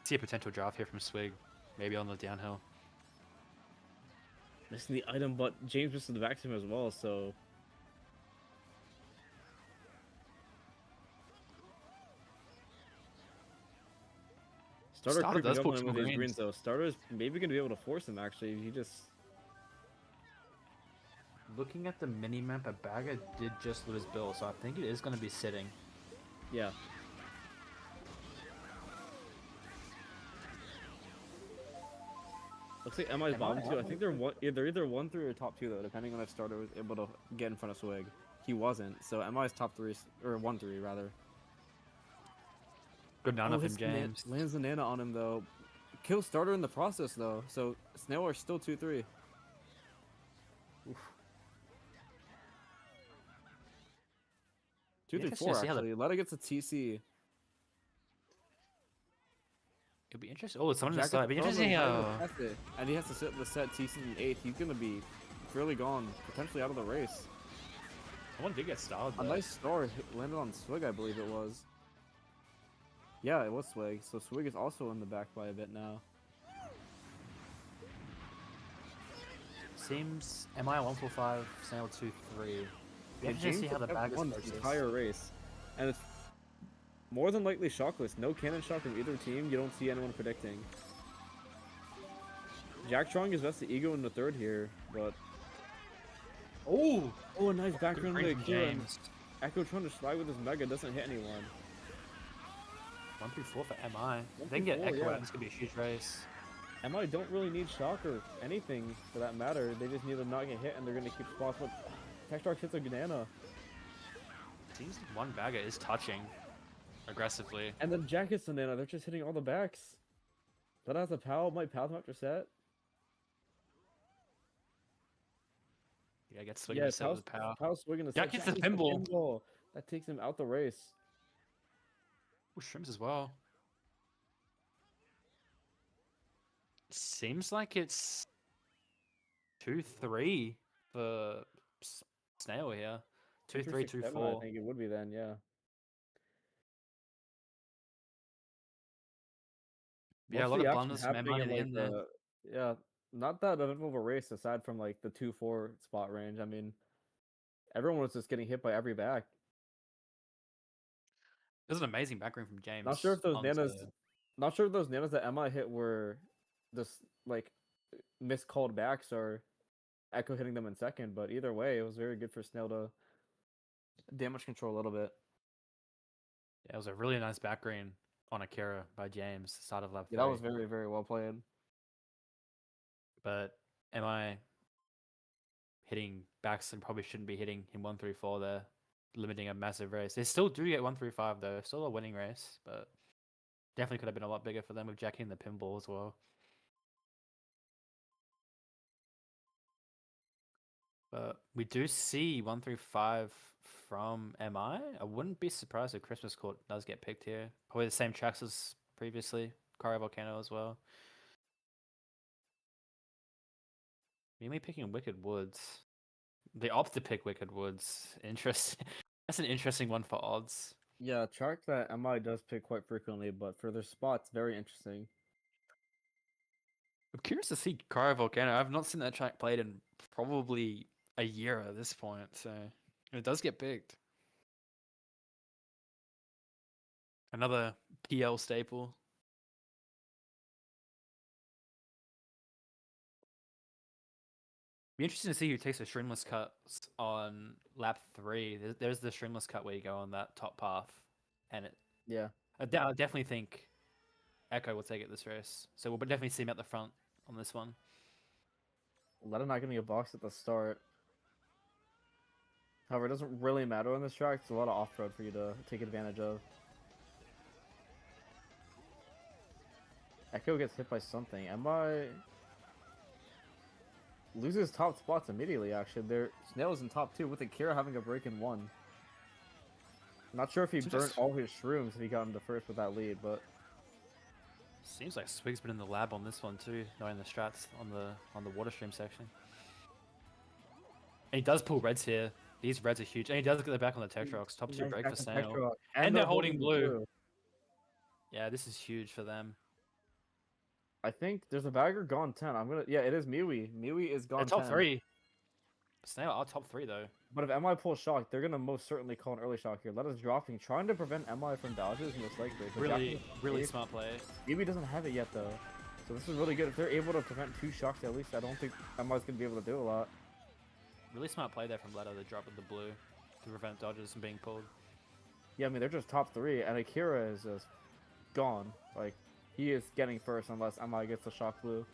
See a potential draft here from Swig, maybe on the downhill. Missing the item, but James missed the back to him as well, so. Starter Starter creeping does up pull on him with triple these greens. greens, though. Starter's maybe going to be able to force him, actually. He just. Looking at the mini-map, a bagger did just lose Bill, so I think it is going to be sitting. Yeah. Looks like MI's bottom 2. I think they're either 1-3 or top 2, though, depending on if Starter was able to get in front of Swig. He wasn't, so MI's top 3, or 1-3, rather. Good none of him, his James. Lands the Nana on him, though. Kills Starter in the process, though, so Snail are still 2-3. Interesting 2-3-4 to see how the- actually. Letta gets a TC. It'll be interesting. Oh, someone in the Jack side. gets It'll be a interesting promo, how. that's it. And he has to sit the set TC in 8th. He's gonna be really gone, potentially out of the race. Someone did get styled. A Though. nice star landed on Swig, I believe it was. Yeah, it was Swig. So Swig is also in the back by a bit now. Seems MI 145, Snail 2-3. Yeah, Interesting to see how the have bag won is the entire race, and it's more than likely shockless. No cannon shock from either team. You don't see anyone predicting. Jack trying his best to ego in the 3rd here, but Oh, oh, a nice background great leg from here. and James. Echo trying to slide with his mega doesn't hit anyone. 1-3-4 for MI. They can get 1-3-4, Echo yeah. out. It's gonna be a huge race. MI don't really need shock or anything for that matter. They just need to not get hit, and they're gonna keep spots. But Techstark hits a banana, Seems like one bagger is touching aggressively. and then Jack hits the banana. They're just hitting all the backs. That has a pal. Might pal them after set. Yeah, gets swinging set with power. Pal swinging the Jack set. hits the pinball. That takes him out the race. Oh, Shrimps as well. Seems like it's 2-3 for Snail here. 2-3, 2-3-6-7, 2-4. I think it would be then, yeah. Yeah, a Most lot of the action blunders from happening MI in, at the end there. yeah, not that of a race aside from like the 2-4 spot range. I mean, everyone was just getting hit by every back. It was an amazing backroom from James. Not sure if those onto- nanas, not sure if those nanas that MI hit were just like miscalled backs or Echo hitting them in 2nd, but either way, it was very good for Snail to damage control a little bit. Yeah, it was a really nice back green on Akira by James, start of lap 3. Yeah, that was very, very well played. But MI hitting backs and probably shouldn't be hitting in 1-3-4 there, limiting a massive race. They still do get 1-3-5 though, still a winning race, but definitely could have been a lot bigger for them with Jack hitting the pinball as well. But we do see 1-3-5 from MI. I wouldn't be surprised if Christmas Court does get picked here. Probably the same tracks as previously, Cryo Volcano as well. Mainly picking Wicked Woods. They opt to pick Wicked Woods. Interesting. That's an interesting one for odds. Yeah, track that MI does pick quite frequently, but for their spots, very interesting. I'm curious to see Cryo Volcano. I've not seen that track played in probably a year at this point, so it does get picked. Another PL staple. Be interesting to see who takes the streamless cuts on lap 3. There's the streamless cut where you go on that top path, and Yeah. I definitely think Echo will take it this race. So we'll definitely see him at the front on this one. Letta not getting a box at the start. However, it doesn't really matter on this track. It's a lot of off-road for you to take advantage of. Echo gets hit by something. MI loses top spots immediately, actually. Snail is in top 2 with Akira having a break in 1. Not sure if he So burnt just- all his shrooms if he got into first with that lead, but Seems like Swig's been in the lab on this one too, knowing the strats on the water stream section. And he does pull reds here. These reds are huge, and he does get the back on the Tech Rocks. Top 2 Nice break back for on Snail. Tetrox. And they're holding blue. Yeah, this is huge for them. I think there's a bagger gone 10. Yeah, it is Miwi. Miwi is gone They're top 10. 3. Snail are top 3 though. But if MI pulls shock, they're gonna most certainly call an early shock here. Let us dropping, trying to prevent MI from dodges most likely. But Really smart play. Miwi doesn't have it yet though. So this is really good. If they're able to prevent 2 shocks at least, I don't think MI's gonna be able to do a lot. Really smart play there from Leto, the drop of the blue to prevent dodges from being pulled. Yeah, I mean they're just top 3, and Akira is just gone. Like he is getting first unless MI gets the shock blue.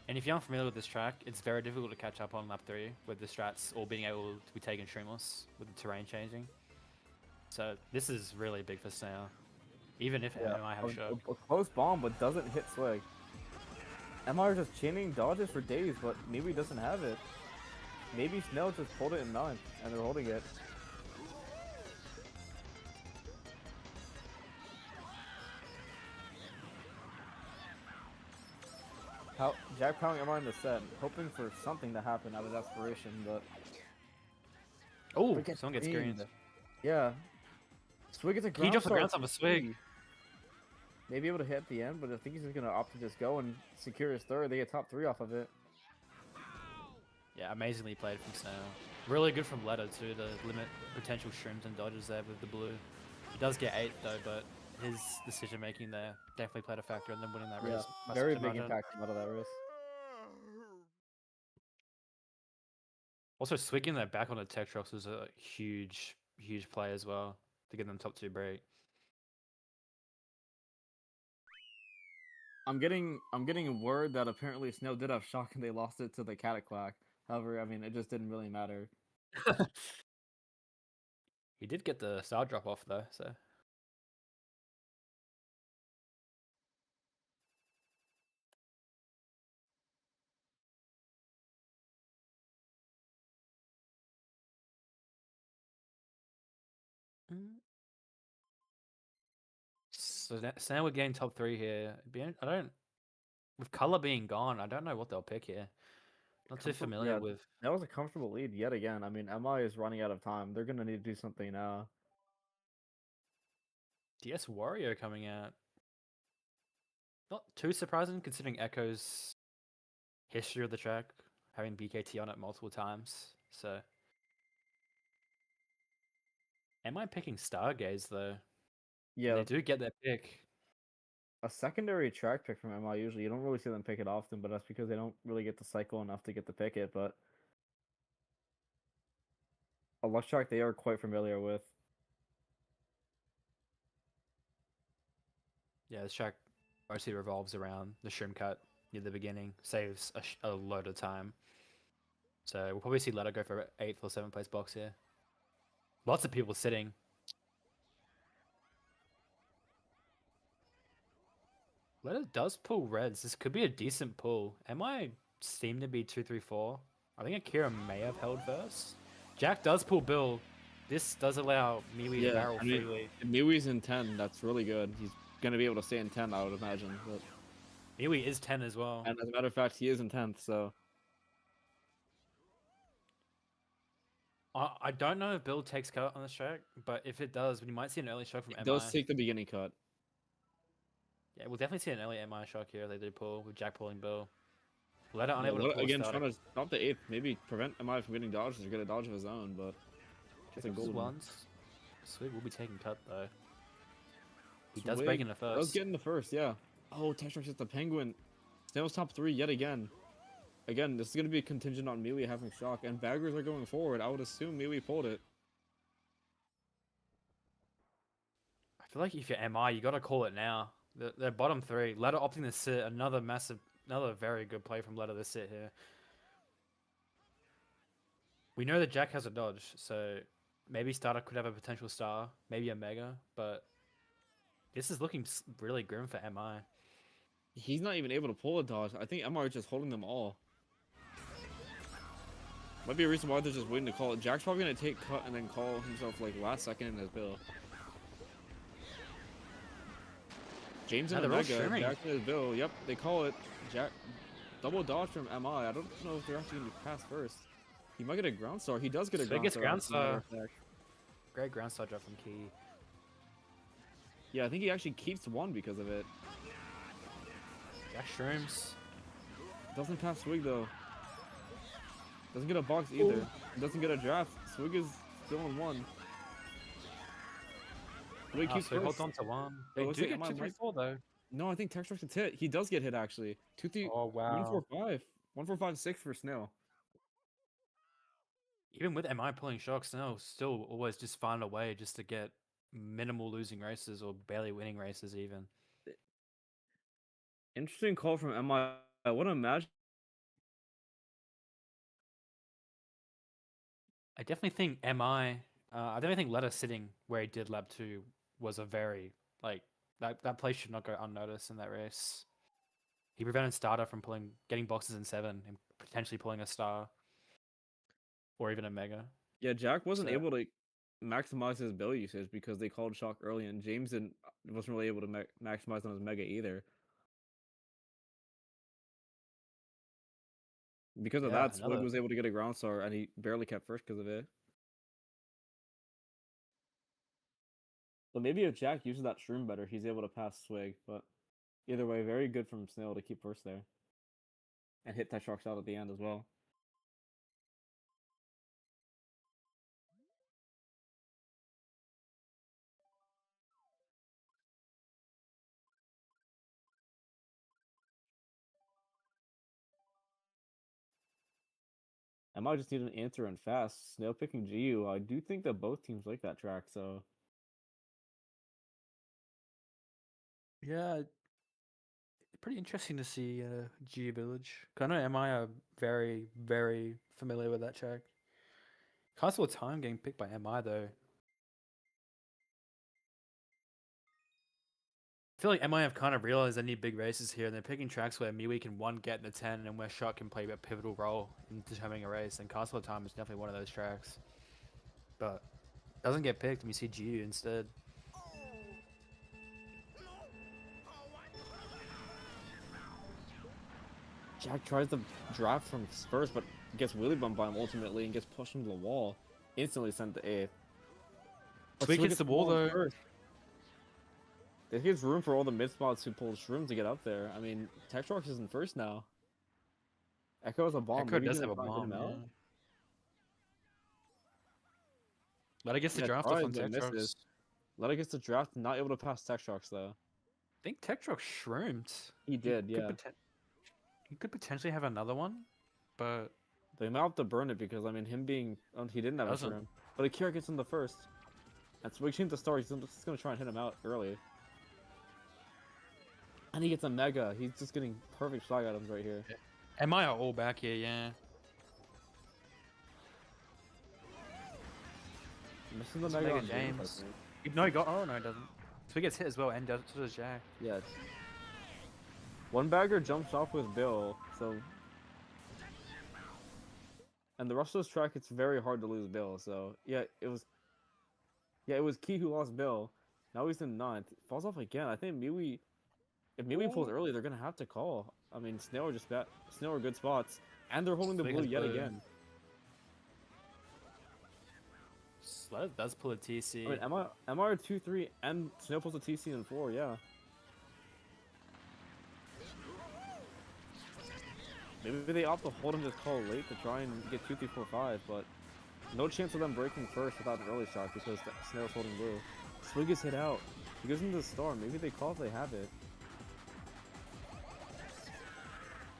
And if you're unfamiliar with this track, it's very difficult to catch up on lap 3 with the strats all being able to be taken streamless with the terrain changing. So this is really big for Snail. Even if MI have shock. A close bomb, but doesn't hit Swig. MI are just chaining dodges for days, but Miwi doesn't have it. Maybe Snail just pulled it in 9th, and they're holding it. Jack pounding MI in the set, hoping for something to happen out of desperation, but Oh, Swig gets someone gets greened. greened. Yeah. Swig gets a He ground drops the star ground off for a Swig. C. Maybe able to hit at the end, but I think he's just gonna opt to just go and secure his third. They get top 3 off of it. Yeah, amazingly played from Snail. Really good from Letter too to limit potential shrooms and dodges there with the blue. He does get 8 though, but his decision making there definitely played a factor in them winning that Yeah, race. by very such a big margin. impact out of that race. Also, swigging that back on the Tech Trucks was a huge play as well to get them top 2 break. I'm getting word that apparently Snail did have shock and they lost it to the Cataclack. However, I mean it just didn't really matter. He did get the star drop off though, so. So Snail would gain top 3 here. I don't, with color being gone, I don't know what they'll pick here. Not too familiar Yeah, with. that was a comfortable lead yet again. I mean, MI is running out of time. They're gonna need to do something now. DS Wario coming out. Not too surprising considering Echo's history of the track, having BKT on it multiple times. So, am I picking Stargaze though? Yeah, They do get their pick. a secondary track pick from MI usually you don't really see them pick it often, but that's because they don't really get to cycle enough to get to pick it. But a luck track they are quite familiar with. Yeah, this track mostly revolves around the shroom cut near the beginning, saves a load of time. So we'll probably see Leto go for 8th or 7th place box here. Lots of people sitting. Leto does pull reds. This could be a decent pull. MI seem to be 2-3-4. I think Akira may have held first. Jack does pull Bill. This does allow Miwi to barrel freely. Miwi's in 10. That's really good. He's gonna be able to stay in 10, I would imagine. But... Miwi is 10 as well. And as a matter of fact, he is in 10th. So I don't know if Bill takes cut on this track, but if it does, we might see an early shock from it MI. does take the beginning cut. Yeah, we'll definitely see an early MI shock here if they do pull, with Jack pulling Bill. Leto unable to pull Again, starting. trying to stop the 8th, maybe prevent MI from getting dodges or get a dodge of his own, but it's a golden. Ones. Swig will be taking cut though. He does Swig break in the first. does get in the first, yeah. Oh, Tetrax hits the Penguin. Snail's top 3 yet again. Again, this is going to be contingent on Miwi having shock, and baggers are going forward. I would assume Miwi pulled it. I feel like if you're MI, you got to call it now. They're bottom 3. Leto opting to sit. Another very good play from Leto to sit here. We know that Jack has a dodge, so maybe Starter could have a potential star, maybe a Mega, but this is looking really grim for MI. He's not even able to pull a dodge. I think MR is just holding them all. Might be a reason why they're just waiting to call it. Jack's probably going to take cut and then call himself like last second in his bill. James and Omega, Jack in his bill. Yep, they call it. Jack, double dodge from MI. I don't know if they're actually going to pass first. He might get a ground star. He does get a ground star. Great ground star drop from Key. Yeah, I think he actually keeps one because of it. Jack shrooms. Doesn't pass Swig though. Doesn't get a box either. Ooh. Doesn't get a draft. Swig is still on 1. Swig keeps so holds on to 1. They do get 2-3-4 though. No, I think Textbox gets hit. He does get hit actually. 2-3. Oh wow. 1-4-5. 1-4-5-6 for Snail. Even with MI pulling shocks, Snail still always just find a way just to get minimal losing races or barely winning races even. Interesting call from MI. I would imagine. I definitely think MI. I definitely think Letter sitting where he did lap 2 was a very that play should not go unnoticed in that race. He prevented Starter from getting boxes in 7 and potentially pulling a star or even a Mega. Yeah, Jack wasn't able to maximize his bill usage because they called shock early, and James wasn't really able to maximize on his Mega either. Because of Yeah, that, Swig another. was able to get a ground star, and he barely kept first because of it. But maybe if Jack uses that shroom better, he's able to pass Swig. But either way, very good from Snail to keep first there. And hit Tetrox out at the end as well. I might just need an answer and fast. Snail picking GU. I do think that both teams like that track, so Yeah, pretty interesting to see G Village. 'Cause I know MI are very, very familiar with that track. Castle of Time getting picked by MI though. I feel like MI have kind of realized they need big races here, and they're picking tracks where Miwi can get in the 10 and where Shot can play a pivotal role in determining a race. And Castle of Time is definitely one of those tracks, but doesn't get picked, and we see GU instead. Jack tries to draft from first, but gets wheelie bumped by him ultimately and gets pushed into the wall. Instantly sent to 8th. But Swig hits gets the wall on though. first. This gives room for all the mid spots who pull Shroom to get up there. I mean, Tetrox is in first now. Echo has a bomb. Echo Maybe does he's have gonna a try and hit bomb, him out. yeah. But I guess the Yeah, draft off tries on but Tetrox. misses. Letta gets the draft, not able to pass Tetrox though. I think Tetrox shroomed. He did, yeah. He could potentially have another one, but They might have to burn it because I mean, him being he didn't have a doesn't. Shroom, but Akira gets him the first. And Swig seems to start. He's just gonna try and hit him out early. And he gets a mega. He's just getting perfect shot items right here. MI are all back here, yeah. Missing the It's mega Mega on James. I James. think. No, he got. Oh no, he doesn't. So he gets hit as well, and so does Jack. Yeah. One bagger jumps off with Bill, so. And the rest of this track, it's very hard to lose Bill. So yeah, it was. Yeah, it was Key who lost Bill. Now he's in 9th. Falls off again. I think Miwi. If Miwi pulls early, they're gonna have to call. I mean, Snail are just bad. Snail are good spots, and they're holding the Swig blue has yet blue. again. Sled does pull a TC. I mean, MR 2-3 and Snail pulls a TC in 4. Yeah. Maybe they opt to hold him just call late to try and get 2-3-4-5, but no chance of them breaking first without an early shot because Snail's holding blue. Swig is hit out. He goes into the star. Maybe they call if they have it.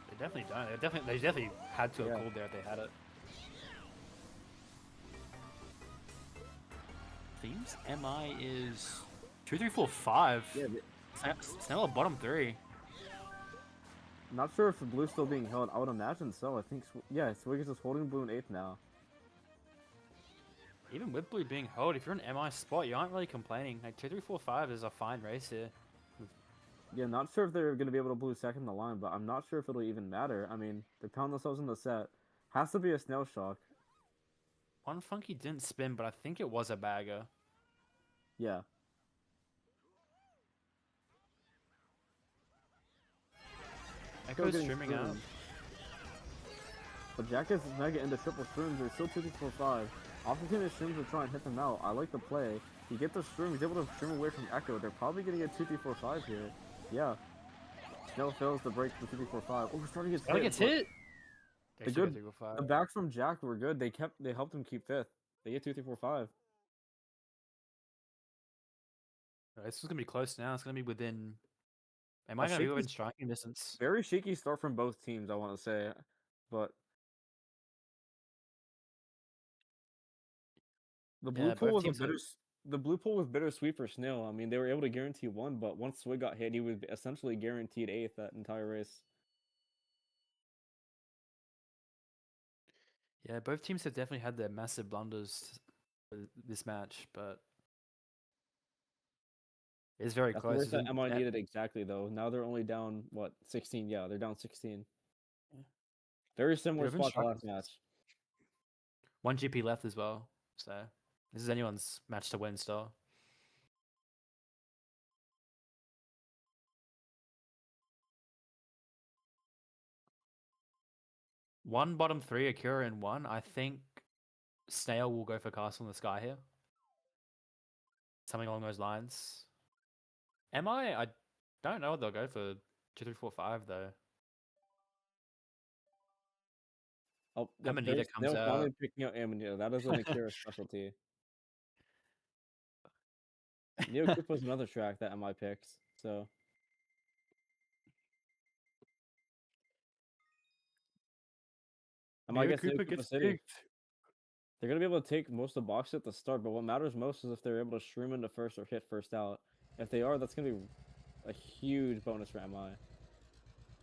They definitely don't. They definitely had to have Yeah. called there if they had it. Themes MI is 2, 3, 4, 5. Yeah, Snail at bottom 3. not sure if the blue's still being held. I would imagine so. I think, yeah, Swig is just holding blue in 8th now. Even with blue being held, if you're an MI spot, you aren't really complaining. Like 2, 3, 4, 5 is a fine race here. Yeah, not sure if they're going to be able to blue second in the line, but I'm not sure if it'll even matter. I mean, they're pounding themselves in the set. Has to be a Snail shock. One funky didn't spin, but I think it was a bagger. Yeah. Echo's getting streaming out. streamed. But Jack gets his mega into triple shrooms. There's still 2-3-4-5. Opportunity shrooms to try and hit them out. I like the play. You get the shroom. He's able to shroom away from Echo. They're probably going to get 2-3-4-5 here. Yeah. Snail fails to break the 2-3-4-5. Oh, starting gets hit. Gets hit. The good. The backs from Jack were good. They helped him keep 5th. They get 2-3-4-5. This is gonna be close now. It's gonna be within. Am I gonna be within striking distance? Very shaky start from both teams, I want to say, but the blue pool was the blue pool was bittersweet for Snail. I mean, they were able to guarantee 1, but once Swig got hit, he was essentially guaranteed 8th that entire race. Yeah, both teams have definitely had their massive blunders for this match, but it's very close. That's the race that MI needed exactly though. Now they're only down what 16. Yeah, they're down 16. Yeah. Very similar spot to last match. 1 GP left as well, so this is anyone's match to win still. One bottom three, Akira in one. I think Snail will go for Castle in the Sky here. Something along those lines. Am I don't know what they'll go for 2, 3, 4, 5 though. Oh, yep, Amanita there's comes Snail out. finally picking up Amanita. That is an Akira specialty. Neo Koopa's another track that MI picks, so. MI gets Neo Cooper Koopa gets City. picked. They're gonna be able to take most of the box at the start, but what matters most is if they're able to stream into first or hit first out. If they are, that's gonna be a huge bonus for MI.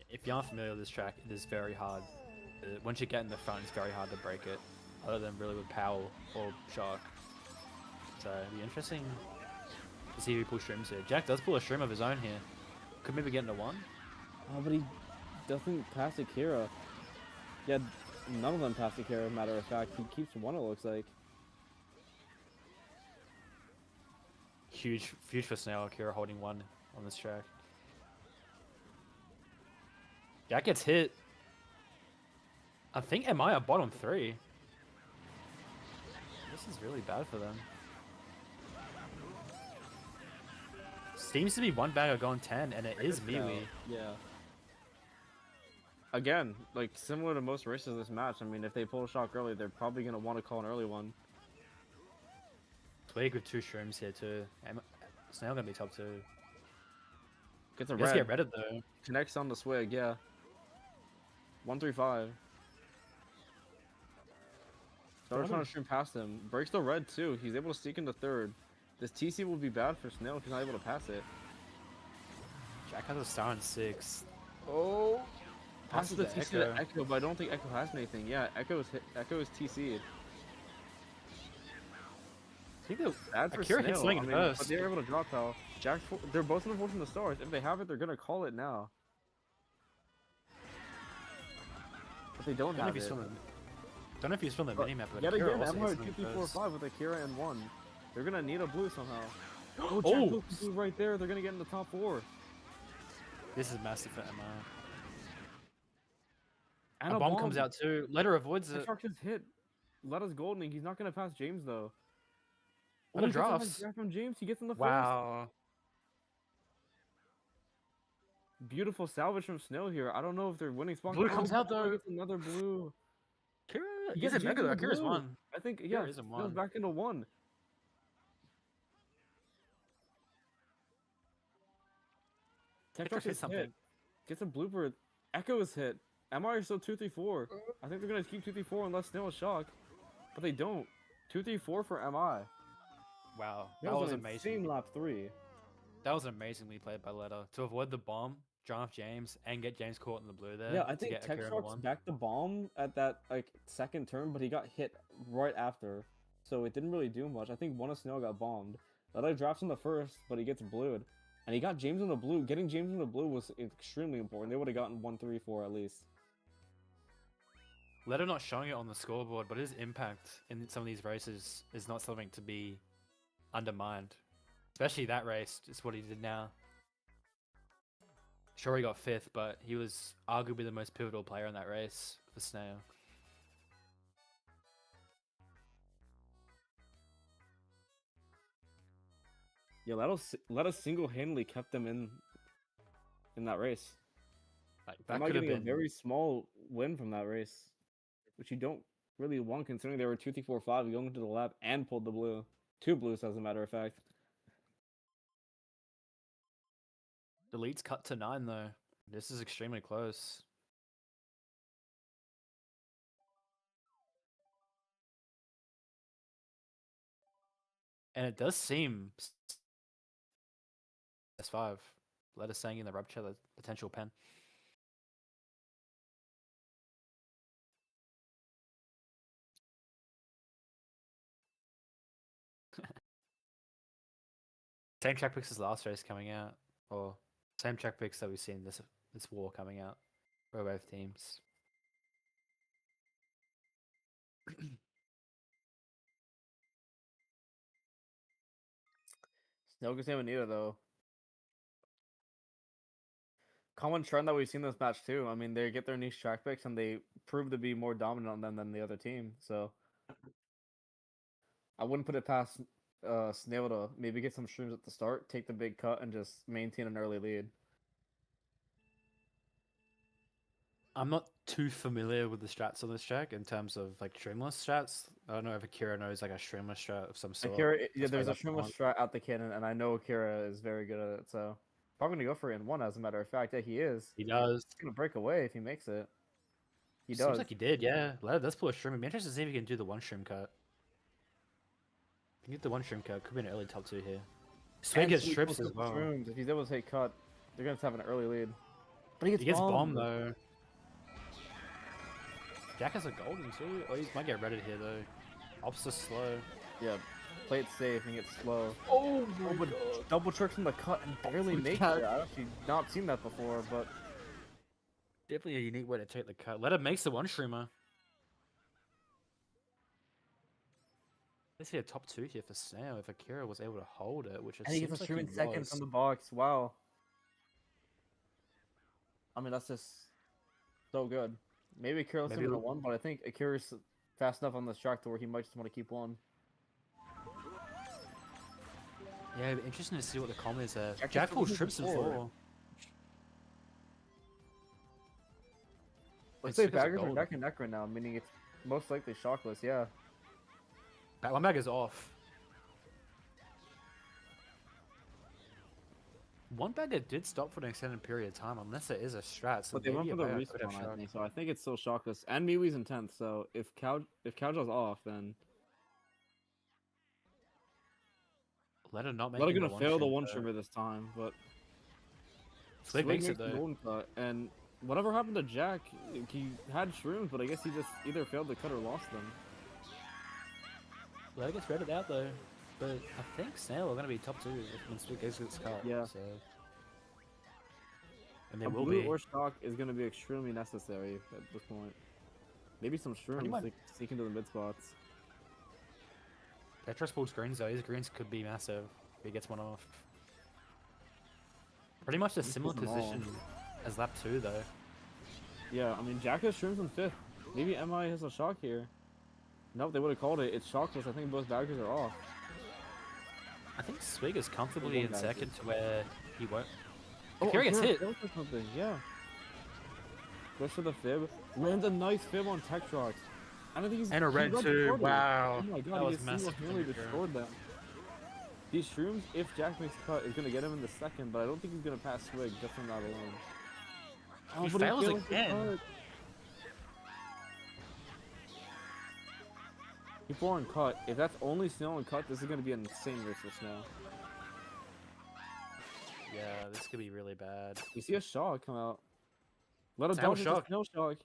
If you aren't familiar with this track, it is very hard. Once you get in the front, it's very hard to break it, other than really with power or shock. So it'll be interesting to see who pulls shrooms here. Jack does pull a shroom of his own here. Could maybe get into one. Oh, but he doesn't pass Akira. Yeah, none of them pass Akira, matter of fact. He keeps one, it looks like. Huge for Snail. Akira holding one on this track. Jack gets hit. I think MI are bottom three. This is really bad for them. Seems to be one bagger going 10, and it is MeWe. Yeah. Again, like similar to most races this match, I mean, if they pull a shock early, they're probably going to want to call an early one. Twig with 2 shrooms here too. Snail gonna be top 2. Gets a Let's red. get red of though. Connects on the swig, yeah. 135. Starter trying to stream past him. Breaks the red too. He's able to sneak into third. This TC will be bad for Snail if he's not able to pass it. Jack has a star in 6th. Oh! Passes the to TC to Echo, but I don't think Echo has anything. Yeah, Echo is TC'd. I think they'll Bad for Akira Snail. hits something I mean, first. but they're able to drop out. They're both unfortunate the stars. If they have it, they're gonna call it now. But they don't have it. Don't know if he's from the minimap, but Yet Akira again, also MR hits something 2, 3, 4, first. 5 with Akira and 1. They're gonna need a blue somehow. Oh, Oh! Jack blue right there. They're gonna get in the top 4. This is massive for MI. And A bomb comes out too. Letter avoids it. Shark just hit. Let us goldening. He's not gonna pass James though. Letter he gets a nice drafts. draft from James. He gets in the Wow. first. Beautiful salvage from Snail here. I don't know if they're winning spot. Blue comes out, though. Gets another blue. Akira, He he's gets a James mega. in the Akira's blue. one. I think Akira yeah. isn't Snail's one. back into 1. Tech Echo Shark hit is something. hit. Gets a blooper. Echo is hit. MR is still 2, 3, 4. I think they're gonna keep 2, 3, 4 unless Snail is shock. But they don't. 2, 3, 4 for MI. Wow, That was an insane amazing. lap 3. That was amazingly played by Letter to avoid the bomb, draft James, and get James caught in the blue there. Yeah, I to think get Tech Akira in Sharks one. backed the bomb at that like second turn, but he got hit right after, so it didn't really do much. I think one of Snail got bombed. Letter drafts in the first, but he gets blued, and he got James in the blue. Getting James in the blue was extremely important. They would have gotten 1, 3, 4 at least. Letter not showing it on the scoreboard, but his impact in some of these races is not something to be undermined. Especially that race, just what he did now. Sure, he got 5th, but he was arguably the most pivotal player in that race for Snail. Yeah, let us single-handedly kept them in that race. Like, That that might could have getting been a very small win from that race, which you don't really want considering they were 2, 3, 4, 5 going into the lap and pulled the blue. 2 blues, as a matter of fact. the lead's cut to 9 though. This is extremely close. And it does seem S5. Letter saying in the rupture the potential pen. Same track picks as last race coming out, or same track picks that we've seen this war coming out for both teams. Snail gets Amanita though. common trend that we've seen this match too. I mean, they get their niche track picks and they prove to be more dominant on them than the other team. So I wouldn't put it past Snail to maybe get some shrooms at the start, take the big cut, and just maintain an early lead. I'm not too familiar with the strats on this track in terms of like streamless strats. I don't know if Akira knows like a streamless strat of some sort. Akira, yeah, That's why there's a that's streamless on. strat at the cannon, and I know Akira is very good at it. So probably gonna go for it in one. As a matter of fact, yeah, he is. He does. He's gonna break away if he makes it. He Seems does. like he did, yeah. Let's pull a stream. I'd be interested to see if he can do the one stream cut. If he can get the one stream cut, could be an early top 2 here. Swing And gets Sweet strips goes as for well. shrooms. If he's able to take cut, they're gonna have an early lead. But He gets bombed though. Jack has a golden too. Oh, he might get redded here though. Ops are slow. Yeah, play it safe and get slow. Oh, But double tricks from the cut and barely makes it. I've actually not seen that before, but definitely a unique way to take the cut. Let him makes the one streamer. Let's see a top 2 here for Snail if Akira was able to hold it, which it and he seems gets a like stream he in second was. from the box. Wow. I mean, that's just so good. Maybe Akira lets him Maybe in a one, but I think Akira's fast enough on this track to where he might just want to keep one. Yeah, it'd be interesting to see what the comment is there. Jack Jack just pulled looking strips in forward. 4. Let's It's say because of baggers are gold. neck and neck right now, meaning it's most likely shockless. Yeah. One bag is off. One bagger did stop for an extended period of time, unless it is a strat. So But they went maybe for a the bagger could have respawn, I shocked. think. So I think it's still shockless. And Miwi's in 10th, so if Cowjaw's off, then Letter not they're making gonna the fail the stream, one though. streamer this time. But Swig makes it the though. golden cut, and whatever happened to Jack, he had shrooms, but I guess he just either failed the cut or lost them. Letter gets redded out though. But I think Snail are going to be top 2 when Swig gets cut. Yeah. So. And they A will blue be. or shock is gonna be extremely necessary at this point. Maybe some shrooms much. to sneak into the mid spots. Tetris pulled greens though. His greens could be massive if he gets one off. Pretty much a He similar pulls them all. position as lap 2 though. Yeah, I mean Jack has shrooms in 5th. Maybe MI has a shock here. Nope, they would have called it. It's shockless. I think both baggers are off. I think Swig is comfortably one in back. second to where he won't. Oh, Akira gets hit. failed for something. Yeah. Goes for the fib. Lands a nice fib on Tech Rocks. And I think he's And a he red red too. destroyed it. Wow. Oh my god, That he was just massive single-handedly from Akira. destroyed them. These shrooms, if Jack makes cut, is gonna get him in the second, but I don't think he's gonna pass Swig just from that alone. Oh, He but fails fails the again. cut. People on cut. If that's only Snail and cut, this is gonna be an insane race for Snail. Yeah, this could be really bad. You see a shock come out. Let a Snail dodge into shock. Snail shock.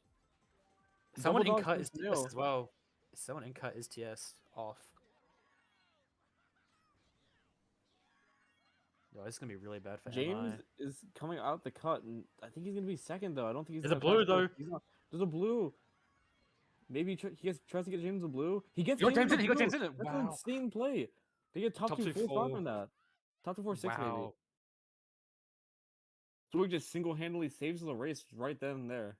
Someone Double in dodge cut from is TS Snail. as well. Someone in cut is TS off. Yo, this is gonna be really bad for James MI. is coming out the cut, and I think he's gonna be second though. I don't think he's. There's a gonna blue, pass Swig. though. He's not. There's a blue. Maybe he tries to get James a blue. He gets. He got James James in a it, he got blue. James in it. That's an Wow. insane play. They get top Top 2, two, 4, 5 4. from that. Top 2, 4, 6 maybe. Wow. Swig just single-handedly saves the race right then and there.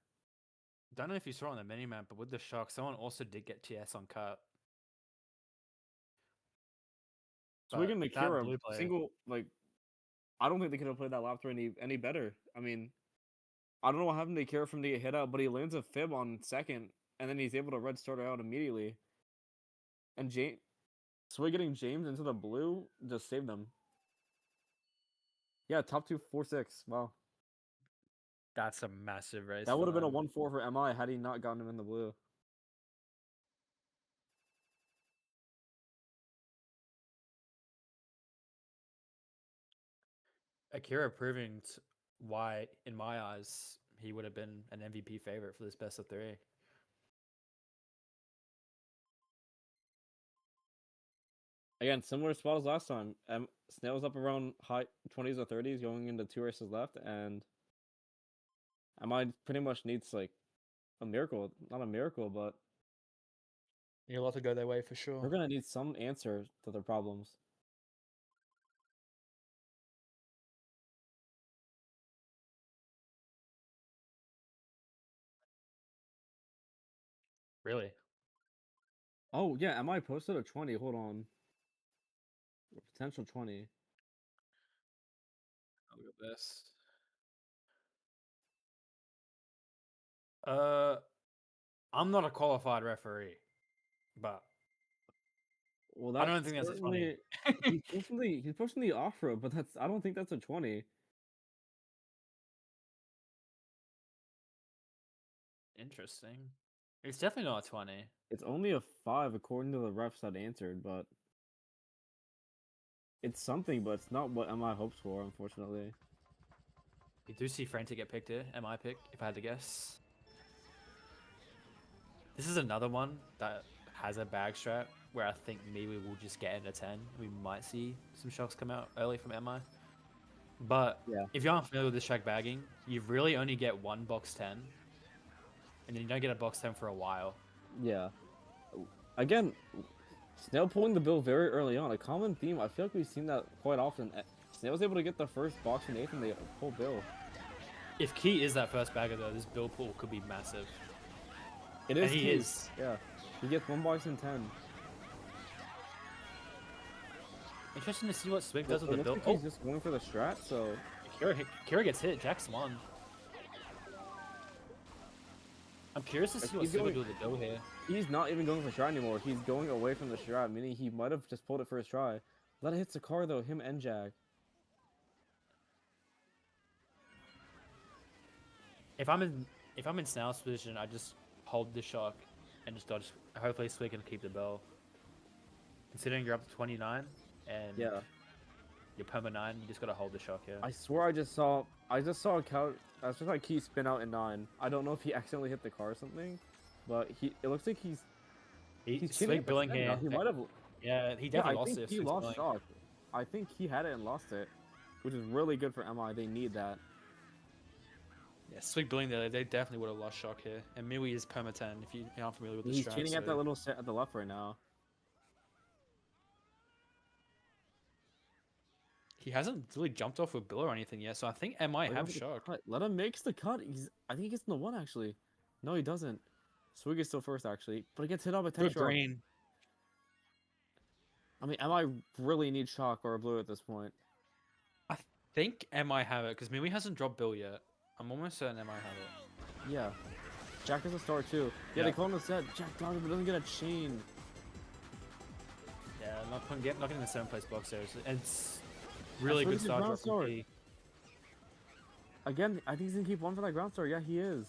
Don't know if you saw it on the mini map, but with the shock, someone also did get TS on cut. Swig But and that Akira blue play- single like. I don't think they could have played that lap through any better. I mean, I don't know what happened to Akira from to get hit out, but he lands a fib on second, and then he's able to red start out immediately. And Swig getting James into the blue just saved them. Yeah, top 2, 4, 6. Wow. That's a massive race. That would for have been a them. 1-4 for MI had he not gotten him in the blue. Akira proving why, in my eyes, he would have been an MVP favorite for this best of 3. Again, similar spot as last time. Snail was up around high 20s or 30s going into 2 races left, and MI pretty much needs like a miracle. Not a miracle, but You're allowed to go their way for sure. they're gonna need some answer to their problems. Really? Oh yeah, am I posted a 20? Hold on. Potential 20. Look at this. Uh, I'm not a qualified referee, but Well, I that's don't think that's a 20. certainly he's posting the off-road, but I don't think that's a 20. Interesting. It's definitely not a 20. It's only a 5 according to the refs that answered, but it's something, but it's not what MI hopes for, unfortunately. You do see Frantic get picked here. MI pick, if I had to guess. This is another one that has a bag strap where I think maybe we'll just get into 10. We might see some shocks come out early from MI. But Yeah. if you're unfamiliar with this track bagging, you really only get one box 10. And then you don't get a box 10 for a while. Yeah. Again, Snail pulling the bill very early on. A common theme. I feel like we've seen that quite often. Snail was able to get the first box and 8th and they pull bill. If Key is that first bagger though, this bill pool could be massive. It is. And he is. Yeah. He gets 1 box and 10. Interesting to see what Swig does with the It bill. looks like he's just going for the strat, so... Kira gets hit. Jack's won. I'm curious to see what Swig will do with the bill here. He's not even going for strat anymore. He's going away from the strat, meaning he might have just pulled it first try. Let it hit the car though, him and Jack. If I'm in Snail's position, I just hold the shock and just dodge. Hopefully Swig can keep the bell. Considering you're up to 29 and Yeah. you're perma 9, you just gotta hold the shock here. I swear I just saw a count. I just saw a Key spin out in 9. I don't know if he accidentally hit the car or something, but it looks like he's Swig billing here. He might have. Yeah, he definitely lost it. I think he Swig's lost billing. shock. I think he had it and lost it, which is really good for MI. They need that. Yeah, Swig billing there, they definitely would have lost shock here. And Miwi is perma 10 if you aren't familiar with the He's strat. cheating at that little set at the left right now. He hasn't really jumped off with bill or anything yet, so I think MI have shock. Let him make the cut. I think he gets in the 1 actually. No, he doesn't. Swig is still first actually, but he gets hit off a 10 Good shock. green. I mean, MI really needs shock or blue at this point. I think MI have it because Miwi hasn't dropped bill yet. I'm almost certain MI have it. Yeah. Jack is a star too. Yeah, they call him the set. Jack Dogger, but doesn't get a chain. Yeah, not getting the 7th place box there. It's really good Swig's start ground drop from Key. Again, I think he's gonna keep 1 for that ground star. Yeah, he is.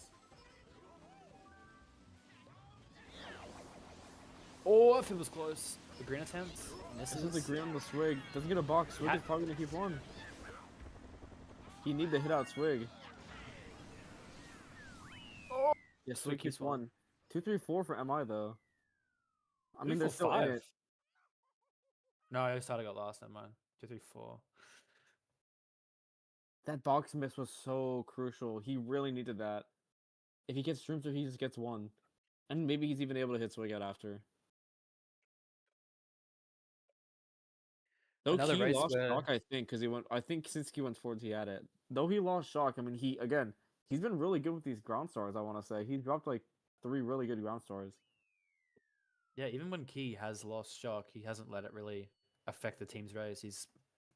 Oh, if it was close. The green attempt. This is the green on the Swig. Doesn't get a box. Swig is probably gonna keep 1. He need to hit out Swig. Oh, Yeah, Swig Swig keeps keeps 1. 2, 3, 4 for MI though. I mean, they're still in 5. it. No, I started got last. Never mind. 2, 3, 4. That box miss was so crucial. He really needed that. If he gets stream, so he just gets 1. And maybe he's even able to hit Swig out after. Though Another he race lost where- shock, I think, because he went. I think since he went forward, he had it. Though he lost shock, I mean, he's been really good with these ground stars. I want to say he dropped like 3 really good ground stars. Yeah, even when Key has lost shock, he hasn't let it really affect the team's race. He's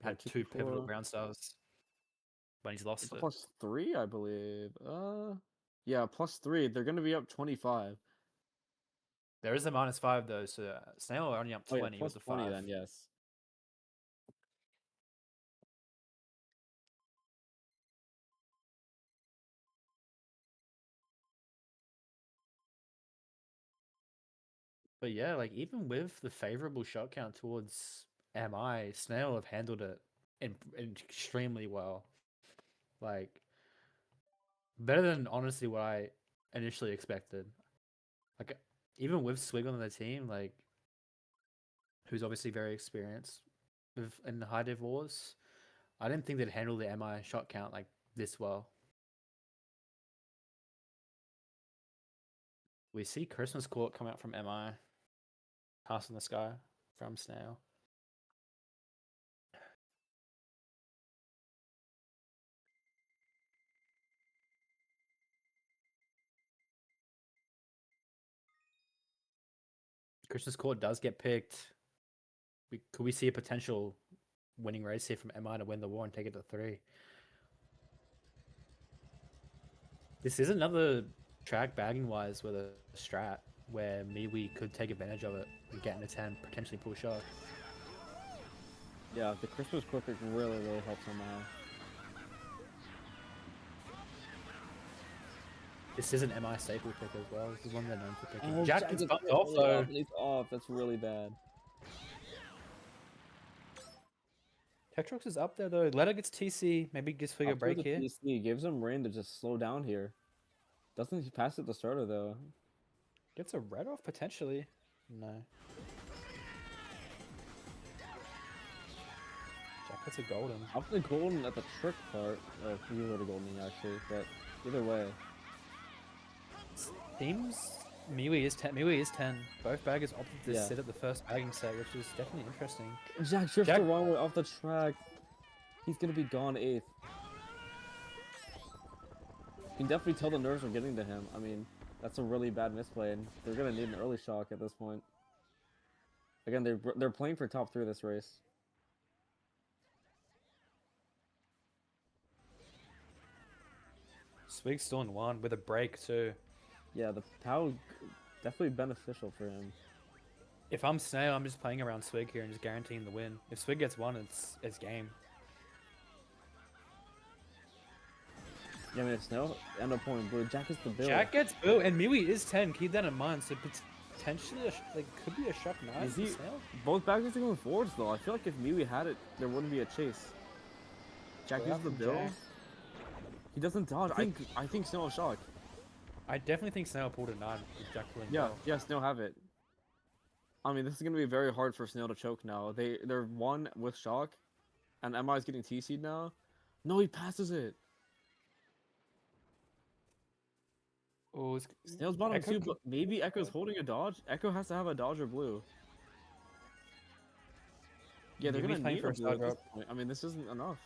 had 2 pivotal 2-4. ground stars when he's lost It's it. +3, I believe. Yeah, +3. They're gonna be up 25. There is a -5 though, so Snail are only up Oh 20 yeah, with the +20 5. then. Yes. But yeah, like even with the favorable shot count towards MI, Snail have handled it extremely well. Like better than honestly what I initially expected. Like even with Swig on the team, like who's obviously very experienced in the high div wars, I didn't think they'd handle the MI shot count like this well. We see Christmas Court come out from MI. Pass in the Sky from Snail. Christmas Court does get picked, could we see a potential winning race here from MI to win the war and take it to 3? This is another track bagging wise with a strat where MiWi could take advantage of it and get in a 10, potentially pull shot. Yeah, the Christmas Court pick really helps MI. This is an MI staple pick as well. This is one they're known for picking. Oh, Jack gets bumped off though. He's off. That's really bad. Tetrox is up there though. Letter gets TC. Maybe gives Swig a break here. TC gives him rain to just slow down here. Doesn't he pass it the starter though? Gets a red off potentially. No. Jack gets a golden. Up the golden at the trick part. Oh, you were the golden actually, but either way. Seems MiWi is 10. MiWi is 10. Both baggers opted to sit at the first bagging set, which is definitely interesting. Jack drifts the wrong way off the track. He's gonna be gone 8th. You can definitely tell the nerves are getting to him. I mean, that's a really bad misplay, and they're gonna need an early shock at this point. Again, they're playing for top 3 this race. Swig's still in 1 with a break too. Yeah, the POW definitely beneficial for him. If I'm Snail, I'm just playing around Swig here and just guaranteeing the win. If Swig gets 1, it's game. Yeah, I mean, if Snail end up pulling blue, Jack gets the bill. Jack gets blue, and MiWi is 10. Keep that in mind. So potentially, could be a shock 9 for Snail. Both baggers are going forwards though. I feel like if MiWi had it, there wouldn't be a chase. Jack gets the bill. Jack. He doesn't dodge. I think Snail will shock. I definitely think Snail pulled a 9 with Jack pulling. Yeah, Snail have it. I mean, this is gonna be very hard for Snail to choke now. They're 1 with shock, and MI is getting TC'd now. No, he passes it. Oh, Snail's bottom 2, but maybe Echo's holding a dodge. Echo has to have a dodge or blue. Yeah, they're gonna need a blue at this point. I mean, this isn't enough.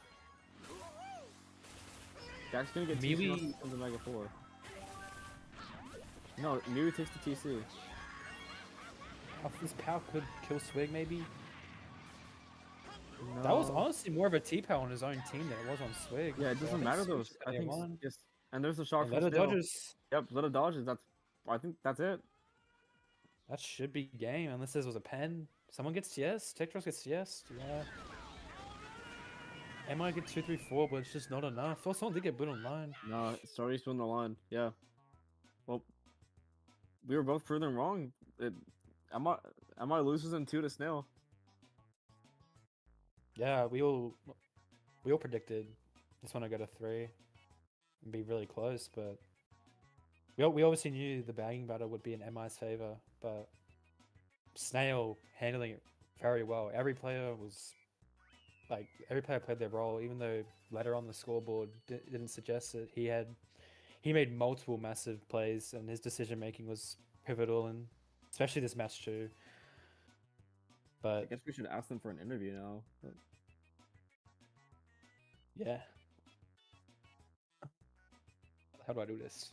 Jack's gonna get TC from the Mega 4. No, MiWi takes the TC. This POW could kill Swig, maybe? No. That was honestly more of a T-POW on his own team than it was on Swig. Yeah, it doesn't matter though. I think just, and there's a shock from Snail. Dodges. Yep, little dodges. I think that's it. That should be game, unless this was a pen. Someone gets yes. Tektros gets yes. Yeah. MI get 2, 3, 4, but it's just not enough. Oh, someone did get blue on line. No, sorry, spin the line. Yeah. Well, we were both proven wrong. MI loses in 2 to Snail. Yeah, we all predicted this one to go to 3 and be really close, but we obviously knew the bagging battle would be in MI's favor, but Snail handling it very well. Every player played their role, even though letter on the scoreboard didn't suggest it. He made multiple massive plays, and his decision making was pivotal, and especially this match too. But I guess we should ask them for an interview now. But... yeah. How do I do this?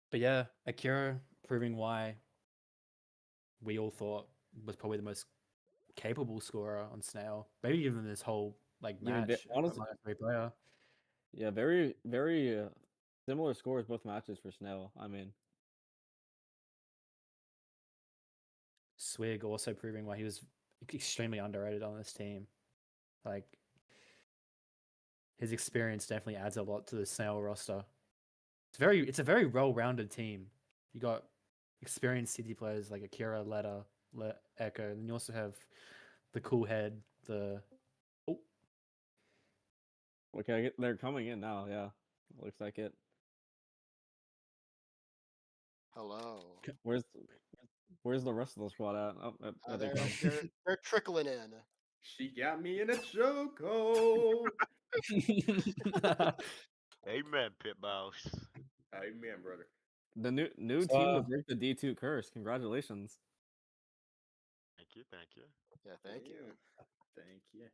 But yeah, Akira proving why we all thought was probably the most capable scorer on Snail. Maybe even this whole match. Honestly, player. Yeah, very, very similar scores both matches for Snail. I mean, Swig also proving why he was extremely underrated on this team. His experience definitely adds a lot to the Snail roster. It's a very well-rounded team. You got experienced CT players like Akira, Letta, Echo, and then you also have the cool head, Okay, they're coming in now. Yeah, looks like it. Hello. Where's the rest of the squad at? Oh, they're trickling in. She got me in a chokehold. Amen, pit boss. Amen, brother. The new team to break the D2 curse. Congratulations. Thank Thank you. Thank you. Yeah, thank you. Thank you.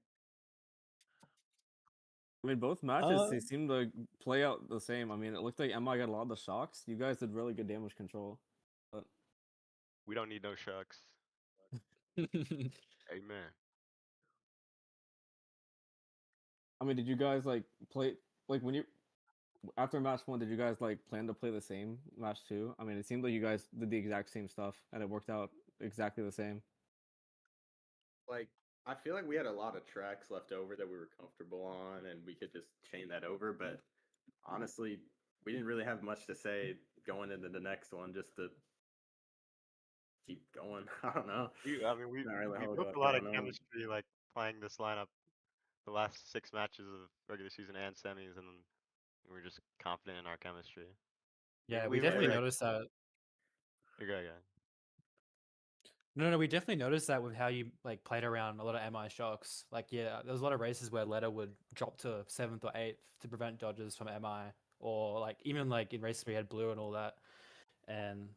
I mean, both matches they seem to play out the same. I mean, it looked like MI got a lot of the shocks. You guys did really good damage control. But We don't need no shucks. Amen. I mean, did you guys like play like when you after match one? Did you guys like plan to play the same match two? I mean, it seemed like you guys did the exact same stuff, and it worked out exactly the same. Like, I feel like we had a lot of tracks left over that we were comfortable on, and we could just chain that over. But honestly, we didn't really have much to say going into the next one, just to keep going. I don't know. I mean, we Not really a whole built lot a lot of going on. chemistry, like playing this lineup the last 6 matches of regular season and semis, and we were just confident in our chemistry. Yeah, we we definitely were- noticed that. Yeah. No, we definitely noticed that with how you like played around a lot of MI shocks. Like, yeah, there was a lot of races where Letter would drop to 7th or 8th to prevent dodges from MI, or like even like in races where you had blue and all that. And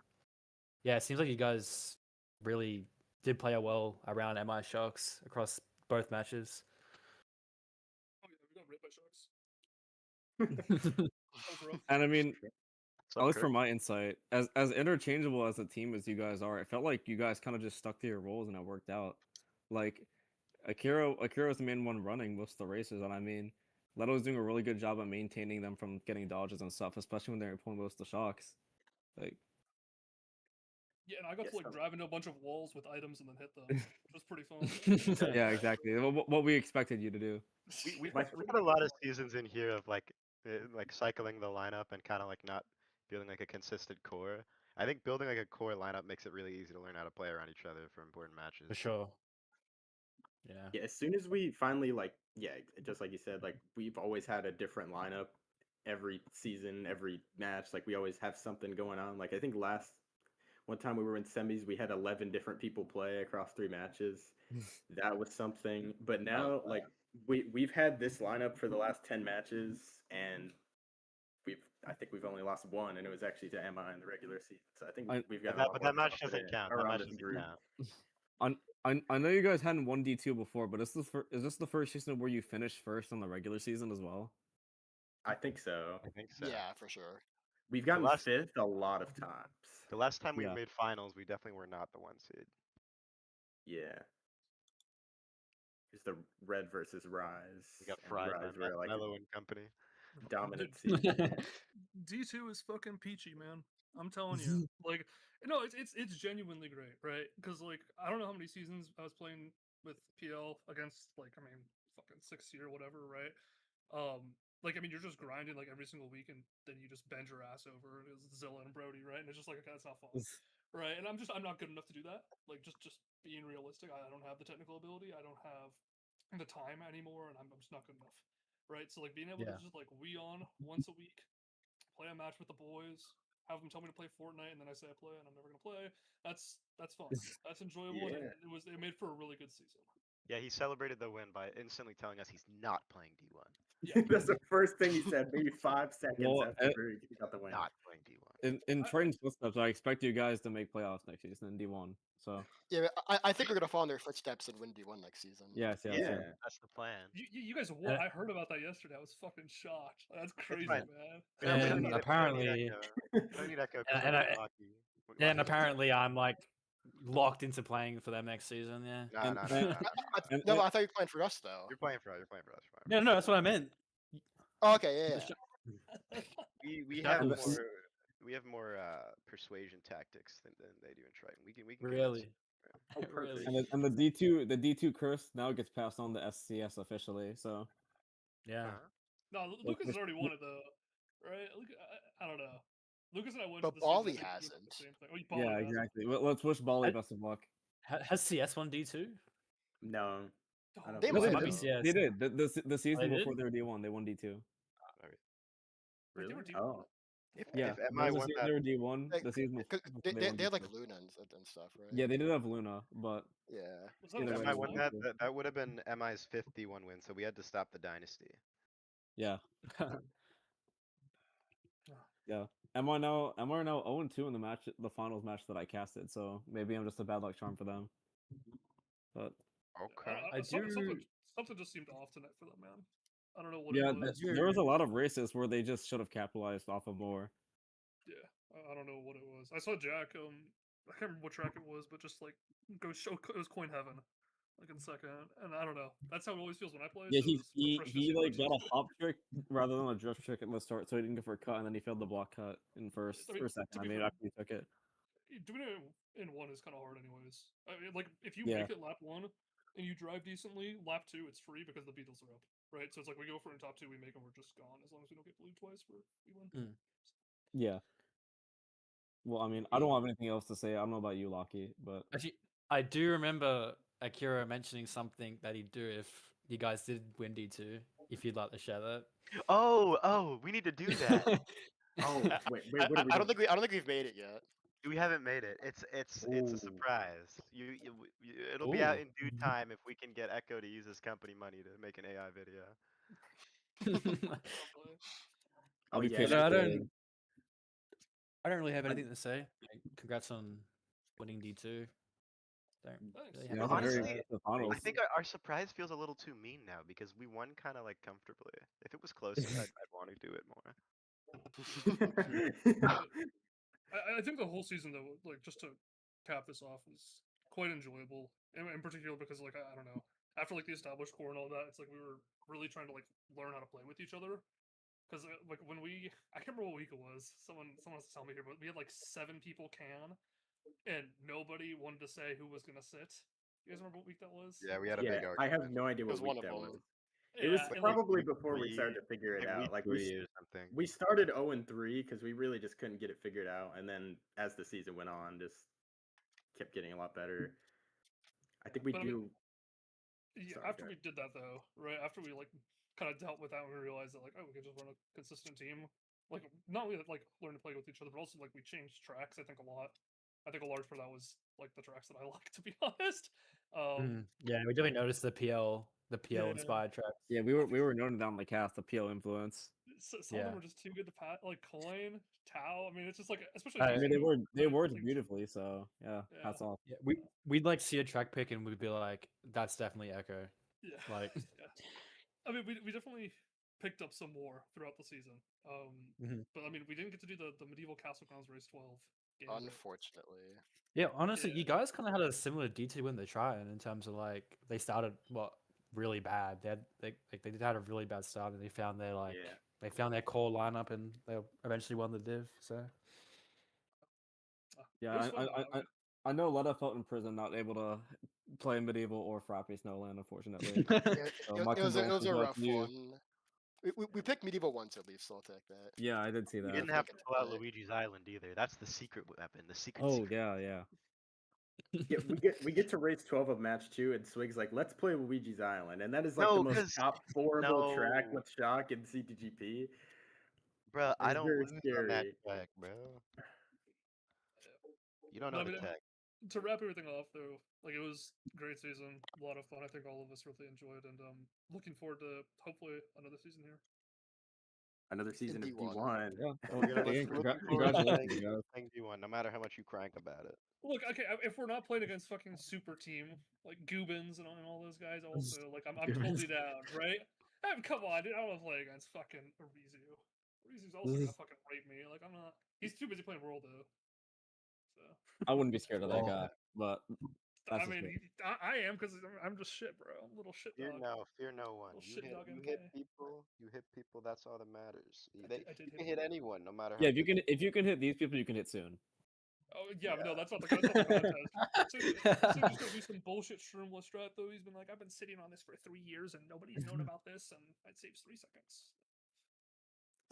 yeah, it seems like you guys really did play well around MI shocks across both matches. Oh yeah, we got ripped by sharks. That was rough. And I mean, So at least from my insight, as interchangeable as a team as you guys are, it felt like you guys kind of just stuck to your roles and it worked out. Like Akira's the main one running most of the races, and I mean, Leto's doing a really good job of maintaining them from getting dodges and stuff, especially when they're pulling most of the shocks. Like, Yeah, and I got Yes, to like I'm- drive into a bunch of walls with items and then hit them, which was pretty fun. yeah, exactly. What we expected you to do. We've My had a lot of seasons in here of like cycling the lineup and kind of like not building like a consistent core. I think building like a core lineup makes it really easy to learn how to play around each other for important matches. For sure. Yeah. Yeah, as soon as we finally just like you said, like we've always had a different lineup every season, every match. Like we always have something going on. Like I think one time we were in semis, we had 11 different people play across 3 matches. That was something. But now, like we've had this lineup for the last 10 matches, and I think we've only lost one, and it was actually to MI in the regular season. So I think we've got. But that match doesn't count. That match doesn't count. I know you guys hadn't won D2 before, but is this the first season where you finished first on the regular season as well? I think so. I think so. Yeah, for sure. We've gotten last- 5th a lot of times. The last time we Yeah. made finals, we definitely were not the 1 seed. Yeah. It's the Red versus Rise. We got and fried, Rise man. were like Mello and company. dominant Dude, season. D2 is fucking peachy, man. I'm telling you. Like, no, it's genuinely great, right? Because like I don't know how many seasons I was playing with PL against like I mean fucking 6th year whatever, right? Like I mean you're just grinding like every single week and then you just bend your ass over Zilla and Brody, right? And it's just like okay, that's not fun. Right, and I'm not good enough to do that. Like, just being realistic, I don't have the technical ability. I don't have the time anymore, and I'm just not good enough. Right, so like being able to just like on once a week, play a match with the boys, have them tell me to play Fortnite, and then I say I play, and I'm never gonna play. That's fun. That's enjoyable, and it made for a really good season. Yeah, he celebrated the win by instantly telling us he's not playing D1. Yeah, That's the first thing he said, maybe 5 seconds Well, after he got the win. Not playing D1. In Triton's footsteps, I expect you guys to make playoffs next season in D1. So Yeah, I think we're gonna follow in their footsteps and win D1 next season. yes. Yeah. That's the plan. you guys won. I heard about that yesterday. I was fucking shocked. That's crazy, fine. man. We don't And need apparently, we don't need Echo. 'Cause and we're I- Lochie. and apparently, I'm like locked into playing for them next season. Yeah. No. No, I thought you were playing for us though. You're playing for us. You're playing for us. No, that's what I meant. Oh, okay, yeah. We That have was- more persuasion tactics than they do in Triton. We can convince Really. Oh, Really. perfect. And the D2 curse now gets passed on to SCS officially. So Yeah. Uh-huh. No, Lucas has already won it though, right? I don't know. Lucas and I went. But to the Bali season, I think we hasn't. went the same thing. Oh, Bali yeah, hasn't. exactly. Let's wish Bali best of luck. Has CS won D2? No. Oh, I don't They think No, might they might be did. so. CS. They did. The season did? before they were D1, they won D2. Wait, they Really? were D1? Oh. Yeah, If there MI was a won season that, they were D1. Like, The season before they had like D2. Luna and stuff, right? Yeah, they did have Luna, but Yeah. Was that Either a way, MI they won won. that would have been MI's 5th D1 win, so we had to stop the dynasty. yeah, yeah. MR now 0-2 in the finals match that I casted. So maybe I'm just a bad luck charm for them. But Okay. I do. Something just seemed off tonight for them, man. I don't know what yeah, it was. there was a lot of races where they just should have capitalized off of more. Yeah, I don't know what it was. I saw Jack. I can't remember what track it was, but just like go show it was Coin Heaven, like in second, and I don't know. That's how it always feels when I play. Yeah, so it was refreshing to see like that got a too. hop trick rather than a drift trick at the start, so he didn't go for a cut, and then he failed the block cut in first I mean, or second. to I be mean, fair, after he took it. doing it in one is kind of hard, anyways. I mean, like if you Yeah. make it lap one and you drive decently, lap two it's free because the Beatles are up, right? So it's like we go for it in top two, we make them, we're just gone as long as we don't get blued twice, we win. Yeah. Well, I mean, I Yeah. don't have anything else to say. I don't know about you, Lochie, but Actually, I do remember Akira mentioning something that he'd do if you guys did win D2. If you'd like to share that. Oh, we need to do that. Oh, I- wait, what are we I don't doing? think I don't think we've made it yet. We haven't made it. It's a Ooh. surprise. It'll be out Ooh. in due time if we can get Echo to use his company money to make an AI video. Probably. I'll Oh, be yeah, patient. I that's- don't. I don't really have I- anything to say. Like, congrats on winning D2. Don't Thanks. really Yeah, have that's a very Honestly, impressive finals. I think our surprise feels a little too mean now because we won kind of like comfortably. If it was closer, I'd want to do it more. I think the whole season though, like just to cap this off, was quite enjoyable, in particular because like I don't know, after like the established core and all that, it's like we were really trying to like learn how to play with each other. Because like when I can't remember what week it was. Someone has to tell me here, but we had like 7 people can, and nobody wanted to say who was gonna sit. You guys remember what week that was? Yeah, we had a yeah, big I have argument. no idea It what was one week of that them. was. It was Yeah, and, probably week before we started to three, figure it like out. week Like 3 or something. we started 0-3 because we really just couldn't get it figured out, and then as the season went on, just kept getting a lot better. I think we But I mean, do. yeah, Sorry, after go we did that though, right after we like kind of dealt with that, we realized that like, oh, we can just run a consistent team. Like not only like learn to play with each other, but also like we changed tracks. I think a lot. I think a large part of that was like the tracks that I like, to be honest. Yeah, we definitely noticed the PL Yeah. inspired tracks. Yeah, we were noting down the cast the PL influence. Some of Yeah. them were just too good to pass. Like Coin, Tau. I mean, it's just like especially. I I mean, DC, they like, worked like, beautifully, so yeah, Yeah. hats off. Yeah, we'd like see a track pick and we'd be like, that's definitely Echo. Yeah. Like- yeah. I mean, we definitely picked up some more throughout the season. But I mean, we didn't get to do the medieval Castle Crowns race 12. Gambit. Unfortunately. Yeah, honestly, Yeah. you guys kind of had a similar D2 win they tried in terms of like they started really bad. They did had a really bad start and they found their Yeah. they found their core lineup and they eventually won the div. So It Yeah, was fun, though. I know Letta felt in prison, not able to play medieval or Frappe Snowland, unfortunately. It, So it, my it was a condolences out rough to you. one. We picked medieval once at least, so I'll take that. Yeah, I did see We that. didn't have to Fucking pull out play. Luigi's Island either. That's the secret weapon. The secret. Oh secret. yeah. Yeah, we get to race 12 of match 2, and Swig's like, let's play Luigi's Island, and that is like No, the most 'cause- top fourable track no. with Shock and CTGP. Bruh, I It's don't very lose on scary. that track, bro. You don't But know I the mean, tech. to wrap everything off, though, like it was a great season, a lot of fun. I think all of us really enjoyed, and looking forward to hopefully another season here. Another season of D1. D1. Yeah. We're gonna Again, looking forward to playing congratulations, guys. playing D1, no matter how much you crank about it. Look, okay, if we're not playing against fucking super team like Goobins and all those guys, also like I'm totally down, right? I mean, come on, dude, I don't want to play against fucking Arizu. Arizu's also gonna fucking rape me. Like I'm not. He's too busy playing World though. So I wouldn't be scared of that Oh. guy, but that's I just mean, me. I am because I'm just shit, bro. I'm a little shit Fear dog. no one. Little You shit hit, dog you MK. hit people. That's all that matters. I did You hit can hit him. anyone, no matter how. Yeah, if you can hit these people, you can hit soon. Oh yeah, but no, that's not the contest. Suji's gonna do some bullshit shroomless strat though. He's been like, I've been sitting on this for 3 years and nobody's known about this, and it saves 3 seconds.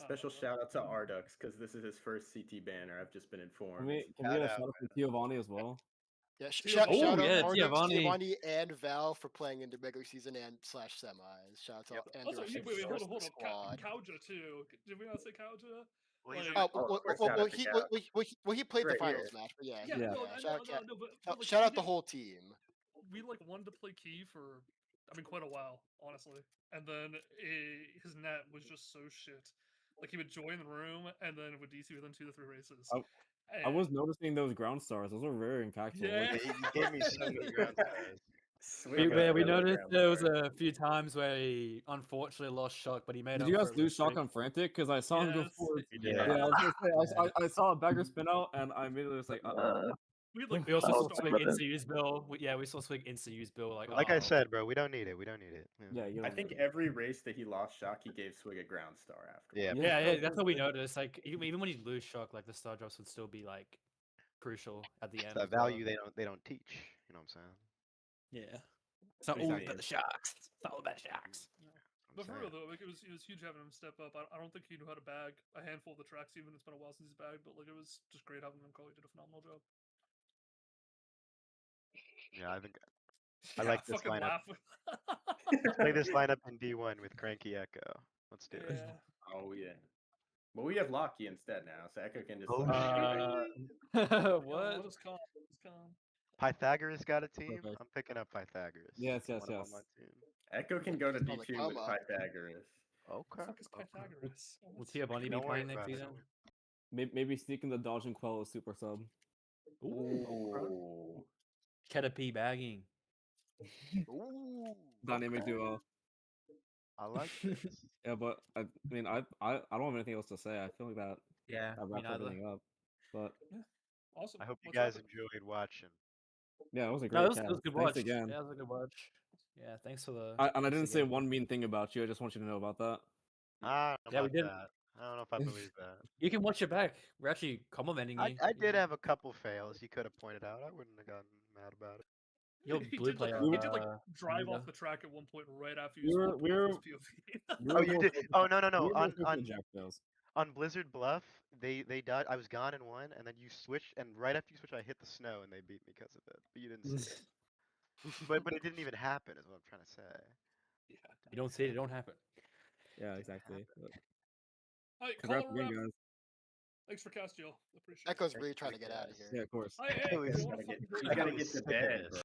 Special shout out to Ardux, because this is his first CT banner. I've just been informed. Can we Shout get a out, shout out to Giovanni as well? Yeah, Giovanni. shout Oh, yeah, out Giovanni. Giovanni and Val for playing in the regular season and / semis. Shout out to Yep. and Also, the wait, rest hold of up. the squad. Kauja too. Did we not say Kauja? Well, he's Like- on Oh, of course, shout out to Cal. he played the Right here. finals match, but yeah, Yeah, Yeah. no, shout but like, shout we out the did- whole team. We like wanted to play Key for, I mean, quite a while, honestly. And then his net was just so shit. Like he would join the room and then would DC within 2 to 3 races. I was noticing those ground stars; those were very impactful. Yeah. Like, Yeah, he gave me so many ground stars. Swig We, was we really noticed around there was there. a few times where he unfortunately lost shock, but he made Did up you for guys it lose with shock strength. on Frantic? Because I saw him go Yes. forward. Yeah. Yeah, I was gonna say, I saw a bagger spin out, and I immediately was like, We had like We also one saw star. Swig insta use Bill. Yeah, we saw Swig insta use Bill. Like I oh. said, bro, we don't need it. We don't need it. Yeah, you I don't think need it. every race that he lost shock, he gave Swig a ground star after. Yeah. Yeah, that's what we noticed. Like even when you lose shock, like the star drops would still be like crucial at the It's end. that as well. value they don't teach. You know what I'm saying? Yeah. It's not all Exactly. about the sharks. It's not all about sharks. But for real saying. though, like it was huge having him step up. I don't think he knew how to bag a handful of the tracks. Even it's been a while since he's bagged, but like it was just great having him go. He did a phenomenal job. Yeah, I think I Yeah, like this fucking lineup. laugh. Let's play this lineup in D1 with Cranky Echo. Let's do it. Yeah. Oh yeah. But we have Lochie instead now, so Echo can just. Oh, What? Just calm. Just calm. Pythagoras got a team. Perfect. I'm picking up Pythagoras. Yes, I yes, want him on yes. my team. Echo can go to Oh, the D2 with come up. Pythagoras. Okay. Fuck is Pythagoras? Will Tia Bunny be Don't worry playing next about it. season? Maybe sneaking the dodge and quell as super sub. Ooh. Caterpie bagging. Ooh. Dynamic Okay. duo. I like this. Yeah, but I mean, I don't have anything else to say. I feel like that Yeah, me wraps neither. everything up. But Awesome. I hope you Let's wrap guys it. enjoyed watching. yeah, it was a No, great it was cast. a good Thanks watch. again. Yeah, it was a good watch. Yeah, thanks for the. And I thanks didn't say again. one mean thing about you. I just want you to know about that. I don't know Yeah, we about did. that. I don't know if I believe that. You can watch it back. We're actually complimenting you. I did have a couple fails you could have pointed out. I wouldn't have gotten mad about it. Your He blue did, like, player. he did like drive Amiga. off the track at one point right after We you were- swapped we off were- his POV. We Oh, were you more did? focused Oh, on- no, we no. were more On focused on Jack fails. on Blizzard Bluff, they died. I was gone in one, and then you switched, and right after you switched, I hit the snow, and they beat me because of it. But you didn't see it. But it didn't even happen, is what I'm trying to say. Yeah. You don't see it, it don't happen. Yeah, exactly. But All right, congrats call it a again, wrap. guys. Thanks for Castiel. Appreciate it. Echo's really trying to get out of here. Yeah, of course. Hey, Echo we is wanna gotta fucking get- break You it gotta down. get to sick of bed, this. bro.